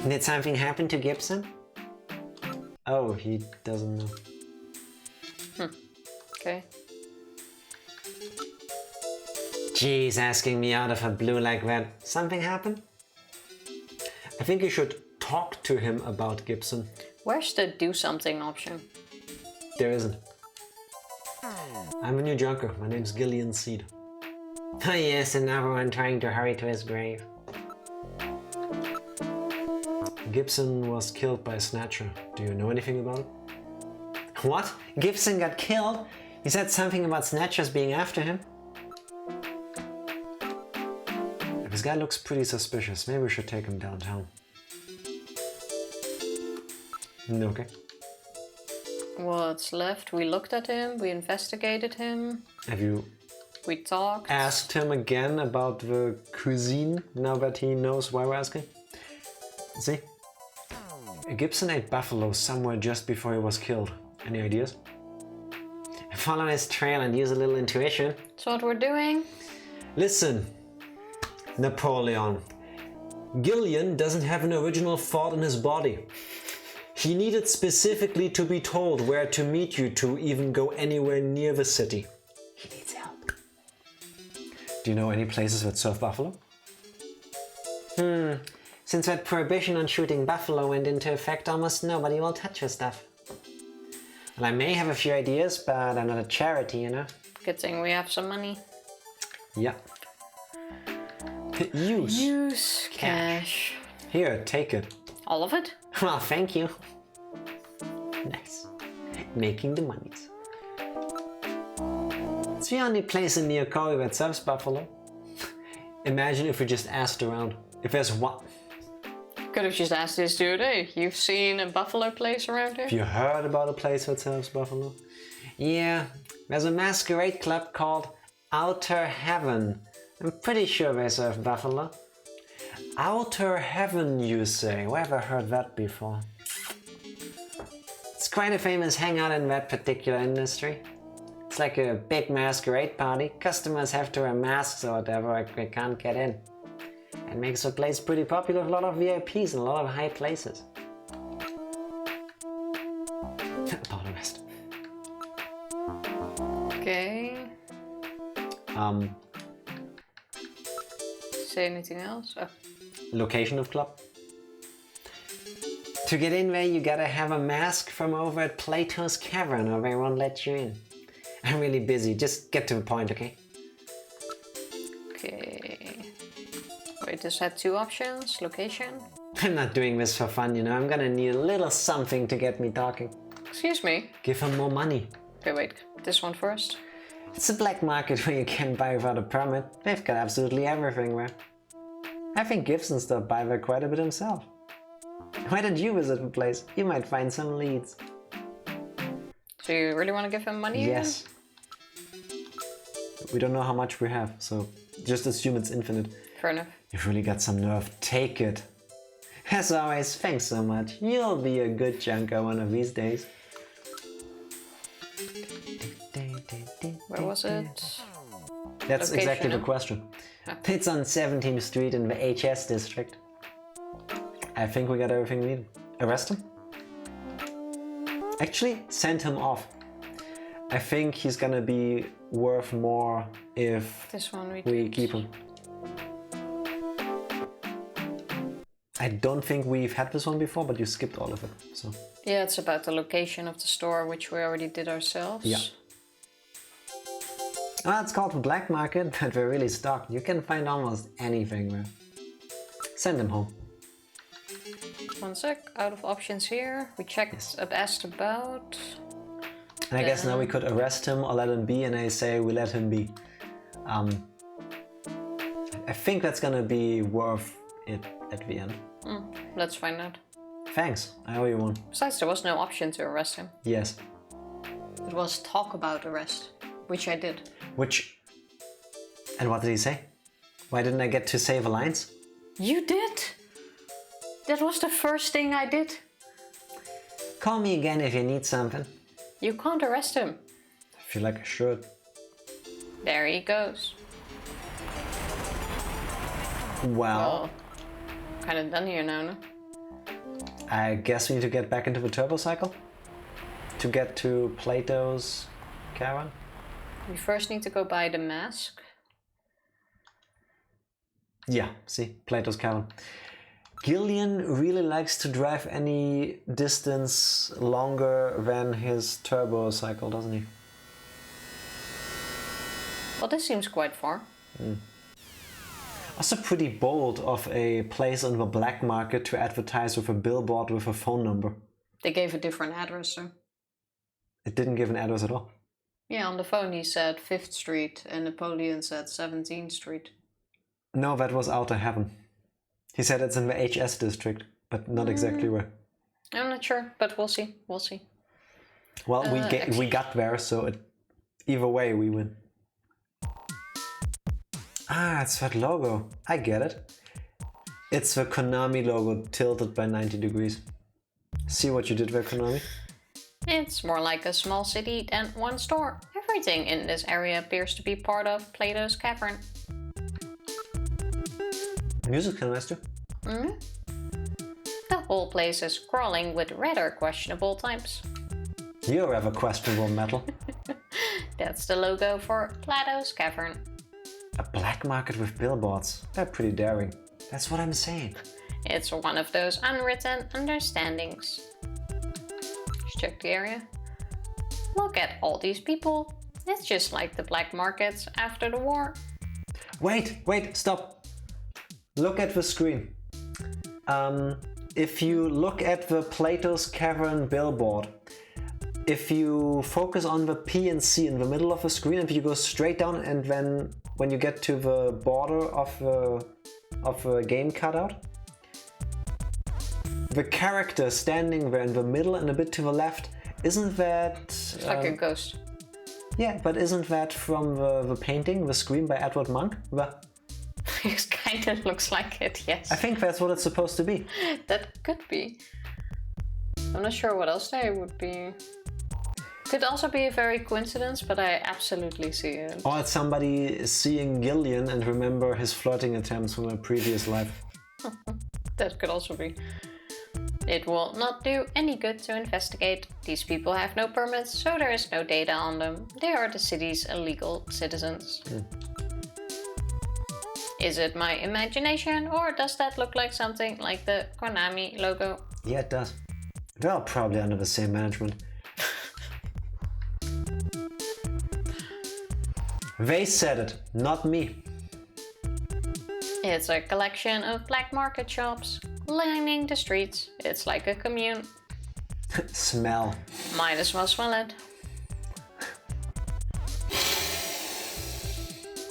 Did something happen to Gibson? Oh, he doesn't know. Okay. Jeez, asking me out of the blue like that. Something happened? I think you should talk to him about Gibson. Where's the do something option? There isn't. I'm a new junker. My name's Gillian Seed. Oh yes, another one trying to hurry to his grave. Gibson was killed by Snatcher. Do you know anything about it? What? Gibson got killed? You said something about Snatchers being after him? This guy looks pretty suspicious. Maybe we should take him downtown. Okay. What's left? We looked at him, we investigated him. Have you We talked. Asked him again about the cuisine, now that he knows why we're asking. See? Gibson ate buffalo somewhere just before he was killed. Any ideas? Follow his trail and use a little intuition. That's what we're doing. Listen, Napoleon. Gillian doesn't have an original thought in his body. He needed specifically to be told where to meet you to even go anywhere near the city. He needs help. Do you know any places that serve buffalo? Since that prohibition on shooting buffalo went into effect, almost nobody will touch your stuff. Well, I may have a few ideas, but I'm not a charity, you know? Good thing we have some money. Yeah. Use cash. Here, take it. All of it? Well, thank you. Nice. Making the monies. It's the only place in Neokoi that serves buffalo. Imagine if we just asked around. If there's one... Could have just asked this dude, hey, you've seen a buffalo place around here? Have you heard about a place that serves buffalo? Yeah, there's a masquerade club called Outer Heaven. I'm pretty sure they serve buffalo. Outer Heaven, you say? Where have I heard that before? It's quite a famous hangout in that particular industry. It's like a big masquerade party. Customers have to wear masks or whatever, or they can't get in. It makes the place pretty popular with a lot of VIPs and a lot of high places. About the rest. Okay. Say anything else? Oh. Location of club. To get in there, you gotta have a mask from over at Plato's Cavern or they won't let you in. I'm really busy, just get to the point, okay? Okay. Wait, this had two options. Location. I'm not doing this for fun, you know. I'm gonna need a little something to get me talking. Excuse me. Give him more money. Okay, wait. This one first. It's a black market where you can buy without a permit. They've got absolutely everything there. I think Gibson stopped by there quite a bit himself. Why don't you visit the place? You might find some leads. So you really want to give him money? Yes. We don't know how much we have, so just assume it's infinite. Fair enough. You've really got some nerve. Take it. As always, thanks so much. You'll be a good junker one of these days. Where was it? That's Location, exactly the huh? question. It's on 17th Street in the HS district. I think we got everything we need. Arrest him? Actually, send him off. I think he's gonna be worth more if This one we keep him. I don't think we've had this one before, but you skipped all of it, so... Yeah, it's about the location of the store, which we already did ourselves. Yeah. Well, it's called the black market, but we're really stocked. You can find almost anything there. Send him home. One sec, out of options here. We checked, Yes. asked about. And I guess now we could arrest him or let him be, and I say we let him be. I think that's gonna be worth it at the end. Let's find out. Thanks, I owe you one. Besides, there was no option to arrest him. Yes. It was talk about arrest, which I did. Which... And what did he say? Why didn't I get to say the lines? You did? That was the first thing I did. Call me again if you need something. You can't arrest him. I feel like I should. There he goes. Well, Kind of done here now, no? I guess we need to get back into the turbo cycle to get to Plato's Cavern. We first need to go buy the mask. Yeah, see, Plato's Cavern. Gillian really likes to drive any distance longer than his turbo cycle, doesn't he? Well, this seems quite far. Also pretty bold of a place on the black market to advertise with a billboard with a phone number. They gave a different address, though. It didn't give an address at all. Yeah, on the phone he said 5th Street and Napoleon said 17th Street. No, that was Outer Heaven. He said it's in the HS district, but not exactly where. I'm not sure, but we'll see. We'll see. Well, we got there, so either way we win. Ah, it's that logo. I get it. It's the Konami logo tilted by 90 degrees. See what you did there, Konami? It's more like a small city than one store. Everything in this area appears to be part of Plato's Cavern. Music's kind of nice too. The whole place is crawling with rather questionable types. You have a questionable metal. That's the logo for Plato's Cavern. A black market with billboards. They're pretty daring. That's what I'm saying. It's one of those unwritten understandings. Let's check the area. Look at all these people. It's just like the black markets after the war. Wait, stop. Look at the screen. If you look at the Plato's Cavern billboard, if you focus on the P and C in the middle of the screen, if you go straight down, and then when you get to the border of the game cutout, the character standing there in the middle and a bit to the left, isn't that... It's like a ghost. Yeah, but isn't that from the painting, The Scream by Edward Munch? It kind of looks like it, yes. I think that's what it's supposed to be. That could be. I'm not sure what else they would be. Could also be a very coincidence, but I absolutely see it. Or it's somebody seeing Gillian and remember his flirting attempts from a previous life. That could also be. It will not do any good to investigate. These people have no permits, so there is no data on them. They are the city's illegal citizens. Is it my imagination, or does that look like something like the Konami logo? Yeah, it does. They're probably under the same management. They said it, not me. It's a collection of black market shops lining the streets. It's like a commune. Smell. Might as well smell it.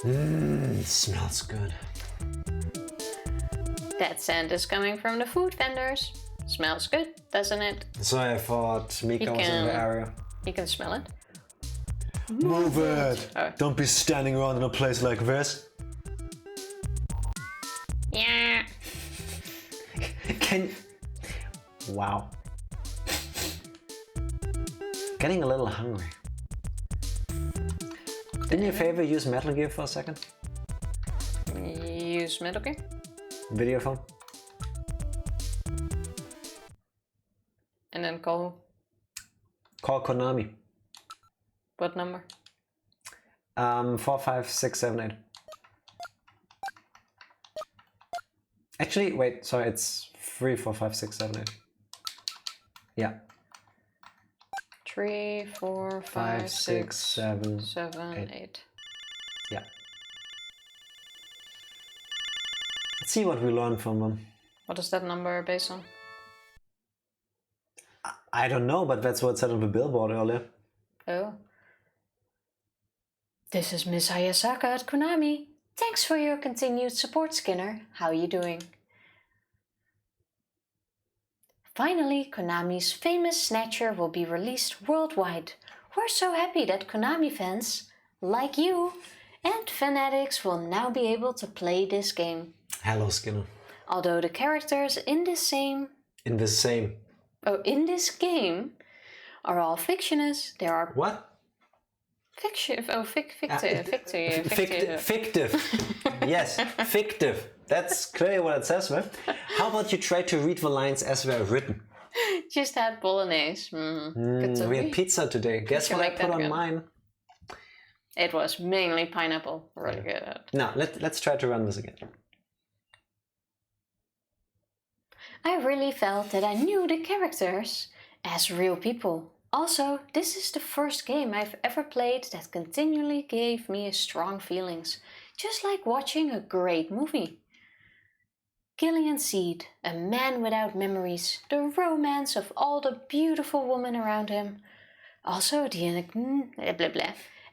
It smells good. That scent is coming from the food vendors. Smells good, doesn't it? So I thought Mika was in the area. You can smell it. Move it! Oh. Don't be standing around in a place like this. Yeah. Wow. Getting a little hungry. Do me a favor, use Metal Gear for a second. Use Metal Gear. Video phone. And then call who? Call Konami. What number? 45678. Actually, wait, sorry, it's 345678. Yeah. 3, 4, 5, 6, 7, 8. Yeah. Let's see what we learn from them. What is that number based on? I don't know, but that's what it said on the billboard earlier. Oh. This is Miss Hayasaka at Konami. Thanks for your continued support, Skinner. How are you doing? Finally, Konami's famous Snatcher will be released worldwide. We're so happy that Konami fans, like you, and fanatics will now be able to play this game. Hello, Skinner. Although the characters in this game are all fictionist, there are... What? Fictive. Yes, fictive. That's clearly what it says, right? How about you try to read the lines as they're written? Just had bolognese. We had pizza today. Guess what I put on mine? It was mainly pineapple. Really good. Now, let's try to run this again. I really felt that I knew the characters as real people. Also, this is the first game I've ever played that continually gave me strong feelings, just like watching a great movie. Gillian Seed, a man without memories, the romance of all the beautiful women around him. Also the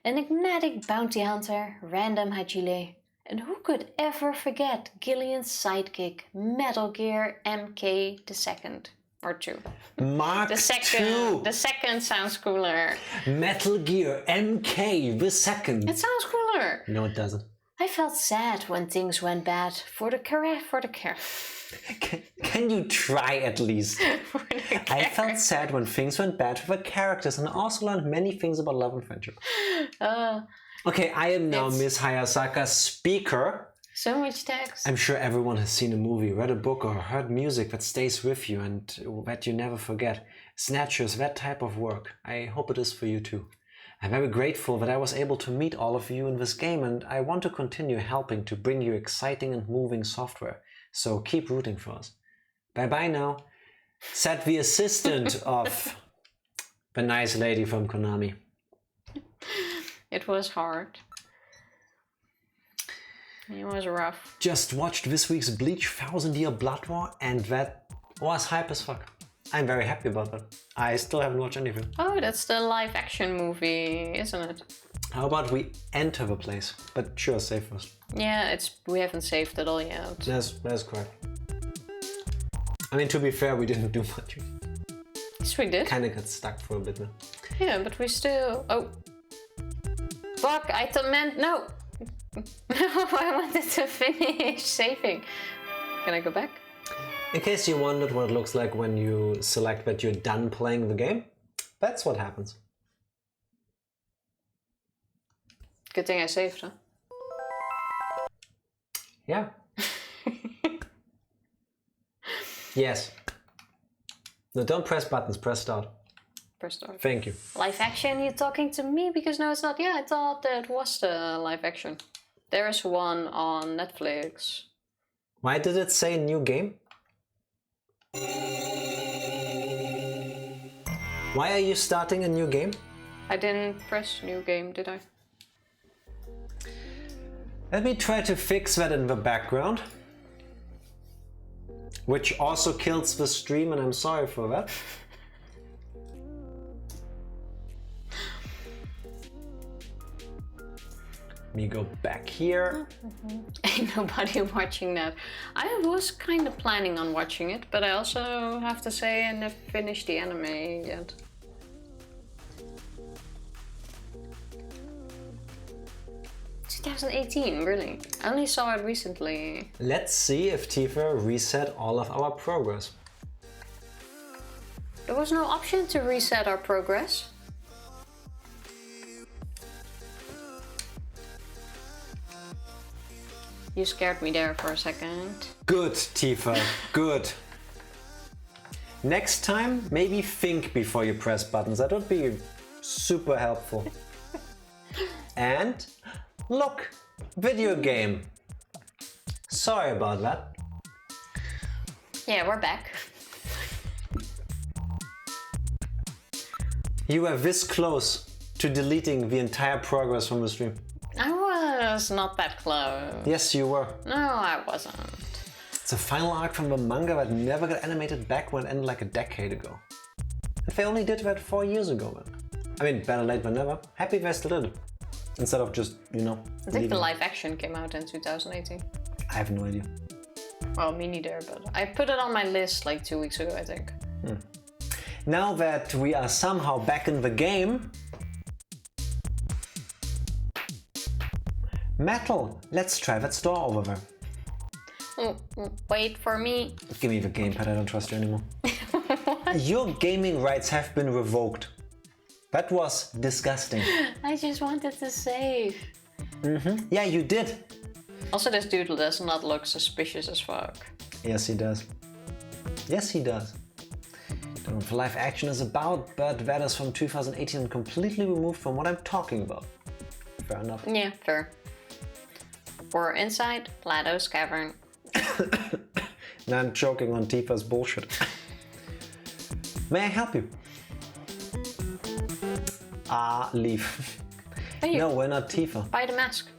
enigmatic bounty hunter, Random Hajile. And who could ever forget Gillian's sidekick, Metal Gear MK II. Or 2. Mark the second sounds cooler. Metal Gear MK the second. It sounds cooler. No, it doesn't. I felt sad when things went bad for the character. Can you try at least? I felt sad when things went bad for the characters and also learned many things about love and friendship. Okay, I am now Miss Hayasaka's speaker. So much text. I'm sure everyone has seen a movie, read a book, or heard music that stays with you and that you never forget. Snatchers, that type of work. I hope it is for you too. I'm very grateful that I was able to meet all of you in this game, and I want to continue helping to bring you exciting and moving software. So keep rooting for us. Bye bye now. Said the assistant of the nice lady from Konami. It was hard. It was rough. Just watched this week's Bleach 1000-Year Blood War, and that was hype as fuck. I'm very happy about that. I still haven't watched anything. Oh, that's the live action movie, isn't it? How about we enter the place? But sure, save first. Yeah, we haven't saved it all yet. That's correct. I mean, to be fair, we didn't do much. Yes, we did. Kinda got stuck for a bit now. Yeah, but we still... Oh. Fuck, I meant... No! I wanted to finish saving. Can I go back? In case you wondered what it looks like when you select that you're done playing the game, that's what happens. Good thing I saved, huh? Yeah. Yes. No, don't press buttons, press start. Press start. Thank you. Live action, you're talking to me? Because no, it's not. Yeah, I thought that was the live action. There is one on Netflix. Why did it say new game? Why are you starting a new game? I didn't press new game, did I? Let me try to fix that in the background. Which also kills the stream, and I'm sorry for that. Let me go back here. Ain't nobody watching that. I was kind of planning on watching it, but I also have to say I never finished the anime yet. ...2018, really. I only saw it recently. Let's see if Tifa reset all of our progress. There was no option to reset our progress. You scared me there for a second. Good, Tifa, good. Next time, maybe think before you press buttons. That would be super helpful. And look, video game. Sorry about that. Yeah, we're back. You were this close to deleting the entire progress from the stream. I was not that close. Yes, you were. No, I wasn't. It's a final arc from the manga that never got animated back when it ended like a decade ago. And they only did that 4 years ago, man. I mean, better late than never. Happy they still did it. Instead of just, you know, I think the live action came out in 2018. I have no idea. Well, me neither, but I put it on my list like 2 weeks ago, I think. Now that we are somehow back in the game... Metal, let's try that store over there. Wait for me. Give me the gamepad, I don't trust you anymore. Your gaming rights have been revoked. That was disgusting. I just wanted to save. Yeah, you did. Also, this dude does not look suspicious as fuck. Yes, he does. Yes, he does. Don't know what the live action is about, but that is from 2018 and completely removed from what I'm talking about. Fair enough. Yeah, fair. We're inside Plato's Cavern. Now I'm choking on Tifa's bullshit. May I help you? Leave. Hey, No, we're not Tifa. buy the mask.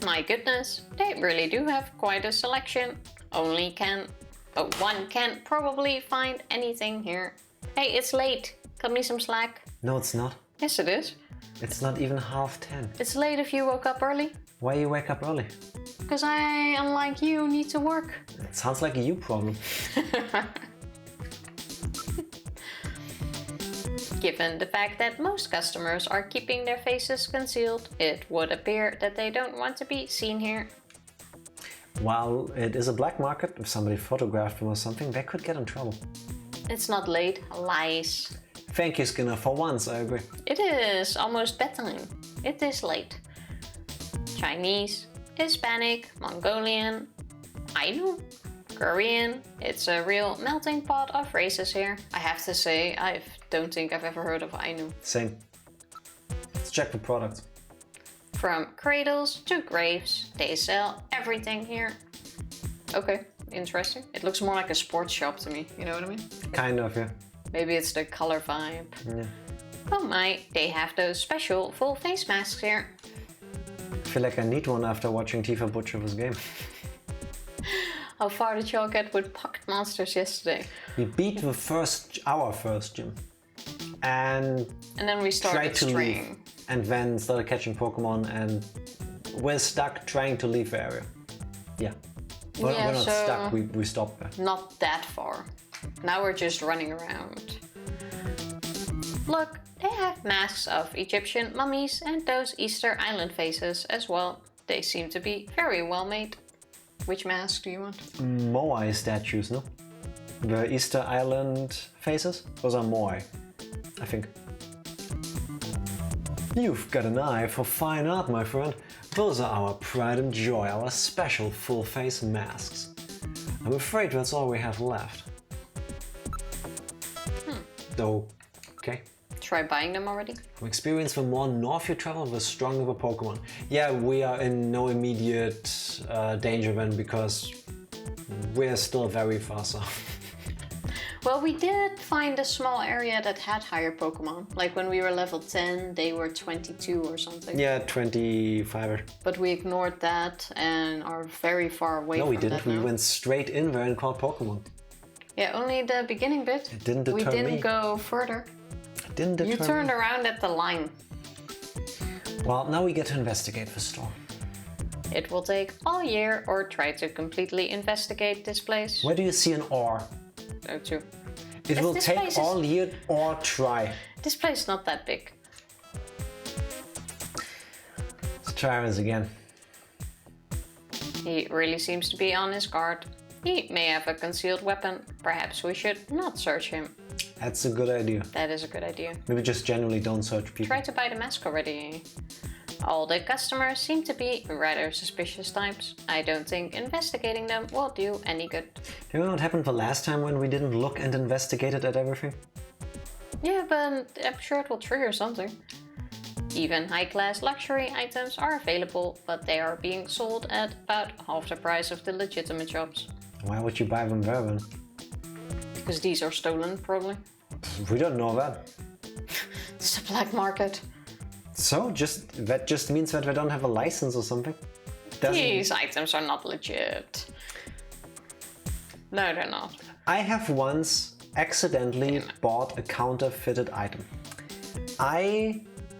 My goodness, they really do have quite a selection. One can't probably find anything here. Hey, it's late. Cut me some slack. No, it's not. Yes, it is. It's not even 10:30. It's late if you woke up early. Why you wake up early? Because I, unlike you, need to work. It sounds like a you problem. Given the fact that most customers are keeping their faces concealed, it would appear that they don't want to be seen here. While it is a black market, if somebody photographed them or something, they could get in trouble. It's not late. Lies. Thank you, Skinner, for once, I agree. It is almost bedtime. It is late. Chinese, Hispanic, Mongolian, Ainu, Korean. It's a real melting pot of races here. I have to say, I don't think I've ever heard of Ainu. Same. Let's check the products. From cradles to graves, they sell everything here. Okay, interesting. It looks more like a sports shop to me, you know what I mean? Kind of, yeah. Maybe it's the color vibe. Yeah. Oh my, they have those special full face masks here. I feel like I need one after watching Tifa butcher this game. How far did y'all get with Pocket Monsters yesterday? We beat our first gym. And then we started tried to leave. straying. And then started catching Pokemon and we're stuck trying to leave the area. Yeah. We're not so stuck, we stopped there. not that far. Now we're just running around. Look, they have masks of Egyptian mummies and those Easter Island faces as well. They seem to be very well made. Which mask do you want? Moai statues, no? The Easter Island faces? Those are Moai, I think. You've got an eye for fine art, my friend. Those are our pride and joy, our special full-face masks. I'm afraid that's all we have left. Though, okay. Try buying them already? From experience, the more north you travel, the stronger the Pokemon. Yeah, we are in no immediate danger then because we're still very far south. Well, we did find a small area that had higher Pokemon. Like when we were level 10, they were 22 or something. Yeah, 25. But we ignored that and are very far away No, from we didn't. that We now. went straight in there and caught Pokemon. Yeah, only the beginning bit. It didn't deter we didn't me. go further. It didn't deter You turned me. around at the line. Well, now we get to investigate the store. It will take all year or try to completely investigate this place. Where do you see an or? Oh, too. It will This take place is- all year or try. This place is not that big. Let's try this again. He really seems to be on his guard. He may have a concealed weapon. Perhaps we should not search him. That's a good idea. That is a good idea. Maybe just generally don't search people. Try to buy the mask already. All the customers seem to be rather suspicious types. I don't think investigating them will do any good. Do you know what happened the last time when we didn't look and investigated at everything? Yeah, but I'm sure it will trigger something. Even high-class luxury items are available, but they are being sold at about half the price of the legitimate shops. Why would you buy them there then? Because these are stolen, probably. We don't know that. It's a black market. So, that just means that they don't have a license or something? These items are not legit. No, they're not. I have once accidentally bought a counterfeited item.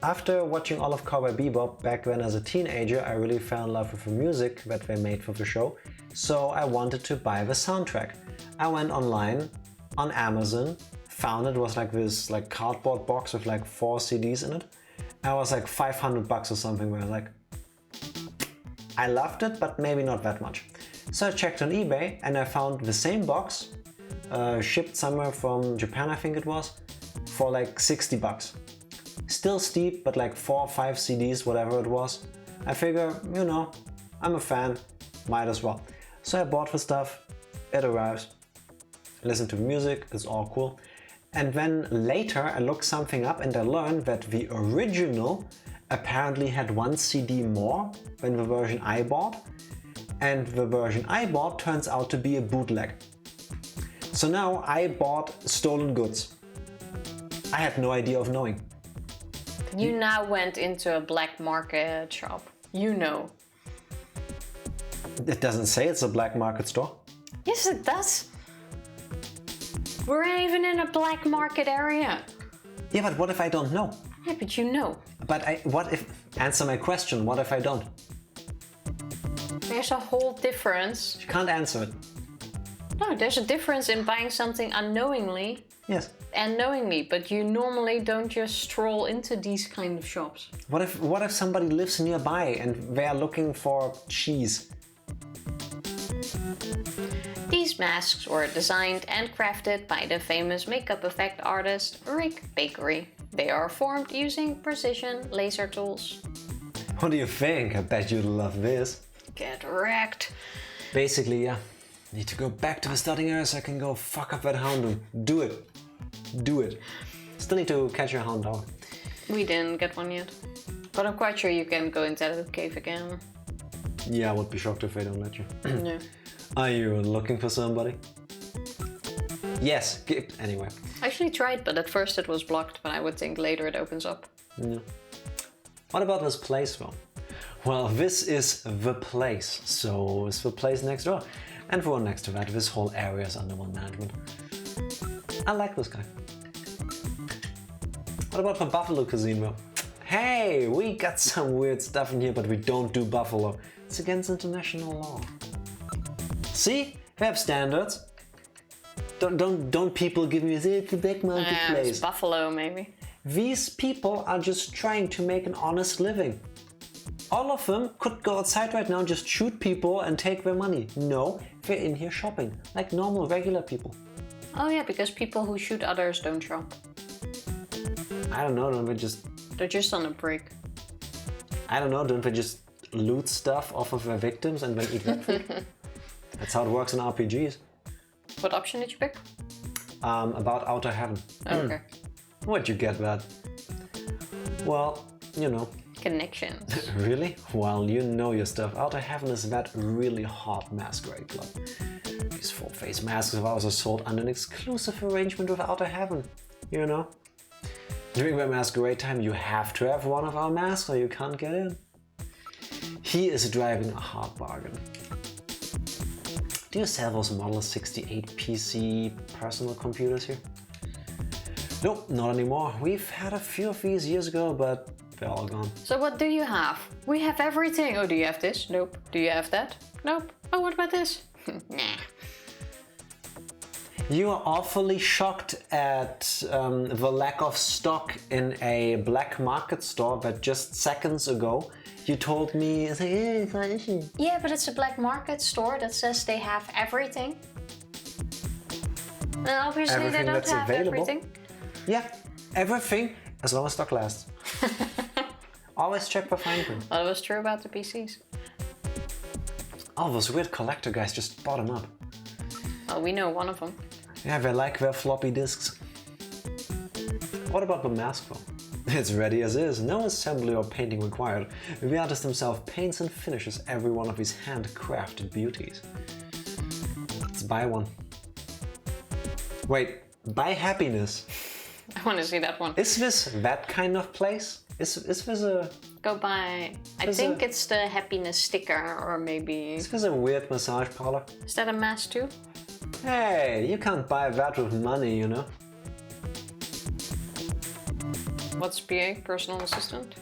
After watching all of Cowboy Bebop back then as a teenager, I really fell in love with the music that they made for the show, so I wanted to buy the soundtrack. I went online on Amazon, found it was like this cardboard box with like 4 CDs in it. And it was like $500 or something, where I was like, I loved it, but maybe not that much. So I checked on eBay and I found the same box, shipped somewhere from Japan I think it was, for like $60. Still steep, but like 4 or 5 CDs, whatever it was. I figure, you know, I'm a fan, might as well. So I bought the stuff, it arrives, listen to the music, it's all cool. And then later I looked something up and I learned that the original apparently had 1 CD more than the version I bought. And the version I bought turns out to be a bootleg. So now I bought stolen goods. I had no idea of knowing. You now went into a black market shop. You know. It doesn't say it's a black market store. Yes, it does. We're even in a black market area. Yeah, but what if I don't know? Yeah, but you know. But what if, answer my question, what if I don't? There's a whole difference. You can't answer it. No, there's a difference in buying something unknowingly Yes. And knowing me, but you normally don't just stroll into these kind of shops. What if somebody lives nearby and they are looking for cheese? These masks were designed and crafted by the famous makeup effect artist Rick Bakery. They are formed using precision laser tools. What do you think? I bet you'd love this. Get wrecked. Basically, yeah. Need to go back to the starting area so I can go fuck up that hound and do it. Do it. Still need to catch your hound dog. We didn't get one yet. But I'm quite sure you can go into the cave again. Yeah, I would be shocked if they don't let you. Yeah. Are you looking for somebody? Yes. Anyway. I actually tried, but at first it was blocked, but I would think later it opens up. Yeah. What about this place though? Well, this is the place. So it's the place next door. And the one next to that, this whole area is under one management. I like this guy. What about the Buffalo Casino? Hey, we got some weird stuff in here, but we don't do Buffalo. It's against international law. See? We have standards. Don't people give me the black marketplace? It's Buffalo, maybe. These people are just trying to make an honest living. All of them could go outside right now and just shoot people and take their money. No, they're in here shopping, like normal, regular people. Oh yeah, because people who shoot others don't shop. I don't know, don't they just... They're just on a break. I don't know, don't they just loot stuff off of their victims and then eat that food? That's how it works in RPGs. What option did you pick? About Outer Heaven. Okay. Where'd you get that? Well, you know. Connections. Really? Well, you know your stuff. Outer Heaven is that really hot masquerade club. These full-face masks of ours are sold under an exclusive arrangement with Outer Heaven. You know? During their masquerade time, you have to have one of our masks or you can't get in. He is driving a hard bargain. Do you sell those Model 68 PC personal computers here? Nope, not anymore. We've had a few of these years ago, but they're all gone. So what do you have? We have everything. Oh, do you have this? Nope. Do you have that? Nope. Oh, what about this? Nah. You are awfully shocked at the lack of stock in a black market store that just seconds ago you told me, it's like, hey, it's not an issue. Yeah, but it's a black market store that says they have everything. And obviously Everything they don't that's have available. everything. Yeah, everything as long as stock lasts. Always check for fine print. Well, it was true about the PCs. All those weird collector guys just bought them up. Well, we know one of them. Yeah, they like their floppy disks. What about the mask though? It's ready as is, no assembly or painting required. The artist himself paints and finishes every one of these handcrafted beauties. Let's buy one. Wait, buy happiness. I want to see that one. Is this that kind of place? Is this a... Go buy... I think it's the happiness sticker, or maybe... Is this a weird massage parlor? Is that a mask too? Hey, you can't buy that with money, you know? What's PA? Personal assistant?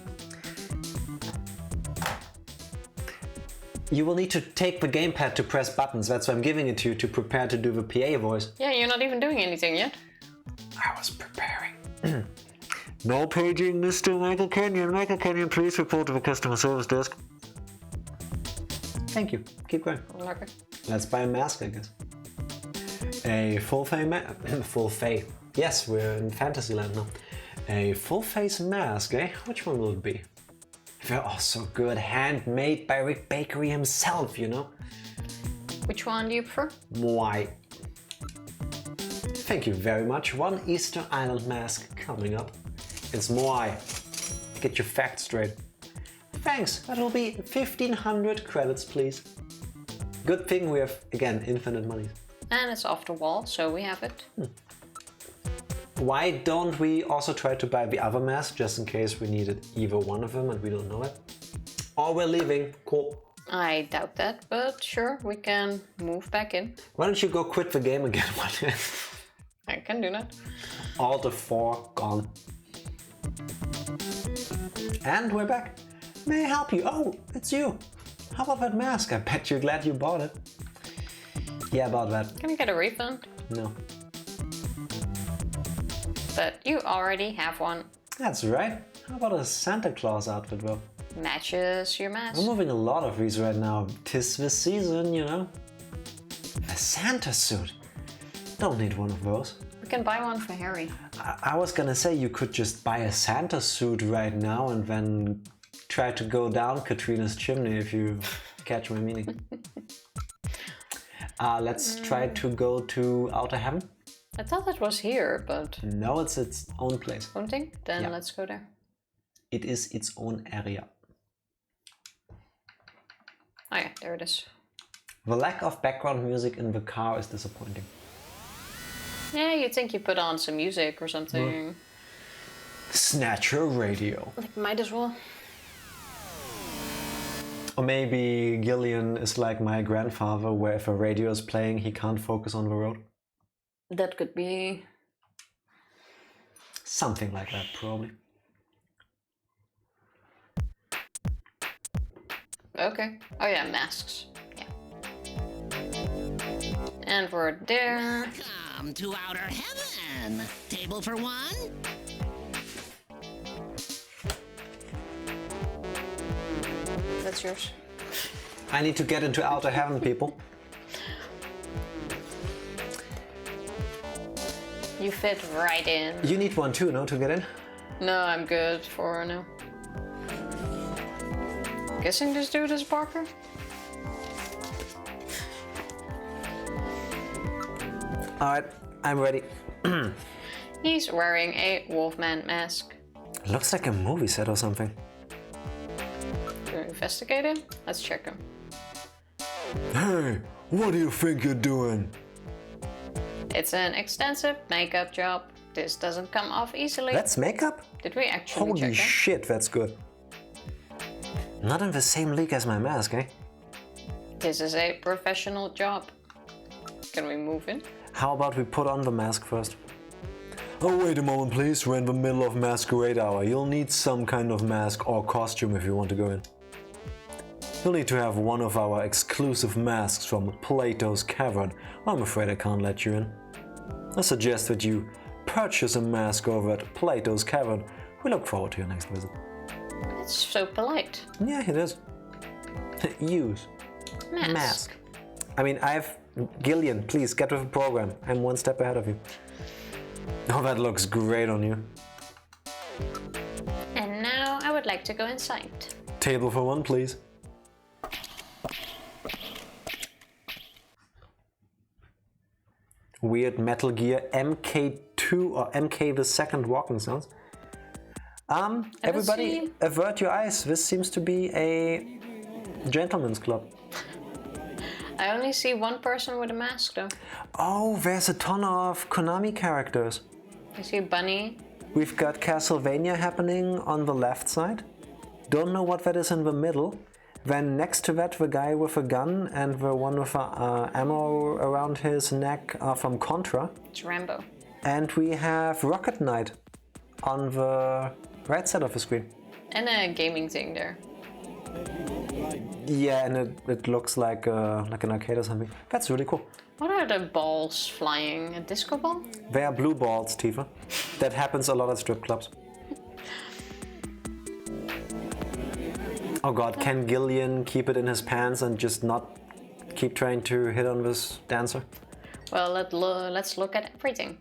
You will need to take the gamepad to press buttons. That's why I'm giving it to you to prepare to do the PA voice. Yeah, you're not even doing anything yet. I was preparing. No paging, Mr. Michael Kenyon. Michael Kenyon, please report to the customer service desk. Thank you. Keep going. Okay. Let's buy a mask, I guess. A full-face mask. Full-face. Yes, we're in Fantasyland now. A full-face mask, eh? Which one will it be? They're all so good. Handmade by Rick Bakery himself, you know? Which one do you prefer? Why? Thank you very much. One Easter Island mask coming up. It's Moai. Get your facts straight. Thanks. That'll be 1,500 credits, please. Good thing we have, again, infinite money. And it's off the wall, so we have it. Why don't we also try to buy the other mask, just in case we needed either one of them and we don't know it? Or we're leaving. Cool. I doubt that, but sure, we can move back in. Why don't you go quit the game again? I can do that. All the 4 gone. And we're back. May I help you? Oh, it's you. How about that mask? I bet you're glad you bought it. Yeah, about that. Can I get a refund? No. But you already have one. That's right. How about a Santa Claus outfit, though? Matches your mask. I'm moving a lot of these right now. 'Tis the season, you know. A Santa suit. Don't need one of those. We can buy one for Harry. I was gonna say you could just buy a Santa suit right now and then try to go down Katrina's chimney, if you catch my meaning. Let's try to go to Outer Heaven. I thought that was here, but... No, it's its own place. Own thing? Then Yeah. let's go there. It is its own area. Oh yeah, there it is. The lack of background music in the car is disappointing. Yeah, you'd think you put on some music or something. Snatcher radio. Like, might as well. Or maybe Gillian is like my grandfather, where if a radio is playing, he can't focus on the road. That could be... Something like that, probably. Okay. Oh yeah, masks. Yeah. And we're there. Welcome to Outer Heaven. Table for one? That's yours. I need to get into Outer Heaven, people. You fit right in. You need one too, no, to get in? No, I'm good for now. Guessing this dude is Parker? Alright, I'm ready. He's wearing a Wolfman mask. Looks like a movie set or something. To investigate him? Let's check him. Hey, what do you think you're doing? It's an extensive makeup job. This doesn't come off easily. That's makeup? Did we actually Holy check him? shit, that's good. Not in the same league as my mask, eh? This is a professional job. Can we move in? How about we put on the mask first? Oh, wait a moment, please. We're in the middle of masquerade hour. You'll need some kind of mask or costume if you want to go in. You'll need to have one of our exclusive masks from Plato's Cavern. I'm afraid I can't let you in. I suggest that you purchase a mask over at Plato's Cavern. We look forward to your next visit. It's so polite. Yeah, it is. Use. Mask. I mean, Gillian, please get with the program. I'm one step ahead of you. Oh, that looks great on you. And now I would like to go inside. Table for one, please. Weird Metal Gear MK2 or MK the second walking sounds. Everybody avert your eyes. This seems to be a gentleman's club. I only see one person with a mask though. Oh, there's a ton of Konami characters. I see Bunny. We've got Castlevania happening on the left side. Don't know what that is in the middle. Then next to that, the guy with a gun and the one with ammo around his neck are from Contra. It's Rambo. And we have Rocket Knight on the right side of the screen. And a gaming thing there. Yeah, and it looks like an arcade or something. That's really cool. What are the balls flying? A disco ball? They are blue balls, Tifa. That happens a lot at strip clubs. Oh god, can Gillian keep it in his pants and just not keep trying to hit on this dancer? Well, let's look at everything.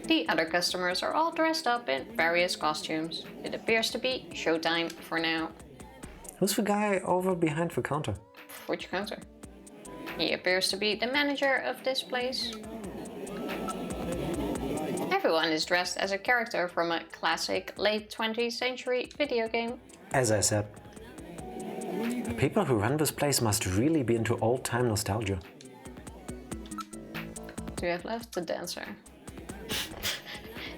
The other customers are all dressed up in various costumes. It appears to be showtime for now. Who's the guy over behind the counter? Which counter? He appears to be the manager of this place. Everyone is dressed as a character from a classic late 20th century video game. As I said, the people who run this place must really be into old-time nostalgia. Do you have left the dancer?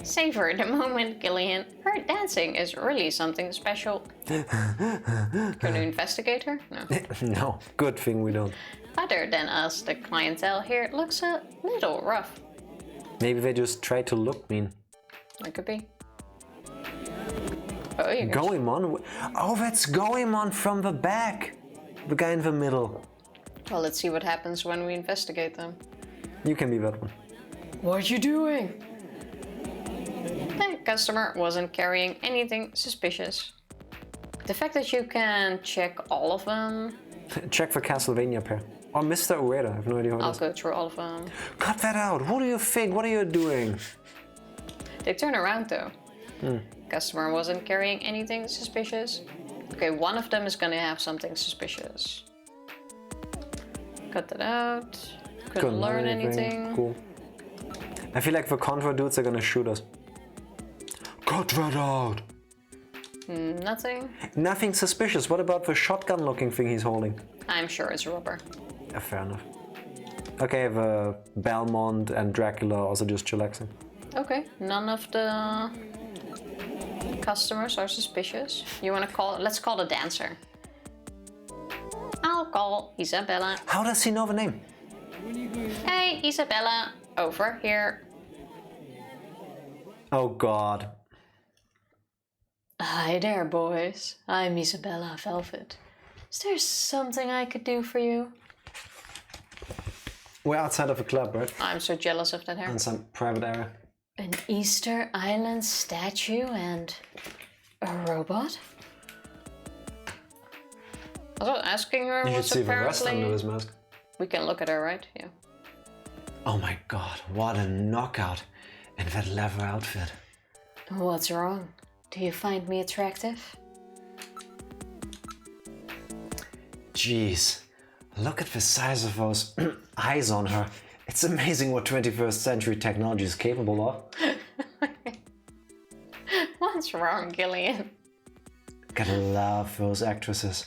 Savor the moment, Gillian. Her dancing is really something special. Can you investigate her? No. No, good thing we don't. Other than us, the clientele here looks a little rough. Maybe they just try to look mean. That could be. Oh, you Goemon? Oh, that's Goemon from the back. The guy in the middle. Well, let's see what happens when we investigate them. You can be that one. What are you doing? The customer wasn't carrying anything suspicious. The fact that you can check all of them. Check for Castlevania pair. Or Mr. Ueda, I have no idea what it I'll is. go through all of them. Cut that out! Who do you think? What are you doing? They turn around though. Customer wasn't carrying anything suspicious. Okay, one of them is gonna have something suspicious. Cut that out. Couldn't learn anything. Cool. I feel like the convoy dudes are gonna shoot us. Cut that out! Nothing. Nothing suspicious. What about the shotgun looking thing he's holding? I'm sure it's rubber. Yeah, fair enough. Okay, the Belmont and Dracula are also just chillaxing. Okay, none of the customers are suspicious. You wanna call, let's call the dancer. I'll call Isabella. How does he know the name? Hey, Isabella, over here. Oh god. Hi there, boys. I'm Isabella Velvet. Is there something I could do for you? We're outside of a club, right? I'm so jealous of that hair. In some private area. An Easter Island statue and a robot? Also, asking her You should was see the rest apparently... under his mask. We can look at her, right? Yeah. Oh my god, what a knockout in that leather outfit. What's wrong? Do you find me attractive? Jeez, look at the size of those eyes on her. It's amazing what 21st century technology is capable of. What's wrong, Gillian? Gotta love those actresses.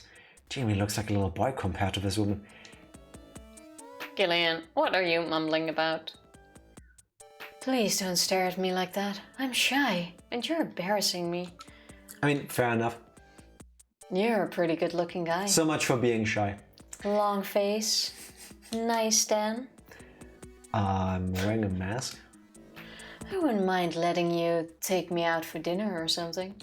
Jamie looks like a little boy compared to this woman. Gillian, what are you mumbling about? Please don't stare at me like that. I'm shy, and you're embarrassing me. I mean, fair enough. You're a pretty good-looking guy. So much for being shy. Long face, nice tan. I'm wearing a mask. I wouldn't mind letting you take me out for dinner or something.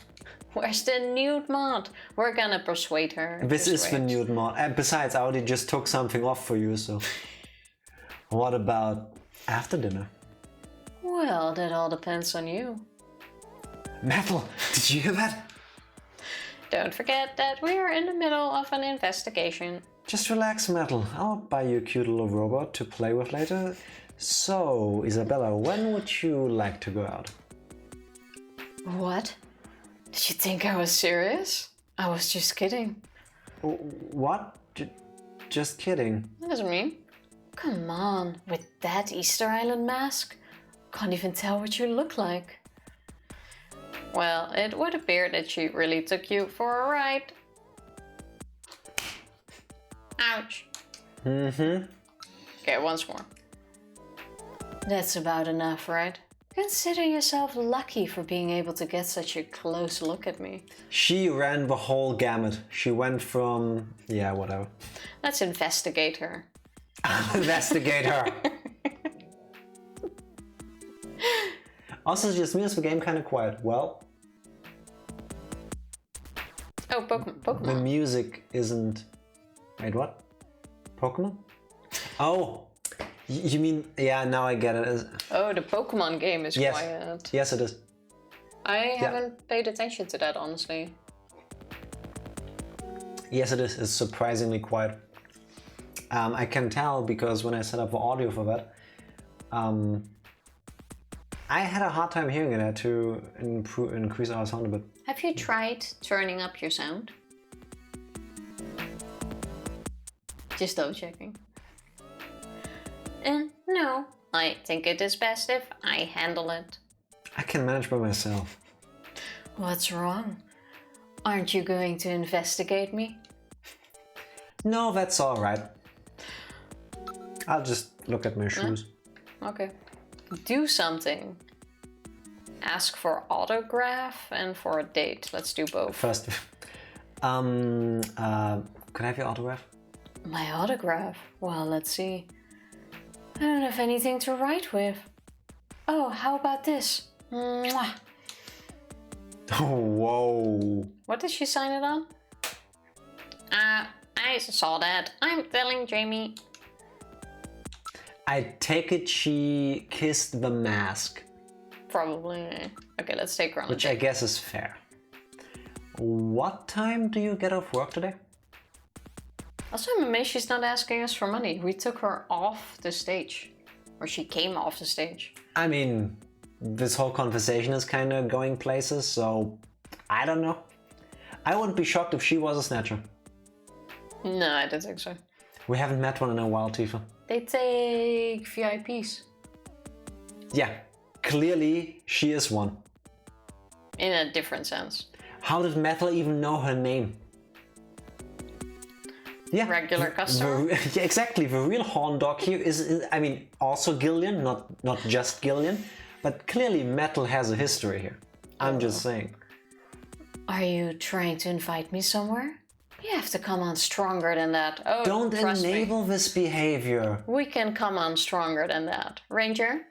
Where's the nude mod? We're gonna persuade her. This is the nude mod. And besides, I already just took something off for you, so... What about after dinner? Well, that all depends on you. Metal, did you hear that? Don't forget that we are in the middle of an investigation. Just relax, Metal. I'll buy you a cute little robot to play with later. So, Isabella, when would you like to go out? What? Did you think I was serious? I was just kidding. What? Just kidding. That's me. Come on, with that Easter Island mask? Can't even tell what you look like. Well, it would appear that she really took you for a ride. Ouch. Mm-hmm. Okay, once more. That's about enough, right? Consider yourself lucky for being able to get such a close look at me. She ran the whole gamut. She went from... yeah, whatever. Let's investigate her. Investigate her! Also, just me, is the game kind of quiet? Well... Oh, Pokemon. The music isn't... Wait, what? Pokemon? Oh! You mean... Yeah, now I get it. Oh, the Pokemon game is Yes. quiet. Yes, it is. I haven't paid attention to that, honestly. Yes, it is. It's surprisingly quiet. I can tell because when I set up the audio for that, I had a hard time hearing it. I had to increase our sound a bit. Have you tried turning up your sound? Just double checking. No, I think it is best if I handle it. I can manage by myself. What's wrong? Aren't you going to investigate me? No, that's all right. I'll just look at my shoes. Okay. Do something. Ask for autograph and for a date. Let's do both. First, could I have your autograph? My autograph? Well, let's see. I don't have anything to write with. Oh, how about this? Mwah. Oh, whoa. What did she sign it on? I saw that. I'm telling Jamie. I take it she kissed the mask. Probably. Okay, let's take her on Which a I date. guess is fair. What time do you get off work today? Also, I'm amazed she's not asking us for money. We took her off the stage. Or she came off the stage. I mean, this whole conversation is kind of going places, so I don't know. I wouldn't be shocked if she was a Snatcher. No, I don't think so. We haven't met one in a while, Tifa. They take VIPs. Yeah, clearly she is one. In a different sense. How did Metal even know her name? Yeah, Regular customer. Yeah, exactly. The real horn dog here is I mean, also Gillian, not just Gillian, but clearly Metal has a history here. I'm just saying. Are you trying to invite me somewhere? You have to come on stronger than that. Oh, Don't trust me. enable this behavior. We can come on stronger than that. Ranger?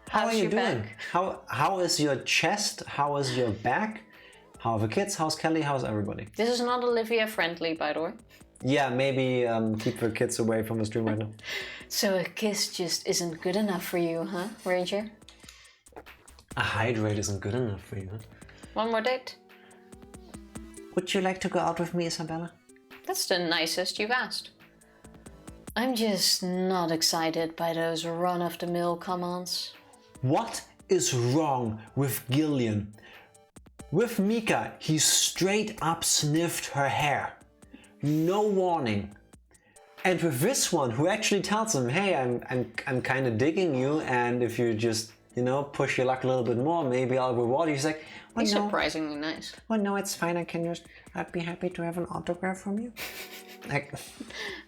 How how's are you your doing? back? How is your chest? How is your back? How are the kids? How's Kelly? How's everybody? This is not Olivia friendly, by the way. Yeah, maybe keep the kids away from the stream right now. So a kiss just isn't good enough for you, huh, Ranger? A hydrate isn't good enough for you. Huh? One more date? Would you like to go out with me, Isabella? That's the nicest you've asked. I'm just not excited by those run-of-the-mill comments. What is wrong with Gillian? With Mika, he straight up sniffed her hair. No warning. And with this one, who actually tells him, hey, I'm kind of digging you, and if you just, push your luck a little bit more, maybe I'll reward you. He's like, well, He's no. surprisingly nice. Well, no, it's fine. I'd be happy to have an autograph from you. Like,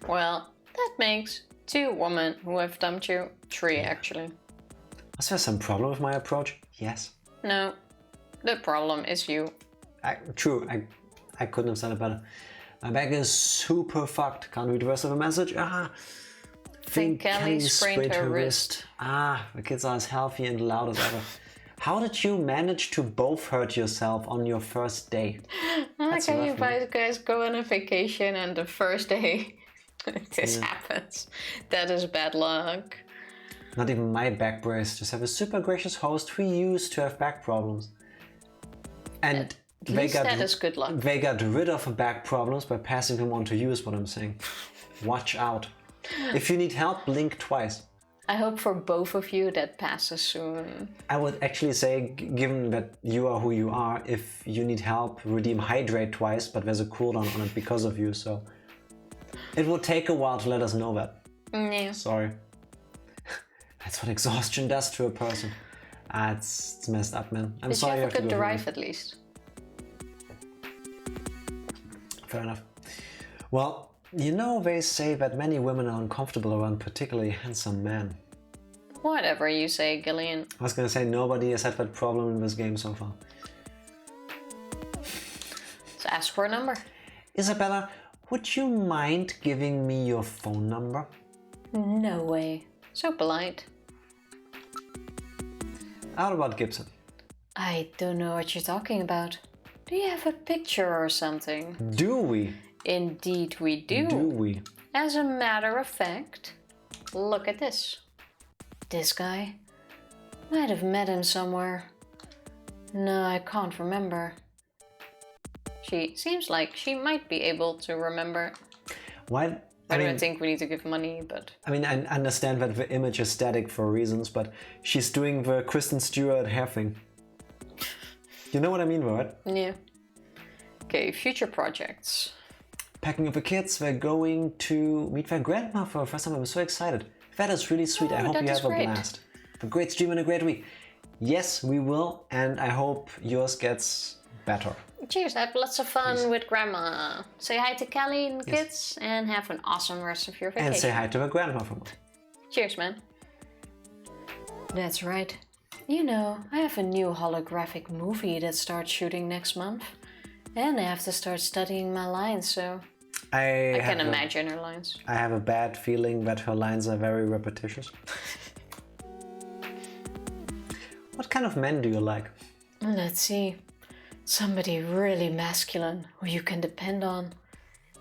Well, that makes 2 women who have dumped you. 3, actually. was there some problem with my approach? Yes. No, the problem is you. True, I couldn't have said it better. My back is super fucked. Can't read the rest of the message. Think Kelly sprained her wrist. The kids are as healthy and loud as ever. How did you manage to both hurt yourself on your first day? I That's can you rough, man. guys go on a vacation and the first day this happens. That is bad luck. Not even my back brace. Just have a super gracious host who used to have back problems. And At least that is good luck. They got rid of back problems by passing them on to you is what I'm saying. Watch out. If you need help, blink twice. I hope for both of you that passes soon. I would actually say, given that you are who you are, if you need help, redeem hydrate twice, but there's a cooldown on it because of you, so... It will take a while to let us know that. Yeah. Sorry. That's what exhaustion does to a person. It's messed up, man. I'm Did sorry you have a to good go through drive this. at least? Fair enough. Well, they say that many women are uncomfortable around particularly handsome men. Whatever you say, Gillian. I was gonna say nobody has had that problem in this game so far. So ask for a number. Isabella, would you mind giving me your phone number? No way. So polite. How about Gibson? I don't know what you're talking about. Do you have a picture or something? Do we? Indeed we do. Do we? As a matter of fact, look at this. This guy? Might have met him somewhere. No, I can't remember. She seems like she might be able to remember. Why? I don't think we need to give money, but... I mean, I understand that the image is static for reasons, but she's doing the Kristen Stewart hair thing. You know what I mean, right? Yeah. Okay, future projects. Packing up the kids, they're going to meet their grandma for the first time. I'm so excited. That is really sweet. I hope that you is have a great. blast. Have a great stream and a great week. Yes, we will, and I hope yours gets better. Cheers, have lots of fun with Grandma. Say hi to Kelly and the kids, and have an awesome rest of your vacation. And say hi to her grandma for me. Cheers, man. That's right. You know, I have a new holographic movie that starts shooting next month. And I have to start studying my lines, so... I can imagine her lines. I have a bad feeling that her lines are very repetitious. What kind of men do you like? Let's see. Somebody really masculine who you can depend on.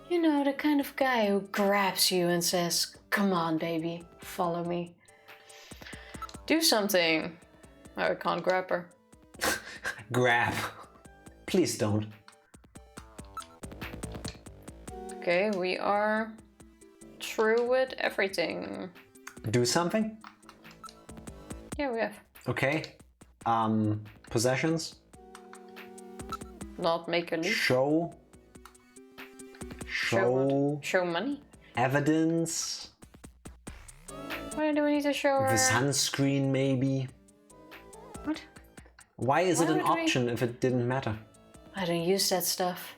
You know, the kind of guy who grabs you and says, "Come on, baby, follow me. Do something." I can't grab her. Grab. Please don't. Okay, we are through with everything. Do something? Yeah, we have. Okay. Possessions. Not make a leap. Show. Show money. Evidence. Why do we need to show her? The sunscreen, maybe. What? Why is it Why an would we- option if it didn't matter? I don't use that stuff.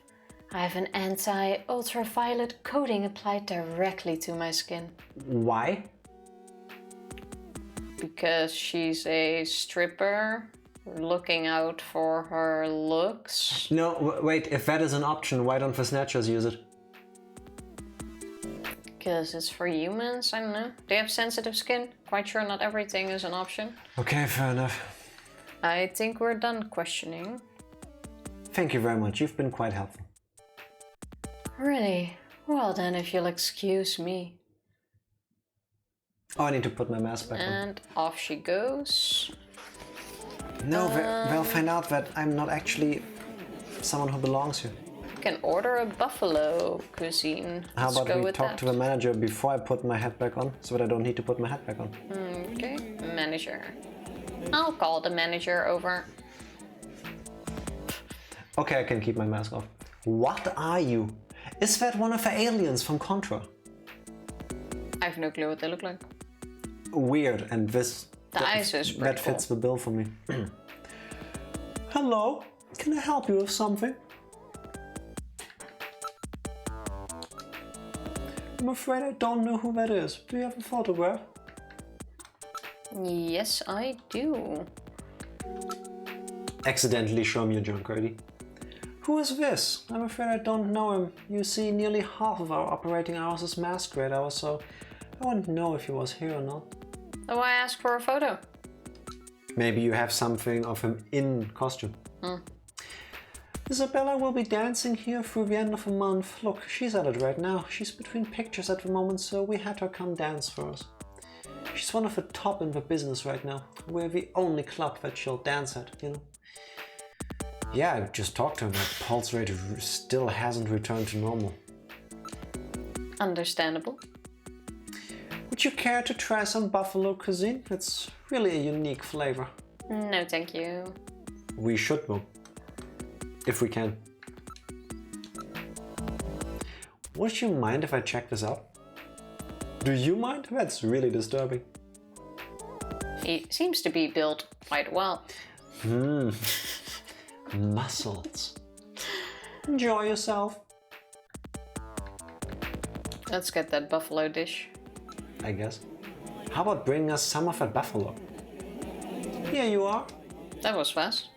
I have an anti-ultraviolet coating applied directly to my skin. Why? Because she's a stripper looking out for her looks. No, wait, if that is an option, why don't the Snatchers use it? Because it's for humans, I don't know. They have sensitive skin. Quite sure not everything is an option. Okay, fair enough. I think we're done questioning. Thank you very much, you've been quite helpful. Really? Well then, if you'll excuse me. Oh, I need to put my mask back on. And off she goes. No, they'll find out that I'm not actually someone who belongs here. You can order a buffalo cuisine. How Let's about go we with talk that. to the manager before I put my hat back on, so that I don't need to put my hat back on? Okay, manager. I'll call the manager over. Okay, I can keep my mask off. What are you? Is that one of the aliens from Contra? I have no clue what they look like. Weird, and this... The eyes is pretty that fits the bill for me. Hello, can I help you with something? I'm afraid I don't know who that is. Do you have a photograph? Yes, I do. Accidentally show me your junk ID. Who is this? I'm afraid I don't know him. You see, nearly half of our operating hours is masquerade hours, so I wouldn't know if he was here or not. So I asked for a photo. Maybe you have something of him in costume. Isabella will be dancing here through the end of the month. Look, she's at it right now. She's between pictures at the moment, so we had her come dance for us. She's one of the top in the business right now. We're the only club that she'll dance at, you know. Yeah, I just talked to her. My pulse rate still hasn't returned to normal. Understandable. Would you care to try some buffalo cuisine? It's really a unique flavor. No, thank you. We should though. If we can. Would you mind if I check this out? Do you mind? That's really disturbing. He seems to be built quite well. Muscles. Enjoy yourself. Let's get that buffalo dish. I guess. How about bringing us some of that buffalo? Here you are. That was fast.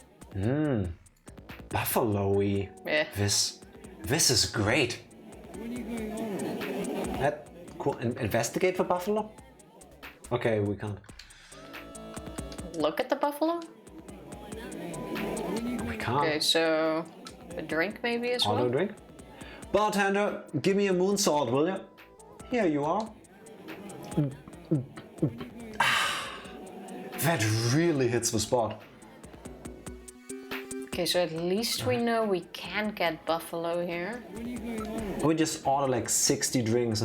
Buffalo-y. Yeah. This is great. That cool. Investigate for buffalo? Okay, we can't. Look at the buffalo. We can't. Okay, so a drink maybe as Auto well. drink. Bartender, give me a moonsault, will you? Here you are. That really hits the spot. Okay, so at least we know we can get buffalo here. We just order like 60 drinks.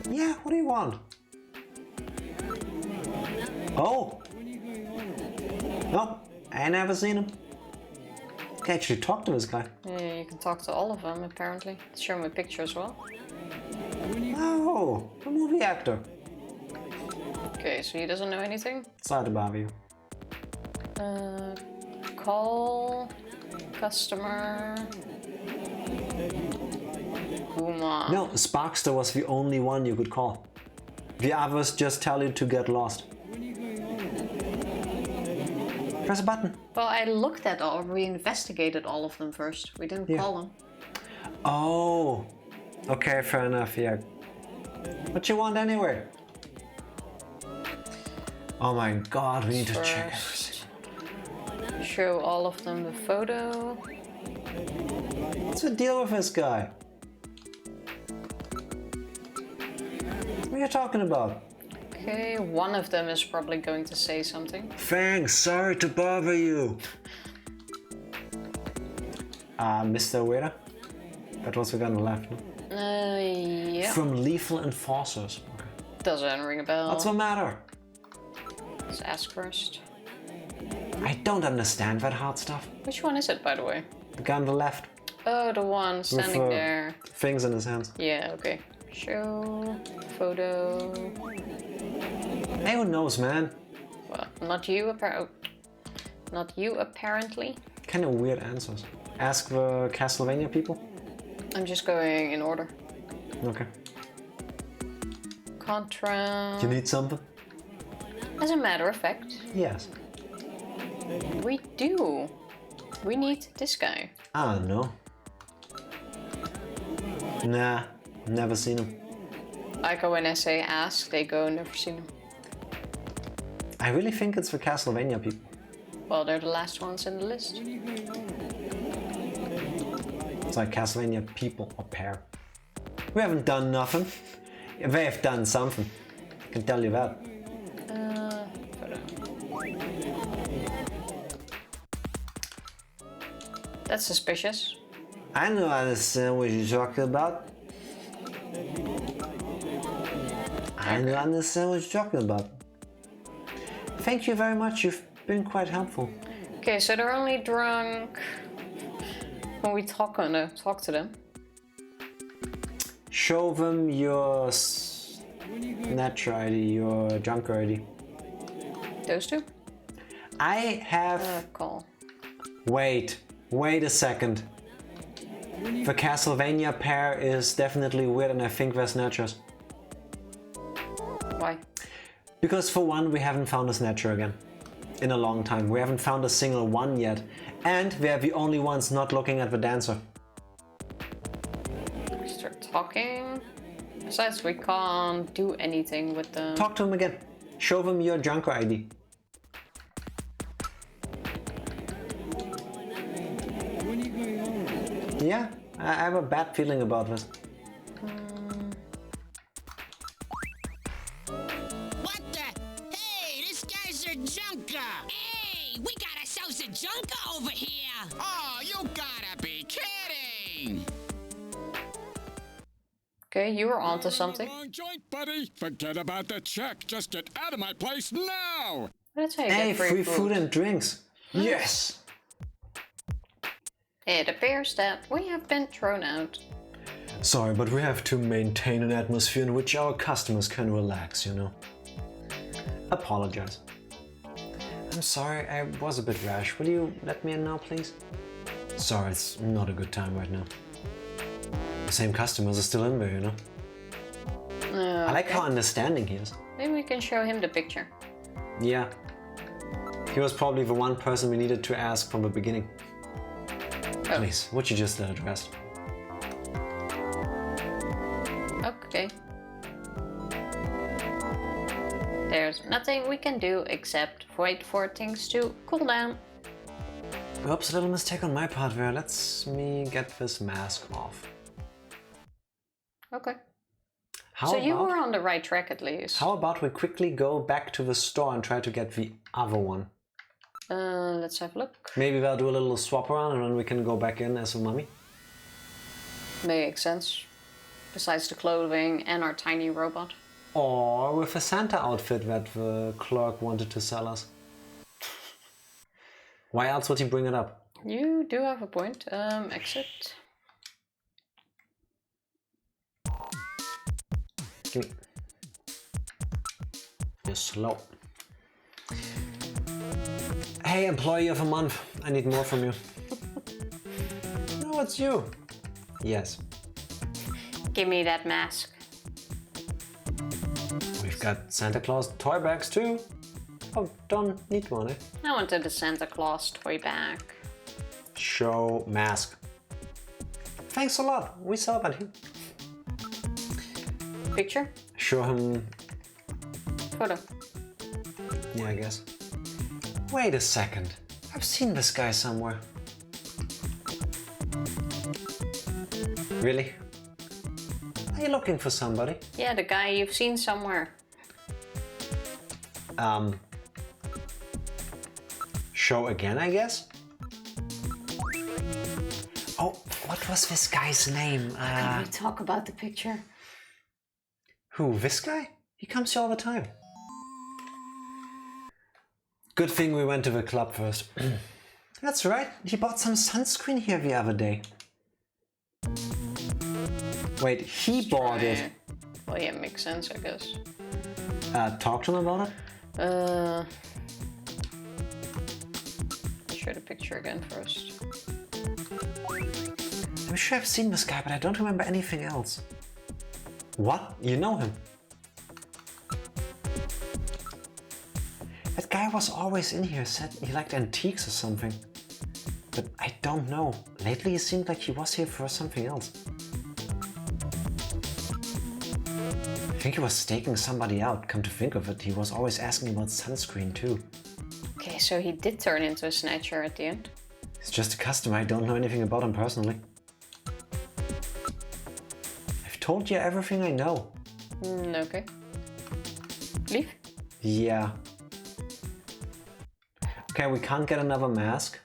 Yeah, what do you want? Oh! No, I never seen him. I can actually talk to this guy. Yeah, you can talk to all of them apparently. Show me a picture as well. Oh, a movie actor. Okay, so he doesn't know anything. Sorry to bother you. Call customer. Kuma. No, Sparkster was the only one you could call. The others just tell you to get lost. Press a button. Well, I looked at all. We investigated all of them first. We didn't call them. Oh, okay, fair enough. Yeah. What you want anyway? Oh my God, we need to check everything. Show all of them the photo. What's the deal with this guy? What are you talking about? Okay, one of them is probably going to say something. Thanks, sorry to bother you. Mr. Waiter? That was the guy on the left, no? Yeah. From Lethal Enforcers. Okay. Doesn't ring a bell. What's the matter? Let's ask first. I don't understand that hard stuff. Which one is it, by the way? The guy on the left. Oh, the one standing with, there. Things in his hands. Yeah, okay. Show, photo. Hey, who knows, man? Well, not you, apparently. Kind of weird answers. Ask the Castlevania people. I'm just going in order. Okay. Contra. You need something? As a matter of fact, Yes. we do. We need this guy. I don't know. Nah, never seen him. I go when I say ask, they go never seen him. I really think it's the Castlevania people. Well, they're the last ones in the list. It's like Castlevania people or pair. We haven't done nothing. They have done something. I can tell you that. Photo. That's suspicious. I don't understand what you're talking about. I don't understand what you're talking about. Thank you very much. You've been quite helpful. Okay, so they're only drunk when we talk to them. Show them your Snatcher ID, your Junker ID. Those two? I have... Call. Wait a second. The Castlevania pair is definitely weird and I think they're Snatchers. Why? Because for one, we haven't found a Snatcher again. In a long time. We haven't found a single one yet. And we are the only ones not looking at the dancer. Start talking. Besides, we can't do anything with them. Talk to them again. Show them your Junker ID. Yeah, I have a bad feeling about this. What the? Hey, this guy's a junker! Hey, we got ourselves a junker over here! Oh, you gotta be kidding! Okay, you were onto something. Wrong joint, buddy. Forget about the check. Just get out of my place now. That's how you Hey, get free food and drinks. Yes! It appears that we have been thrown out. Sorry, but we have to maintain an atmosphere in which our customers can relax, you know. Apologize. I'm sorry, I was a bit rash. Will you let me in now, please? Sorry, it's not a good time right now. The same customers are still in there, you know. I like how understanding he is. Maybe we can show him the picture. Yeah. He was probably the one person we needed to ask from the beginning. Oh. Please, would you just address? Okay. There's nothing we can do except wait for things to cool down. Oops, a little mistake on my part there. Let me get this mask off. Okay. How You about, were on the right track at least. how about we quickly go back to the store and try to get the other one? Let's have a look. Maybe they'll do a little swap around and then we can go back in as a mummy. Makes sense. Besides the clothing and our tiny robot. Or with a Santa outfit that the clerk wanted to sell us. Why else would he bring it up? You do have a point. Exit. Gimme. You're slow. Hey, employee of the month. I need more from you. No, it's you. Yes. Give me that mask. We've got Santa Claus toy bags too. Oh, don't need one, eh? I wanted the Santa Claus toy bag. Show mask. Thanks a lot. We saw that here. Picture? Show him. Photo. Yeah, I guess. Wait a second. I've seen this guy somewhere. Really? Are you looking for somebody? Yeah, the guy you've seen somewhere. show again, I guess. Oh, what was this guy's name? Can we talk about the picture? Who, this guy? He comes here all the time. Good thing we went to the club first. That's right, he bought some sunscreen here the other day. Wait, he bought it? Well, yeah, makes sense, I guess. Talk to him about it? Show the picture again first. I'm sure I've seen this guy, but I don't remember anything else. What? You know him? That guy was always in here, said he liked antiques or something. But I don't know. Lately he seemed like he was here for something else. I think he was staking somebody out. Come to think of it, he was always asking about sunscreen too. Okay, so he did turn into a Snatcher at the end. He's just a customer, I don't know anything about him personally. I've told you everything I know. Okay. Leave? Yeah. Okay, we can't get another mask.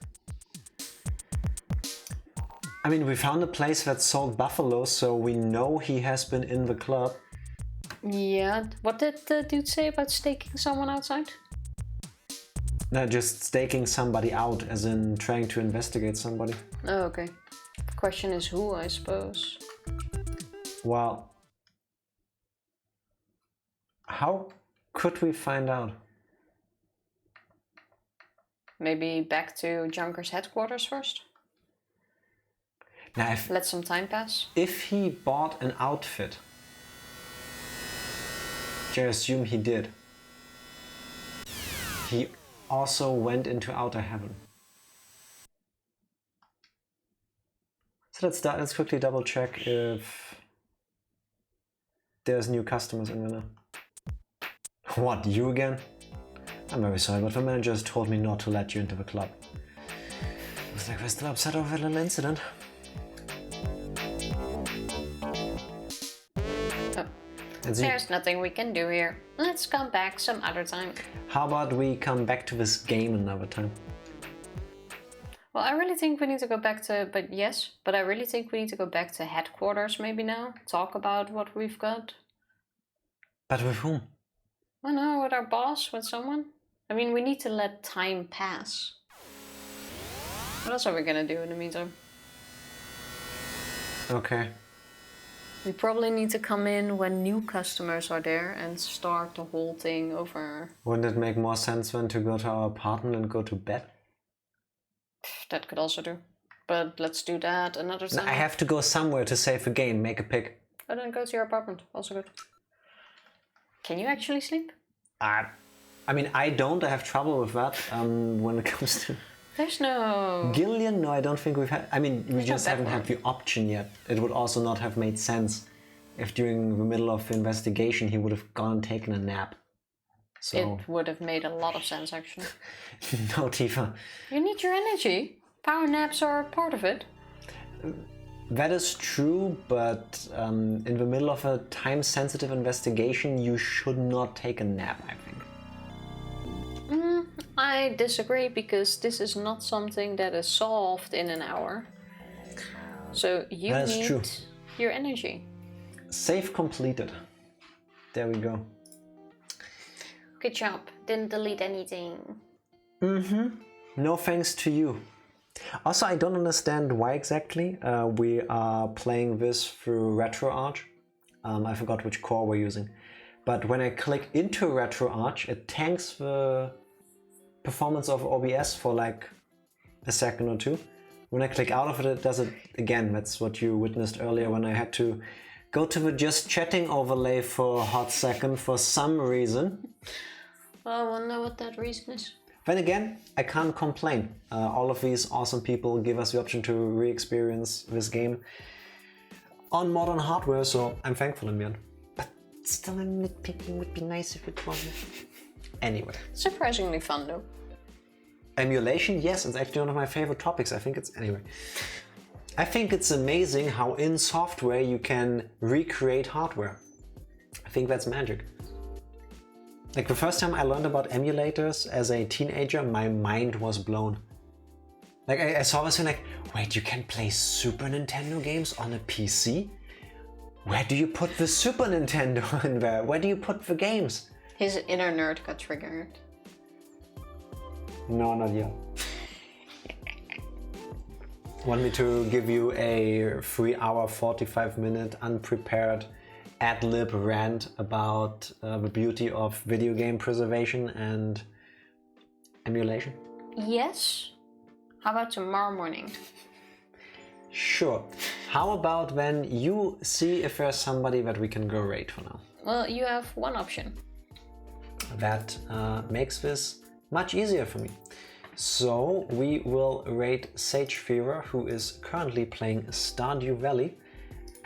I mean, we found a place that sold buffaloes, so we know he has been in the club. Yeah, what did the dude say about staking someone outside? No, just staking somebody out, as in trying to investigate somebody. Oh, okay. The question is who, I suppose. Well, how could we find out? Maybe back to Junker's headquarters first? Now, Let some time pass? if he bought an outfit, which I assume he did, he also went into outer heaven. So let's quickly double check if there's new customers in there now. What, you again? I'm very sorry, but the manager has told me not to let you into the club. Looks like we're still upset over the little incident. There's nothing we can do here. Let's come back some other time. How about we come back to this game another time? Well, I really think we need to go back to, but I really think we need to go back to headquarters maybe now. Talk about what we've got. But with whom? I don't know, with our boss, with someone. I mean, we need to let time pass. What else are we gonna do in the meantime? Okay. We probably need to come in when new customers are there and start the whole thing over. Wouldn't it make more sense then to go to our apartment and go to bed? That could also do. But let's do that another time. I have to go somewhere to save the game, make a pick. And then go to your apartment, also good. Can you actually sleep? I mean, I don't. I have trouble with that when it comes to... There's no... Gillian? No, I don't think we've had... I mean, we just haven't had the option yet. It would also not have made sense if during the middle of the investigation he would have gone and taken a nap. So... It would have made a lot of sense, actually. No, Tifa. You need your energy. Power naps are part of it. That is true, but in the middle of a time-sensitive investigation, you should not take a nap, I think. I disagree, because this is not something that is solved in an hour. So you need your energy. Save completed. There we go. Good job. Didn't delete anything. No thanks to you. Also, I don't understand why exactly we are playing this through RetroArch. I forgot which core we're using. But when I click into RetroArch, it tanks the performance of OBS for like a second or two. When I click out of it, it does it again. That's what you witnessed earlier when I had to go to the just chatting overlay for a hot second for some reason. I wonder what that reason is. Then again, I can't complain. All of these awesome people give us the option to re-experience this game on modern hardware, so I'm thankful in the end. But still, I'm nitpicking. Would be nice if it wasn't. Anyway. Surprisingly fun though. Emulation? Yes, it's actually one of my favorite topics. I think it's amazing how in software you can recreate hardware. I think that's magic. Like the first time I learned about emulators as a teenager, my mind was blown. Like I saw this and like, wait, you can play Super Nintendo games on a PC? Where do you put the Super Nintendo in there? Where do you put the games? His inner nerd got triggered. No, not yet. Want me to give you a 3-hour, 45-minute unprepared ad-lib rant about the beauty of video game preservation and emulation? Yes. How about tomorrow morning? Sure. How about when you see if there's somebody that we can go raid for now? Well, you have one option. That makes this much easier for me. So we will raid Sage Fever, who is currently playing Stardew Valley.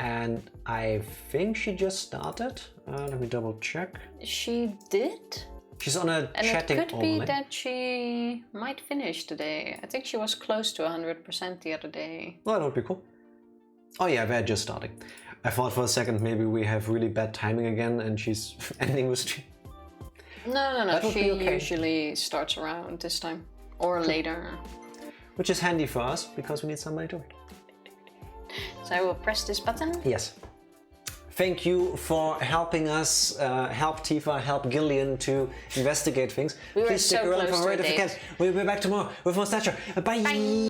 And I think she just started. Let me double check. She did? She's on a And chatting it could only. be that she might finish today. I think she was close to 100% the other day. Oh, that would be cool. Oh yeah, they're just starting. I thought for a second maybe we have really bad timing again and she's ending the stream. No. That would She be okay. usually starts around this time. Or later. Which is handy for us because we need somebody to raid. So I will press this button. Yes. Thank you for helping us, help Tifa, help Gillian to investigate things. We were Please stick so around close for to raid a if you can. date. We'll be back tomorrow with more Snatcher. Bye! Bye.